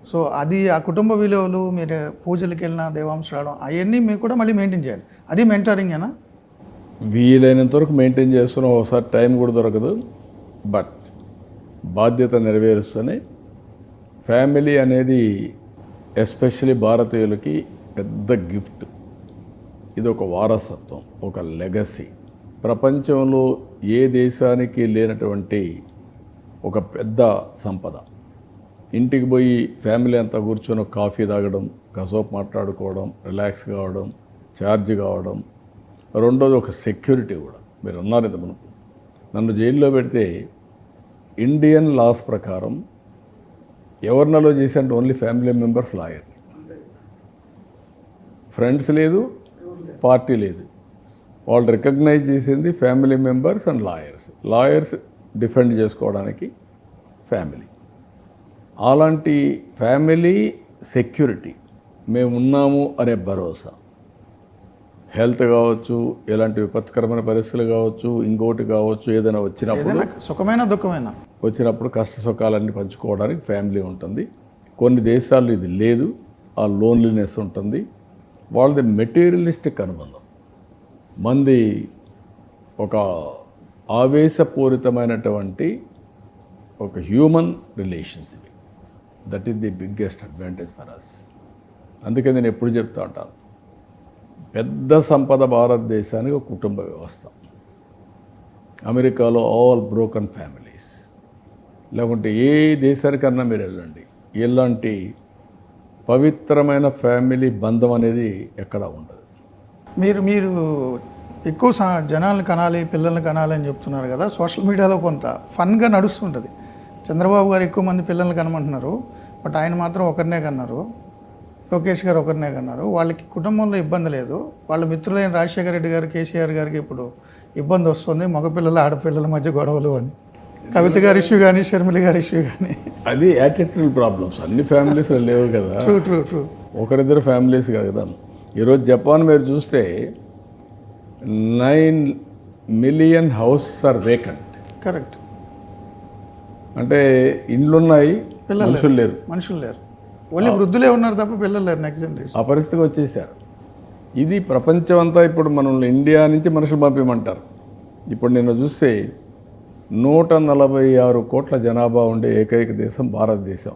S1: సో అది ఆ కుటుంబ విలువలు, మీరు పూజలకి వెళ్ళిన దేవాంశ రావడం అవన్నీ మీకు కూడా మళ్ళీ మెయింటైన్ చేయాలి. అది మెంటరింగేనా?
S3: వీలైనంత వరకు మెయింటైన్ చేస్తున్నాం. ఒకసారి టైం కూడా దొరకదు, బట్ బాధ్యత నెరవేరుస్తూనే. ఫ్యామిలీ అనేది ఎస్పెషలీ భారతీయులకి పెద్ద గిఫ్ట్. ఇది ఒక వారసత్వం, ఒక లెగసీ. ప్రపంచంలో ఏ దేశానికి లేనటువంటి ఒక పెద్ద సంపద. ఇంటికి పోయి ఫ్యామిలీ అంతా కూర్చొని కాఫీ తాగడం, కసోపు మాట్లాడుకోవడం, రిలాక్స్ కావడం, ఛార్జ్ కావడం. రెండోది ఒక సెక్యూరిటీ కూడా. మీరు అన్నారు ఇంత మునుపు, నన్ను జైల్లో పెడితే ఇండియన్ లాస్ ప్రకారం ఎవరినలో చేశారంటే only family members, lawyer. Friends లేదు, పార్టీ లేదు. వాళ్ళు రికగ్నైజ్ చేసింది family members and lawyers. Lawyers defend చేసుకోవడానికి ఫ్యామిలీ. అలాంటి ఫ్యామిలీ సెక్యూరిటీ, మేము ఉన్నాము అనే భరోసా. హెల్త్ కావచ్చు, ఎలాంటి విపత్కరమైన పరిస్థితులు కావచ్చు, ఇంకోటి కావచ్చు, ఏదైనా వచ్చినప్పుడు,
S1: సుఖమైన దుఃఖమైన
S3: వచ్చినప్పుడు కష్ట సుఖాలన్నీ పంచుకోవడానికి ఫ్యామిలీ ఉంటుంది. కొన్ని దేశాల్లో ఇది లేదు, ఆ లోన్లీనెస్ ఉంటుంది. వాళ్ళది మెటీరియలిస్టిక్ అనుబంధం. మంది ఒక ఆవేశపూరితమైనటువంటి ఒక human relations. That is the biggest advantage for us. అందుకే నేను ఎప్పుడు చెప్తా ఉంటాను, పెద్ద సంపద భారతదేశానికి ఒక కుటుంబ వ్యవస్థ. అమెరికాలో ఆల్ బ్రోకన్ ఫ్యామిలీస్. లేకుంటే ఏ దేశానికన్నా మీరు వెళ్ళండి, ఎలాంటి పవిత్రమైన ఫ్యామిలీ బంధం అనేది ఎక్కడా ఉండదు.
S1: మీరు ఎక్కువ జనాలను కనాలి, పిల్లల్ని కనాలి అని చెప్తున్నారు కదా. సోషల్ మీడియాలో కొంత ఫన్గా నడుస్తుంటుంది. చంద్రబాబు గారు ఎక్కువ మంది పిల్లల్ని కనమంటున్నారు, బట్ ఆయన మాత్రం ఒకరినే కన్నారు. లోకేష్ గారు ఒకరినే కన్నారు. వాళ్ళకి కుటుంబంలో ఇబ్బంది లేదు. వాళ్ళ మిత్రులైన రాజశేఖర రెడ్డి గారు, కేసీఆర్ గారికి ఇప్పుడు ఇబ్బంది వస్తుంది, మగపిల్లల ఆడపిల్లల మధ్య గొడవలు అని. కవిత గారి ఇష్యూ కానీ, షర్మిల గారి ఇష్యూ కానీ.
S3: అది యాటిట్యూడ్ ప్రాబ్లమ్స్. అన్ని ఫ్యామిలీస్ లేవు కదా.
S1: ట్రూ.
S3: ఒకరిద్దరు ఫ్యామిలీస్ కాదు కదా. ఈరోజు జపాన్ మీరు చూస్తే 9 million houses are vacant.
S1: Correct.
S3: అంటే ఇండ్లున్నాయి, మనుషులు లేరు. ఓన్లీ వృద్ధులే ఉన్నారు తప్ప పిల్లలు లేరు. నెక్స్ట్ జనరేషన్ ఆ పరిస్థితికి వచ్చేసారు. ఇది ప్రపంచం అంతా ఇప్పుడు మనల్ని ఇండియా నుంచి మనుషులు పంపించమంటారు. ఇప్పుడు నిన్న చూస్తే 146 కోట్ల జనాభా ఉండే ఏకైక దేశం భారతదేశం.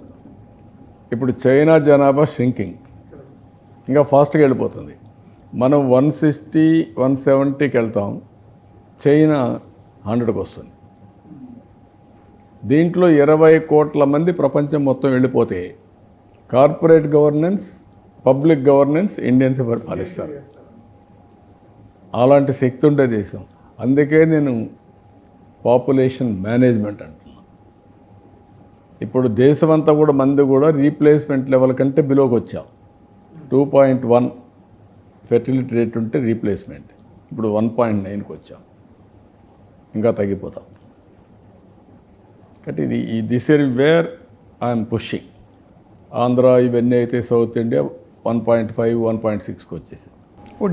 S3: ఇప్పుడు చైనా జనాభా షింకింగ్, ఇంకా ఫాస్ట్గా వెళ్ళిపోతుంది. మనం 160, 170కి వెళ్తాం, చైనా 100కి వస్తుంది. దీంట్లో 20 కోట్ల మంది ప్రపంచం మొత్తం వెళ్ళిపోతే corporate governance, public governance Indians పరిపాలిస్తారు. అలాంటి శక్తి ఉండే దేశం. అందుకే నేను పాపులేషన్ మేనేజ్మెంట్ అంటున్నాను. ఇప్పుడు దేశమంతా కూడా మంది కూడా రీప్లేస్మెంట్ లెవెల్ కంటే బిలోకి వచ్చాం. 2.1 ఫెర్టిలిటీ రేట్ ఉంటే రీప్లేస్మెంట్, ఇప్పుడు 1.9కి వచ్చాం. ఇంకా తగ్గిపోతాం. కాబట్టి this is where I'm pushing. Andhra ఇవన్నీ అయితే సౌత్ ఇండియా 1.5, 1.6కి వచ్చేసి.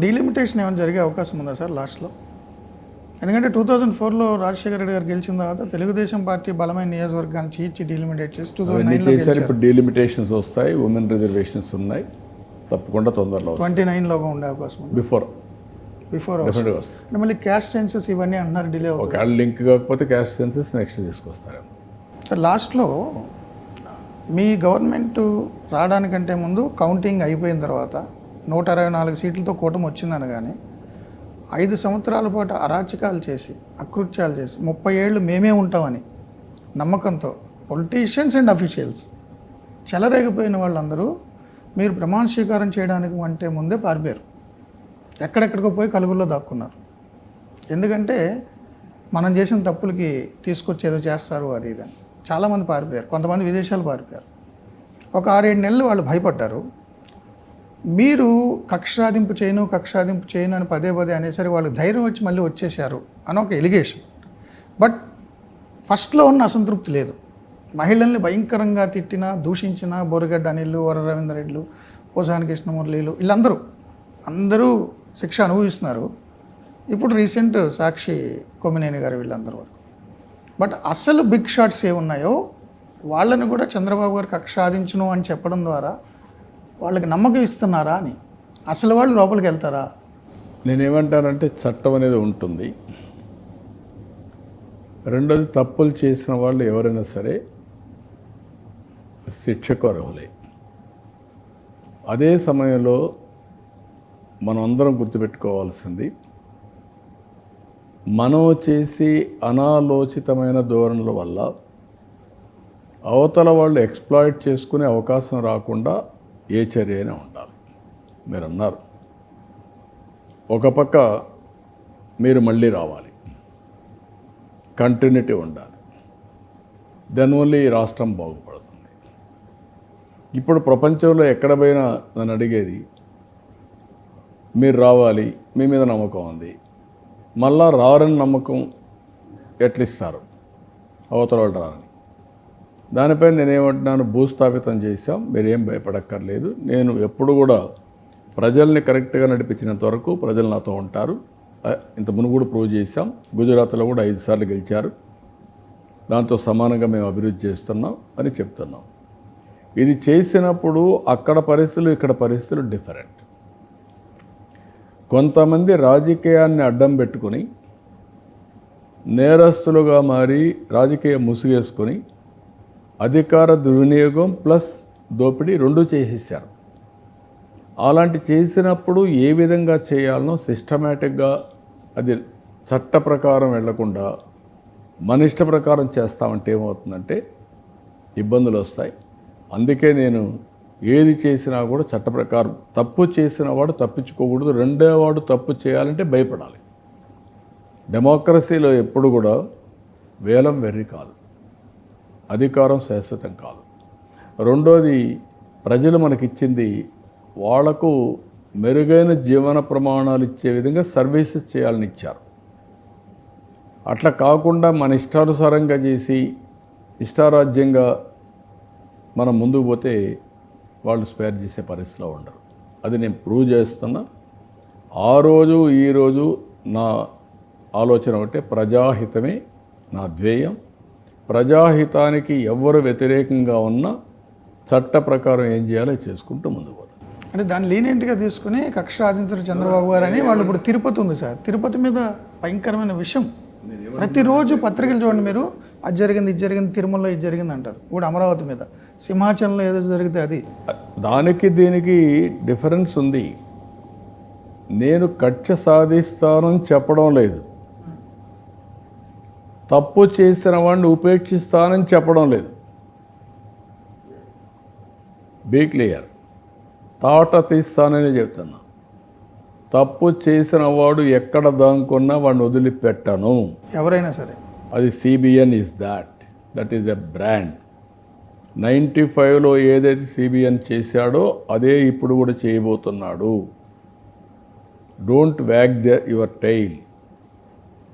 S1: డీలిమిటేషన్ ఏమైనా జరిగే అవకాశం ఉందా సార్ లాస్ట్లో? ఎందుకంటే 2004లో రాజశేఖర రెడ్డి గారు గెలిచిన తర్వాత తెలుగుదేశం పార్టీ బలమైన నియోజకవర్గాన్ని చీల్చి డీలిమిటేట్ చేసి 2009లో గెలిచారు.
S3: ఇప్పుడు డీలిమిటేషన్స్ వస్తాయి, ఉమెన్ రిజర్వేషన్స్ ఉన్నాయి, తప్పకుండా తొందరలో
S1: 29లో ఉండే అవకాశం ఉంది.
S3: బిఫోర్
S1: డెఫినెట్గా వస్తుంది. అంటే మళ్ళీ క్యాస్ట్ సెన్సెస్ ఇవన్నీ అంటున్నారు డిలే అవుతుంది.
S3: ఒకవేళ లింక్ కాకపోతే క్యాస్ట్ సెన్సెస్ నెక్స్ట్ తీసుకొస్తారు.
S1: సార్ లాస్ట్లో మీ గవర్నమెంట్ రావడానికంటే ముందు కౌంటింగ్ అయిపోయిన తర్వాత 164 సీట్లతో కూటమి వచ్చిందనగానే 5 సంవత్సరాల పాటు అరాచకాలు చేసి, అకృత్యాలు చేసి, 30 ఏళ్ళు మేమే ఉంటామని నమ్మకంతో పొలిటీషియన్స్ అండ్ అఫీషియల్స్ చెలరేగిపోయిన వాళ్ళందరూ మీరు ప్రమాణ స్వీకారం చేయడానికి అంటే ముందే పారిపోయారు. ఎక్కడెక్కడికో పోయి కలుగుల్లో దాక్కున్నారు. ఎందుకంటే మనం చేసిన తప్పులకి తీసుకొచ్చి ఏదో చేస్తారు అది ఇదని చాలామంది పారిపోయారు. కొంతమంది విదేశాలు పారిపోయారు. ఒక 6-7 నెలలు వాళ్ళు భయపడ్డారు. మీరు కక్షాదింపు చేయను అని పదే అనేసరికి వాళ్ళు ధైర్యం వచ్చి మళ్ళీ వచ్చేసారు అని ఒక ఎలిగేషన్. బట్ ఫస్ట్లో ఉన్న అసంతృప్తి లేదు. మహిళల్ని భయంకరంగా తిట్టిన దూషించిన బోరగడ్డ అనిల్లు వర రవీంద్ర రెడ్లు పోసాని కృష్ణమురళీలు వీళ్ళందరూ అందరూ శిక్ష అనుభవిస్తున్నారు. ఇప్పుడు రీసెంట్ సాక్షి కొమ్మినేని గారు వీళ్ళందరూ వరకు. బట్ అసలు బిగ్ షాట్స్ ఏమున్నాయో వాళ్ళని కూడా చంద్రబాబు గారు కక్ష సాధించును అని చెప్పడం ద్వారా వాళ్ళకి నమ్మకం ఇస్తున్నారా అని, అసలు వాళ్ళు లోపలికి వెళ్తారా?
S3: నేనేమంటానంటే చట్టం అనేది ఉంటుంది. రెండోది తప్పులు చేసిన వాళ్ళు ఎవరైనా సరే శిక్షకు అర్హులే. అదే సమయంలో మనం అందరం గుర్తుపెట్టుకోవాల్సింది, మనం చేసి అనాలోచితమైన ధోరణుల వల్ల అవతల వాళ్ళు ఎక్స్ప్లాయిట్ చేసుకునే అవకాశం రాకుండా ఏ చర్య అయినా ఉండాలి. మీరు అన్నారు, ఒక పక్క మీరు మళ్ళీ రావాలి, కంటిన్యూటీ ఉండాలి, దెన్ ఓన్లీ ఈ రాష్ట్రం బాగుపడుతుంది. ఇప్పుడు ప్రపంచంలో ఎక్కడ పోయినా నన్ను అడిగేది, మీరు రావాలి, మీ మీద నమ్మకం ఉంది, మళ్ళా రారని నమ్మకం ఎట్లిస్తారు, అవతల వాళ్ళు రారని. దానిపై నేనేమంటున్నాను, భూస్థాపితం చేశాం, మీరేం భయపడక్కర్లేదు. నేను ఎప్పుడు కూడా ప్రజల్ని కరెక్ట్గా నడిపించినంత వరకు ప్రజలు నాతో ఉంటారు. ఇంత మునుపు కూడా ప్రూవ్ చేశాం. గుజరాత్లో కూడా 5 సార్లు గెలిచారు. దాంతో సమానంగా మేము అభివృద్ధి చేస్తున్నాం అని చెప్తున్నాం. ఇది చేసినప్పుడు అక్కడ పరిస్థితులు ఇక్కడ పరిస్థితులు డిఫరెంట్. కొంతమంది రాజకీయాన్ని అడ్డం పెట్టుకొని నేరస్తులుగా మారి రాజకీయ ముసుగేసుకొని అధికార దుర్వినియోగం ప్లస్ దోపిడీ 2 చేసేసారు. అలాంటి చేసినప్పుడు ఏ విధంగా చేయాలనో సిస్టమేటిక్గా అది చట్ట ప్రకారం వెళ్లకుండా మన ఇష్ట ప్రకారం చేస్తామంటే ఏమవుతుందంటే ఇబ్బందులు వస్తాయి. అందుకే నేను ఏది చేసినా కూడా చట్ట ప్రకారం, తప్పు చేసిన వాడు తప్పించుకోకూడదు, రెండో వాడు తప్పు చేయాలంటే భయపడాలి. డెమోక్రసీలో ఎప్పుడు కూడా వేలం వెర్రి కాదు, అధికారం శాశ్వతం కాదు. రెండోది, ప్రజలు మనకిచ్చింది వాళ్లకు మెరుగైన జీవన ప్రమాణాలు ఇచ్చే విధంగా సర్వీసెస్ చేయాలని ఇచ్చారు. అట్లా కాకుండా మన ఇష్టానుసారంగా చేసి ఇష్టారాజ్యంగా మనం ముందుకు పోతే వాళ్ళు స్పేర్ చేసే పరిస్థితిలో ఉండరు. అది నేను ప్రూవ్ చేస్తున్నా. ఆ రోజు ఈరోజు నా ఆలోచన ఒకటే, ప్రజాహితమే నా ధ్యేయం. ప్రజాహితానికి ఎవరు వ్యతిరేకంగా ఉన్నా చట్ట ప్రకారం ఏం చేయాలో చేసుకుంటూ ముందుకు పోతాం.
S1: అంటే దాన్ని లీనియంట్గా తీసుకుని కక్ష సాధించారు చంద్రబాబు గారు అని. వాళ్ళు ఇప్పుడు తిరుపతి ఉంది సార్, తిరుపతి మీద భయంకరమైన విషయం. ప్రతిరోజు పత్రికలు చూడండి మీరు, అది జరిగింది ఇది జరిగింది, తిరుమలలో ఇది జరిగింది అంటారు. ఇప్పుడు అమరావతి మీద, సింహాచలంలో ఏదో జరిగితే అది.
S3: దానికి దీనికి డిఫరెన్స్ ఉంది. నేను కక్ష సాధిస్తానని చెప్పడం లేదు, తప్పు చేసిన వాడిని ఉపేక్షిస్తానని చెప్పడం లేదు. బీ క్లియర్, తాట తీస్తానని చెప్తున్నా. తప్పు చేసిన వాడు ఎక్కడ దాంకున్నా వాడిని వదిలిపెట్టను,
S1: ఎవరైనా సరే.
S3: అది CBN is that is a brand. 95లో ఏదైతే సిబిఎన్ చేశాడో అదే ఇప్పుడు కూడా చేయబోతున్నాడు. Don't wag your tail.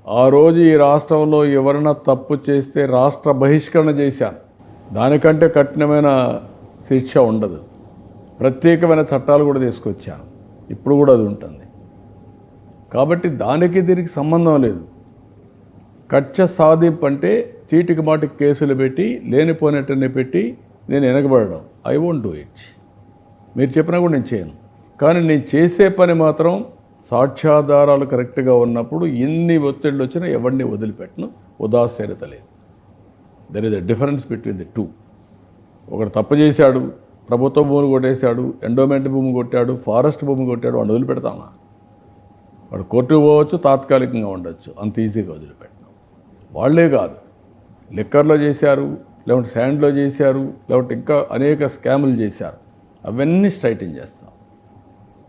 S3: ఆ రోజు ఈ రాష్ట్రంలో ఎవరైనా తప్పు చేస్తే రాష్ట్ర బహిష్కరణ చేశాను. దానికంటే కఠినమైన శిక్ష ఉండదు. ప్రత్యేకమైన చట్టాలు కూడా తీసుకొచ్చాను, ఇప్పుడు కూడా అది ఉంటుంది. కాబట్టి దానికి దీనికి సంబంధం లేదు. కక్ష సాధింపు అంటే చీటికి మాటికి కేసులు పెట్టి లేనిపోయినట్టుని పెట్టి నేను వెనకబడడం, ఐ వోంట్ డూ ఇట్. మీరు చెప్పినా కూడా నేను చేయను. కానీ నేను చేసే పని మాత్రం సాక్ష్యాధారాలు కరెక్ట్గా ఉన్నప్పుడు ఎన్ని ఒత్తిళ్ళు వచ్చినా ఎవరిని వదిలిపెట్టను, ఉదాసీనత లేదు. There is a difference between the two. ఒకడు తప్పు చేశాడు, ప్రభుత్వ భూములు కొట్టేశాడు, ఎండోమెంట్ భూమి కొట్టాడు, ఫారెస్ట్ భూమి కొట్టాడు, వాడిని వదిలిపెడతామా? వాడు కోర్టుకు పోవచ్చు, తాత్కాలికంగా ఉండొచ్చు, అంత ఈజీగా వదిలిపెట్టాం. వాళ్ళే కాదు, లిక్కర్లో చేశారు, లేకుంటే శాండ్లో చేశారు, లేకుంటే ఇంకా అనేక స్కాములు చేశారు. అవన్నీ స్ట్రైటన్ చేస్తాం.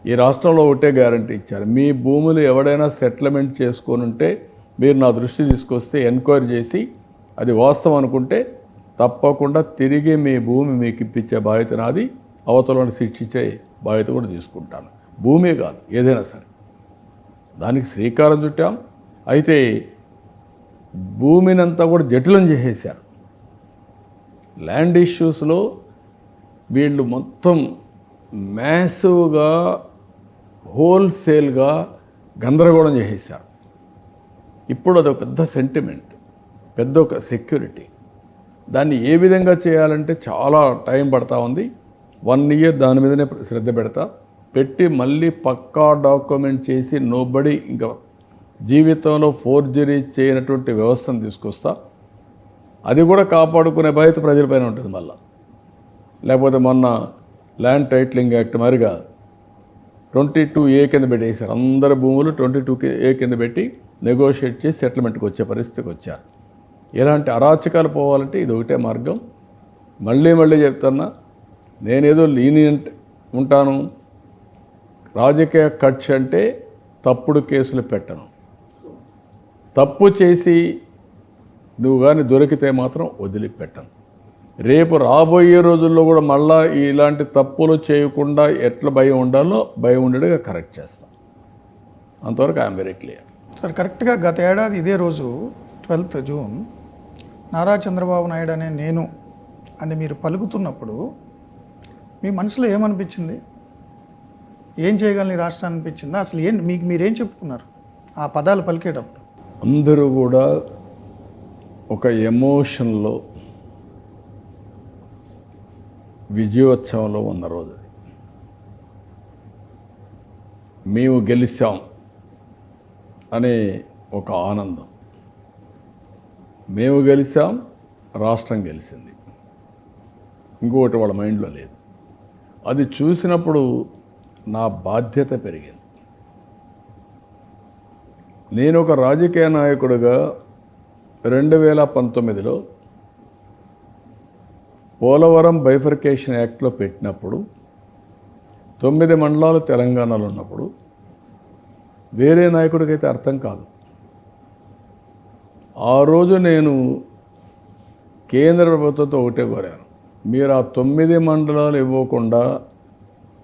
S3: ఈ రాష్ట్రంలో ఒకటే గ్యారంటీ ఇచ్చారు, మీ భూములు ఎవడైనా సెటిల్మెంట్ చేసుకొని ఉంటే మీరు నా దృష్టి తీసుకొస్తే ఎంక్వైరీ చేసి అది వాస్తవం అనుకుంటే తప్పకుండా తిరిగి మీ భూమి మీకు ఇప్పించే బాధ్యత నాది, అవతలను శిక్షించే బాధ్యత కూడా తీసుకుంటాను. భూమే కాదు, ఏదైనా సరే. దానికి శ్రీకారం చుట్టాం. అయితే భూమినంతా కూడా జటిలం చేసేశారు. ల్యాండ్ ఇష్యూస్లో వీళ్ళు మొత్తం మ్యాసివ్గా హోల్సేల్గా గందరగోళం చేసేసారు. ఇప్పుడు అదొక పెద్ద సెంటిమెంట్, పెద్ద ఒక సెక్యూరిటీ. దాన్ని ఏ విధంగా చేయాలంటే చాలా టైం పడతా ఉంది. 1 year దాని మీదనే శ్రద్ధ పెట్టి మళ్ళీ పక్కా డాక్యుమెంట్ చేసి నోబడి ఇంకా జీవితంలో ఫోర్జరీ చేయనటువంటి వ్యవస్థను తీసుకొస్తా. అది కూడా కాపాడుకునే బాధ్యత ప్రజలపైన ఉంటుంది మళ్ళా. లేకపోతే మొన్న ల్యాండ్ టైటిలింగ్ యాక్ట్ మరిగా 22A కింద పెట్టేశారు. అందరి భూములు 22A కింద పెట్టి నెగోషియేట్ చేసి సెటిల్మెంట్కి వచ్చే పరిస్థితికి వచ్చారు. ఇలాంటి అరాచకాలు పోవాలంటే ఇది ఒకటే మార్గం. మళ్ళీ చెప్తున్నా, నేనేదో లీనియంట్ ఉంటాను, రాజకీయ కక్ష అంటే తప్పుడు కేసులు పెట్టను. తప్పు చేసి నువ్వు కానీ దొరికితే మాత్రం వదిలిపెట్టను. రేపు రాబోయే రోజుల్లో కూడా మళ్ళా ఇలాంటి తప్పులు చేయకుండా ఎట్లా భయం ఉండాలో భయం ఉండేట్టుగా కరెక్ట్ చేస్తాం. అంతవరకు ఐఎమ్ వెరీ క్లియర్.
S1: సార్, కరెక్ట్గా గత ఏడాది ఇదే రోజు 12th June నారా చంద్రబాబు నాయుడు అనే నేను అని మీరు పలుకుతున్నప్పుడు మీ మనసులో ఏమనిపించింది? ఏం చేయగలని రాష్ట్రాన్ని అనిపించిందా? అసలు మీరేం చెప్పుకున్నారు ఆ పదాలు పలికేటప్పుడు?
S3: అందరూ కూడా ఒక ఎమోషన్లో విజయోత్సవంలో ఉన్న రోజు అది. మేము గెలిచాం అనే ఒక ఆనందం. మేము గెలిచాం, రాష్ట్రం గెలిచింది, ఇంకొకటి వాళ్ళ మైండ్లో లేదు. అది చూసినప్పుడు నా బాధ్యత పెరిగింది. నేను ఒక రాజకీయ నాయకుడిగా 2019లో పోలవరం బైఫర్కేషన్ యాక్ట్లో పెట్టినప్పుడు 9 మండలాలు తెలంగాణలో ఉన్నప్పుడు వేరే నాయకుడికైతే అర్థం కాదు. ఆ రోజు నేను కేంద్ర ప్రభుత్వంతో ఒకటే కోరాను, మీరు ఆ 9 మండలాలు ఇవ్వకుండా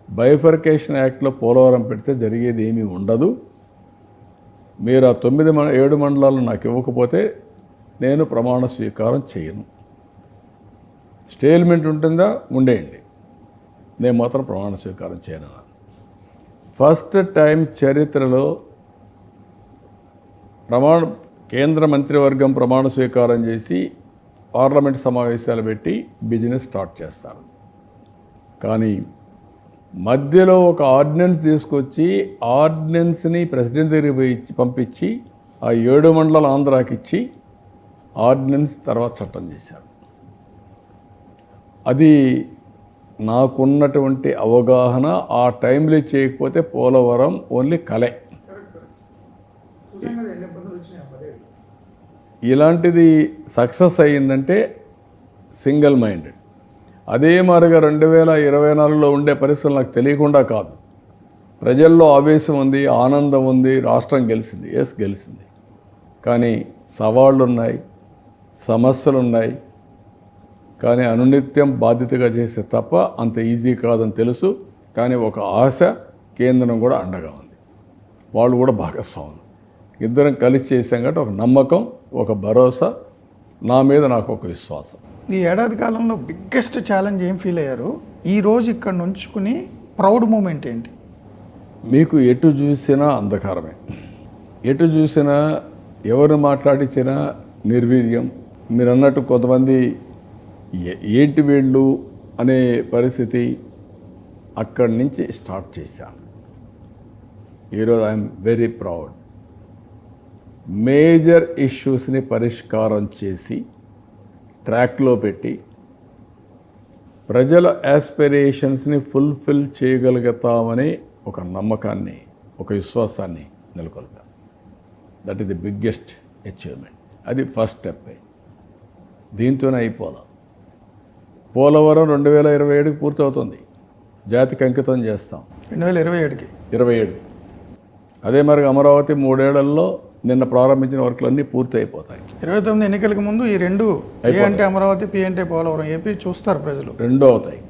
S3: బైఫర్కేషన్ యాక్ట్లో పోలవరం పెడితే జరిగేది ఏమీ ఉండదు. మీరు ఆ 7 మండలాలు నాకు ఇవ్వకపోతే నేను ప్రమాణ స్వీకారం చేయను. స్టేల్మెంట్ ఉంటుందా ఉండేయండి, నేను మాత్రం ప్రమాణ స్వీకారం చేయను. ఫస్ట్ టైం చరిత్రలో కేంద్ర మంత్రివర్గం ప్రమాణ స్వీకారం చేసి పార్లమెంట్ సమావేశాలు పెట్టి బిజినెస్ స్టార్ట్ చేస్తారు. కానీ మధ్యలో ఒక ఆర్డినెన్స్ తీసుకొచ్చి ఆర్డినెన్స్ని ప్రెసిడెంట్ దగ్గరికి పంపించి ఆ 7 మండలాలు ఆంధ్రాకి ఇచ్చి ఆర్డినెన్స్ తర్వాత చట్టం చేశారు. అది నాకున్నటువంటి అవగాహన. ఆ టైంలో చేయకపోతే పోలవరం ఓన్లీ కలే. ఇలాంటిది సక్సెస్ అయ్యిందంటే సింగిల్ మైండెడ్. అదే మాదిరిగా 2024లో ఉండే పరిస్థితులు నాకు తెలియకుండా కాదు. ప్రజల్లో ఆవేశం ఉంది, ఆనందం ఉంది, రాష్ట్రం గెలిచింది. గెలిచింది. కానీ సవాళ్ళు ఉన్నాయి, సమస్యలు ఉన్నాయి. కానీ అనునిత్యం బాధ్యతగా చేసే తప్ప అంత ఈజీ కాదని తెలుసు. కానీ ఒక ఆశ, కేంద్రం కూడా అండగా ఉంది, వాళ్ళు కూడా భాగస్వాములు. ఇద్దరం కలిసి చేసాం కాబట్టి ఒక నమ్మకం, ఒక భరోసా, నా మీద నాకు ఒక విశ్వాసం.
S1: ఈ ఏడాది కాలంలో బిగ్గెస్ట్ ఛాలెంజ్ ఏం ఫీల్ అయ్యారు? ఈరోజు ఇక్కడ నుంచుకుని ప్రౌడ్ మూమెంట్ ఏంటి?
S3: మీకు ఎటు చూసినా అంధకారమే, ఎటు చూసినా ఎవరు మాట్లాడించినా నిర్వీర్యం. మీరు అన్నట్టు కొంతమంది ఏంటి వీళ్ళు అనే పరిస్థితి అక్కడి నుంచి స్టార్ట్ చేశాను. ఈరోజు ఐఎమ్ వెరీ ప్రౌడ్. మేజర్ ఇష్యూస్ని పరిష్కారం చేసి ట్రాక్లో పెట్టి ప్రజల యాస్పిరేషన్స్ని ఫుల్ఫిల్ చేయగలుగుతామనే ఒక నమ్మకాన్ని, ఒక విశ్వాసాన్ని నెలకొల్పాం. That is the biggest achievement. అది ఫస్ట్ స్టెప్. దీంతోనే అయిపోలా. పోలవరం 2027కి పూర్తవుతుంది, జాతికి అంకితం చేస్తాం.
S1: 2027.
S3: అదే మరి అమరావతి 3 ఏళ్లలో నిన్న ప్రారంభించిన వర్క్లన్నీ పూర్తి అయిపోతాయి.
S1: 29 ఎన్నికలకు ముందు ఈ రెండు, ఏ అంటే అమరావతి, పి అంటే పోలవరం, ఏపీ చూస్తారు ప్రజలు,
S3: రెండో అవుతాయి.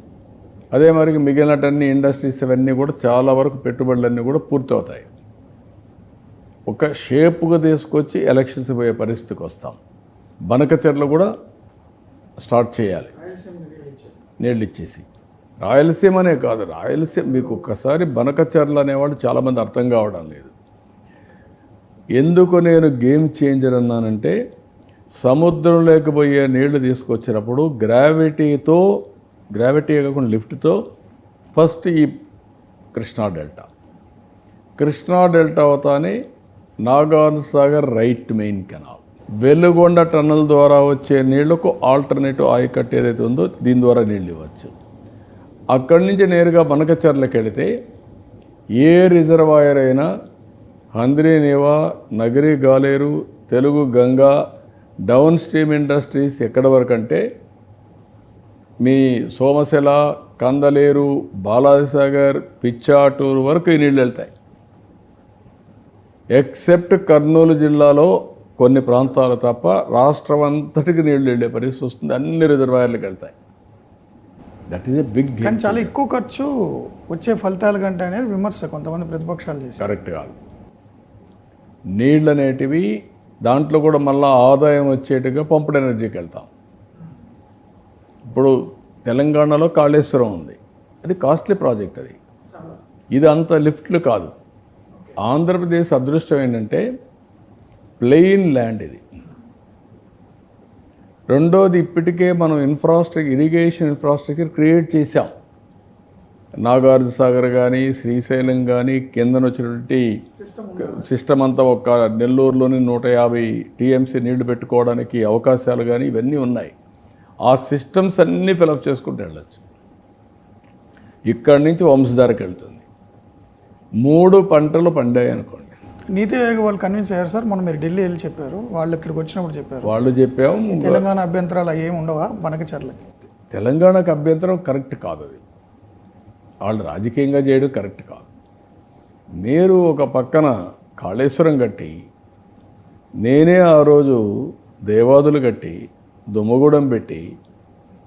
S3: అదే మరి మిగిలినటన్ని ఇండస్ట్రీస్ అవన్నీ కూడా చాలా వరకు పెట్టుబడులన్నీ కూడా పూర్తి అవుతాయి. ఒక షేపుగా తీసుకొచ్చి ఎలక్షన్స్ పోయే పరిస్థితికి వస్తాం. బనకచెర్లు కూడా స్టార్ట్ చేయాలి. నీళ్ళు ఇచ్చేసి. రాయలసీమనే కాదు, రాయలసీమ మీకు ఒక్కసారి బనకచర్ల అనేవాళ్ళు చాలామంది అర్థం కావడం లేదు. ఎందుకు నేను గేమ్ చేంజర్ అన్నానంటే, సముద్రంలోకి పోయే నీళ్లు తీసుకొచ్చినప్పుడు గ్రావిటీ కాకుండా లిఫ్ట్తో ఫస్ట్ ఈ కృష్ణా డెల్టా అవుతానే Nagarjuna Sagar right main canal, Veligonda tunnel ద్వారా వచ్చే నీళ్లకు ఆల్టర్నేటివ్ ఆయకట్టు ఏదైతే ఉందో దీని ద్వారా నీళ్ళు ఇవ్వచ్చు. అక్కడి నుంచి నేరుగా బనకచర్లకి వెళితే ఏ రిజర్వాయర్ అయినా Handri-Neeva, Nagari Galeru, Telugu Ganga, down stream industries ఎక్కడి వరకు అంటే మీ సోమశిల, కందలేరు, బాలాజీసాగర్, పిచ్చాటూరు వరకు ఈ నీళ్ళు వెళ్తాయి. ఎక్సెప్ట్ కర్నూలు జిల్లాలో కొన్ని ప్రాంతాలు తప్ప రాష్ట్రం అంతటికి నీళ్లు వెళ్ళే పరిస్థితి వస్తుంది. అన్ని రిజర్వాయర్లకు వెళ్తాయి. That is a big game.
S1: కానీ చాలా ఎక్కువ ఖర్చు వచ్చే ఫలితాల కంటే అనేది విమర్శ కొంతమంది ప్రతిపక్షాలు చేసి.
S3: కరెక్ట్ కాదు. నీళ్ళు అనేటివి దాంట్లో కూడా మళ్ళీ ఆదాయం వచ్చేట్టుగా పంపుడు ఎనర్జీకి వెళ్తాం. ఇప్పుడు తెలంగాణలో కాళేశ్వరం ఉంది, అది కాస్ట్లీ ప్రాజెక్ట్. ఇది అంత లిఫ్ట్లు కాదు. ఆంధ్రప్రదేశ్ అదృష్టం ఏంటంటే ప్లెయిన్ ల్యాండ్ ఇది. రెండోది, ఇప్పటికే మనం ఇరిగేషన్ ఇన్ఫ్రాస్ట్రక్చర్ క్రియేట్ చేశాం. నాగార్జున సాగర్ కానీ, శ్రీశైలం కానీ, కిందన వచ్చినటువంటి సిస్టమ్ అంతా ఒక నెల్లూరులోని 150 టీఎంసీ నీళ్లు పెట్టుకోవడానికి అవకాశాలు కానీ ఇవన్నీ ఉన్నాయి. ఆ సిస్టమ్స్ అన్నీ ఫిలప్ చేసుకుంటూ వెళ్ళచ్చు. ఇక్కడి నుంచి వంశధారకు వెళ్తుంది. 3 పంటలు పండాయి అనుకోండి.
S1: నీతి ఆయోగ్ వాళ్ళు కన్విన్స్ అయ్యారు సార్. మనం మీరు ఢిల్లీ వెళ్ళి చెప్పారు, వాళ్ళు ఇక్కడికి వచ్చినప్పుడు చెప్పారు.
S3: వాళ్ళు చెప్పాము
S1: తెలంగాణ అభ్యంతరాలు ఏమి ఉండవా బనకచర్లకి?
S3: తెలంగాణకు అభ్యంతరం కరెక్ట్ కాదు. అది వాళ్ళు రాజకీయంగా చేయడం కరెక్ట్ కాదు. మీరు ఒక పక్కన కాళేశ్వరం కట్టి, నేనే ఆ రోజు దేవాదులు కట్టి, దుమ్మగూడెం పెట్టి,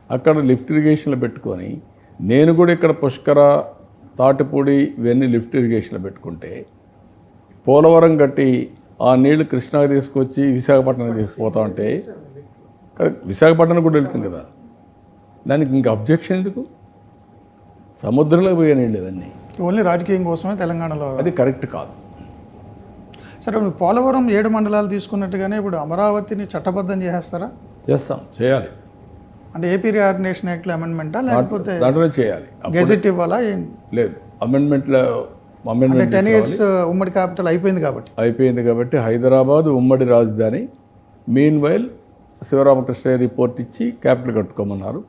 S3: అక్కడ లిఫ్ట్ ఇరిగేషన్లు పెట్టుకొని, నేను కూడా ఇక్కడ పుష్కర, తాటిపూడి ఇవన్నీ లిఫ్ట్ ఇరిగేషన్లు పెట్టుకుంటే, పోలవరం కట్టి ఆ నీళ్లు కృష్ణాకి తీసుకొచ్చి విశాఖపట్నం తీసుకుపోతా ఉంటే, విశాఖపట్నం కూడా వెళ్తుంది కదా, దానికి ఇంకా అబ్జెక్షన్ ఎందుకు? సముద్రంలో పోయే నీళ్ళు ఇవన్నీ
S1: ఓన్లీ రాజకీయం కోసమే తెలంగాణలో.
S3: అది కరెక్ట్ కాదు.
S1: సరే, పోలవరం 7 మండలాలు తీసుకున్నట్టుగానే ఇప్పుడు అమరావతిని చట్టబద్ధం చేసేస్తారా?
S3: చేస్తాం, చేయాలి.
S1: అంటే ఏపీ రీఆర్గనైజేషన్ యాక్ట్లో అమెండ్మెంటా, లేకపోతే
S3: దాంట్లోనే చేయాలి.
S1: గెజెట్ ఇవ్వాలా?
S3: లేదు, అమెండ్మెంట్
S1: 10 years ఉమ్మడి క్యాపిటల్ అయిపోయింది కాబట్టి
S3: హైదరాబాద్ ఉమ్మడి రాజధాని. మీన్ వైల్ శివరామకృష్ణయ్య రిపోర్ట్ ఇచ్చి క్యాపిటల్ కట్టుకోమన్నారు.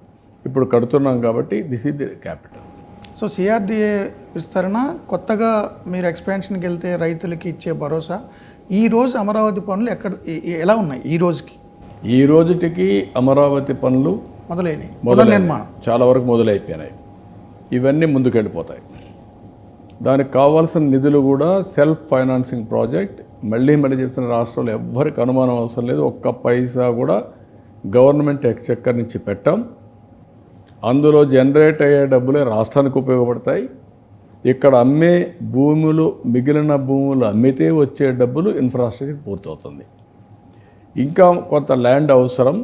S3: ఇప్పుడు కడుతున్నాం కాబట్టి this is the capital.
S1: So CRDA విస్తరణ, కొత్తగా మీరు ఎక్స్పాన్షన్కి వెళ్తే రైతులకి ఇచ్చే భరోసా, ఈ రోజు అమరావతి పనులు ఎలా ఉన్నాయి? ఈ రోజుటికి అమరావతి పనులు మొదలైనవి,
S3: చాలా వరకు మొదలైపోయినాయి. ఇవన్నీ ముందుకెళ్ళిపోతాయి. దానికి కావాల్సిన నిధులు కూడా సెల్ఫ్ ఫైనాన్సింగ్ ప్రాజెక్ట్. మళ్ళీ చెప్తున్న, రాష్ట్రంలో ఎవ్వరికి అనుమానం అవసరం లేదు. ఒక్క పైసా కూడా గవర్నమెంట్ ఎక్స్చెక్కర్ నుంచి పెట్టాం. అందులో జనరేట్ అయ్యే డబ్బులే రాష్ట్రానికి ఉపయోగపడతాయి. ఇక్కడ అమ్మే భూములు, మిగిలిన భూములు అమ్మితే వచ్చే డబ్బులు ఇన్ఫ్రాస్ట్రక్చర్ పూర్తవుతుంది. ఇంకా కొంత ల్యాండ్ అవసరం,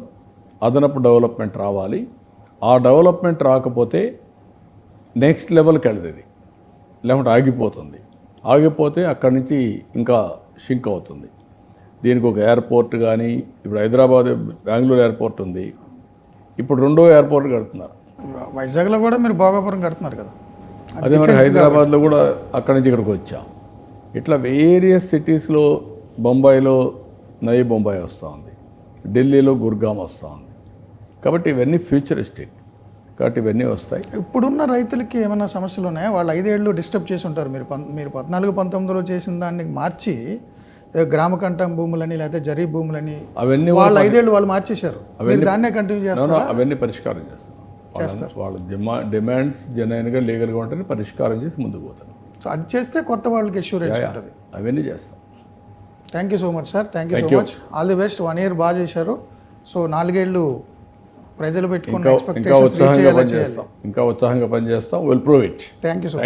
S3: అదనపు డెవలప్మెంట్ రావాలి. ఆ డెవలప్మెంట్ రాకపోతే నెక్స్ట్ లెవెల్కి వెళ్తుంది, లేకుంటే ఆగిపోతే అక్కడి నుంచి ఇంకా షింక్ అవుతుంది. దీనికి ఒక ఎయిర్పోర్ట్ కానీ, ఇప్పుడు హైదరాబాద్ బెంగళూరు ఎయిర్పోర్ట్ ఉంది, ఇప్పుడు 2వ ఎయిర్పోర్ట్ కడుతున్నారు.
S1: వైజాగ్లో కూడా మీరు భోగాపురం కడుతున్నారు కదా,
S3: అదే మరి హైదరాబాద్లో కూడా అక్కడి నుంచి ఇక్కడికి వచ్చాం. ఇట్లా వేరియస్ సిటీస్లో, బొంబాయిలో నయీ బొంబాయి వస్తూ ఉంది, ఢిల్లీలో గుర్గామ్ వస్తూ ఉంది. కాబట్టి ఇవన్నీ ఫ్యూచరిస్టిక్, కాబట్టి ఇవన్నీ వస్తాయి.
S1: ఇప్పుడున్న రైతులకి ఏమైనా సమస్యలు ఉన్నాయా? వాళ్ళు 5 ఏళ్ళు డిస్టర్బ్ చేసి ఉంటారు. మీరు 14-19లో చేసిన దాన్ని మార్చి గ్రామకంఠం భూములని, లేకపోతే జరీ భూములని,
S3: అవన్నీ
S1: వాళ్ళు 5 ఏళ్ళు వాళ్ళు మార్చేశారు. దాన్నే కంటిన్యూ చేస్తారు.
S3: అవన్నీ పరిష్కారం చేస్తారు. వాళ్ళ డిమాండ్స్ జెన్యూన్గా, లీగల్గా ఉంటేనే పరిష్కారం చేసి ముందుకు పోతారు.
S1: సో అది చేస్తే కొత్త వాళ్ళకి అష్యూరెన్స్ ఉంటుంది.
S3: అవన్నీ చేస్తాం.
S1: Thank you so much sir. Thank you so much. All the best. 1 year బాగా చేశారు. సో 4 ఏళ్ళు ప్రజలు పెట్టుకున్న ఎక్స్పెక్టేషన్స్ రీచ్ అయ్యేలా చేయాలి.
S3: ఇంకా ఉత్సాహంగా పనిచేస్తాం. Will prove it.
S1: Thank you so much.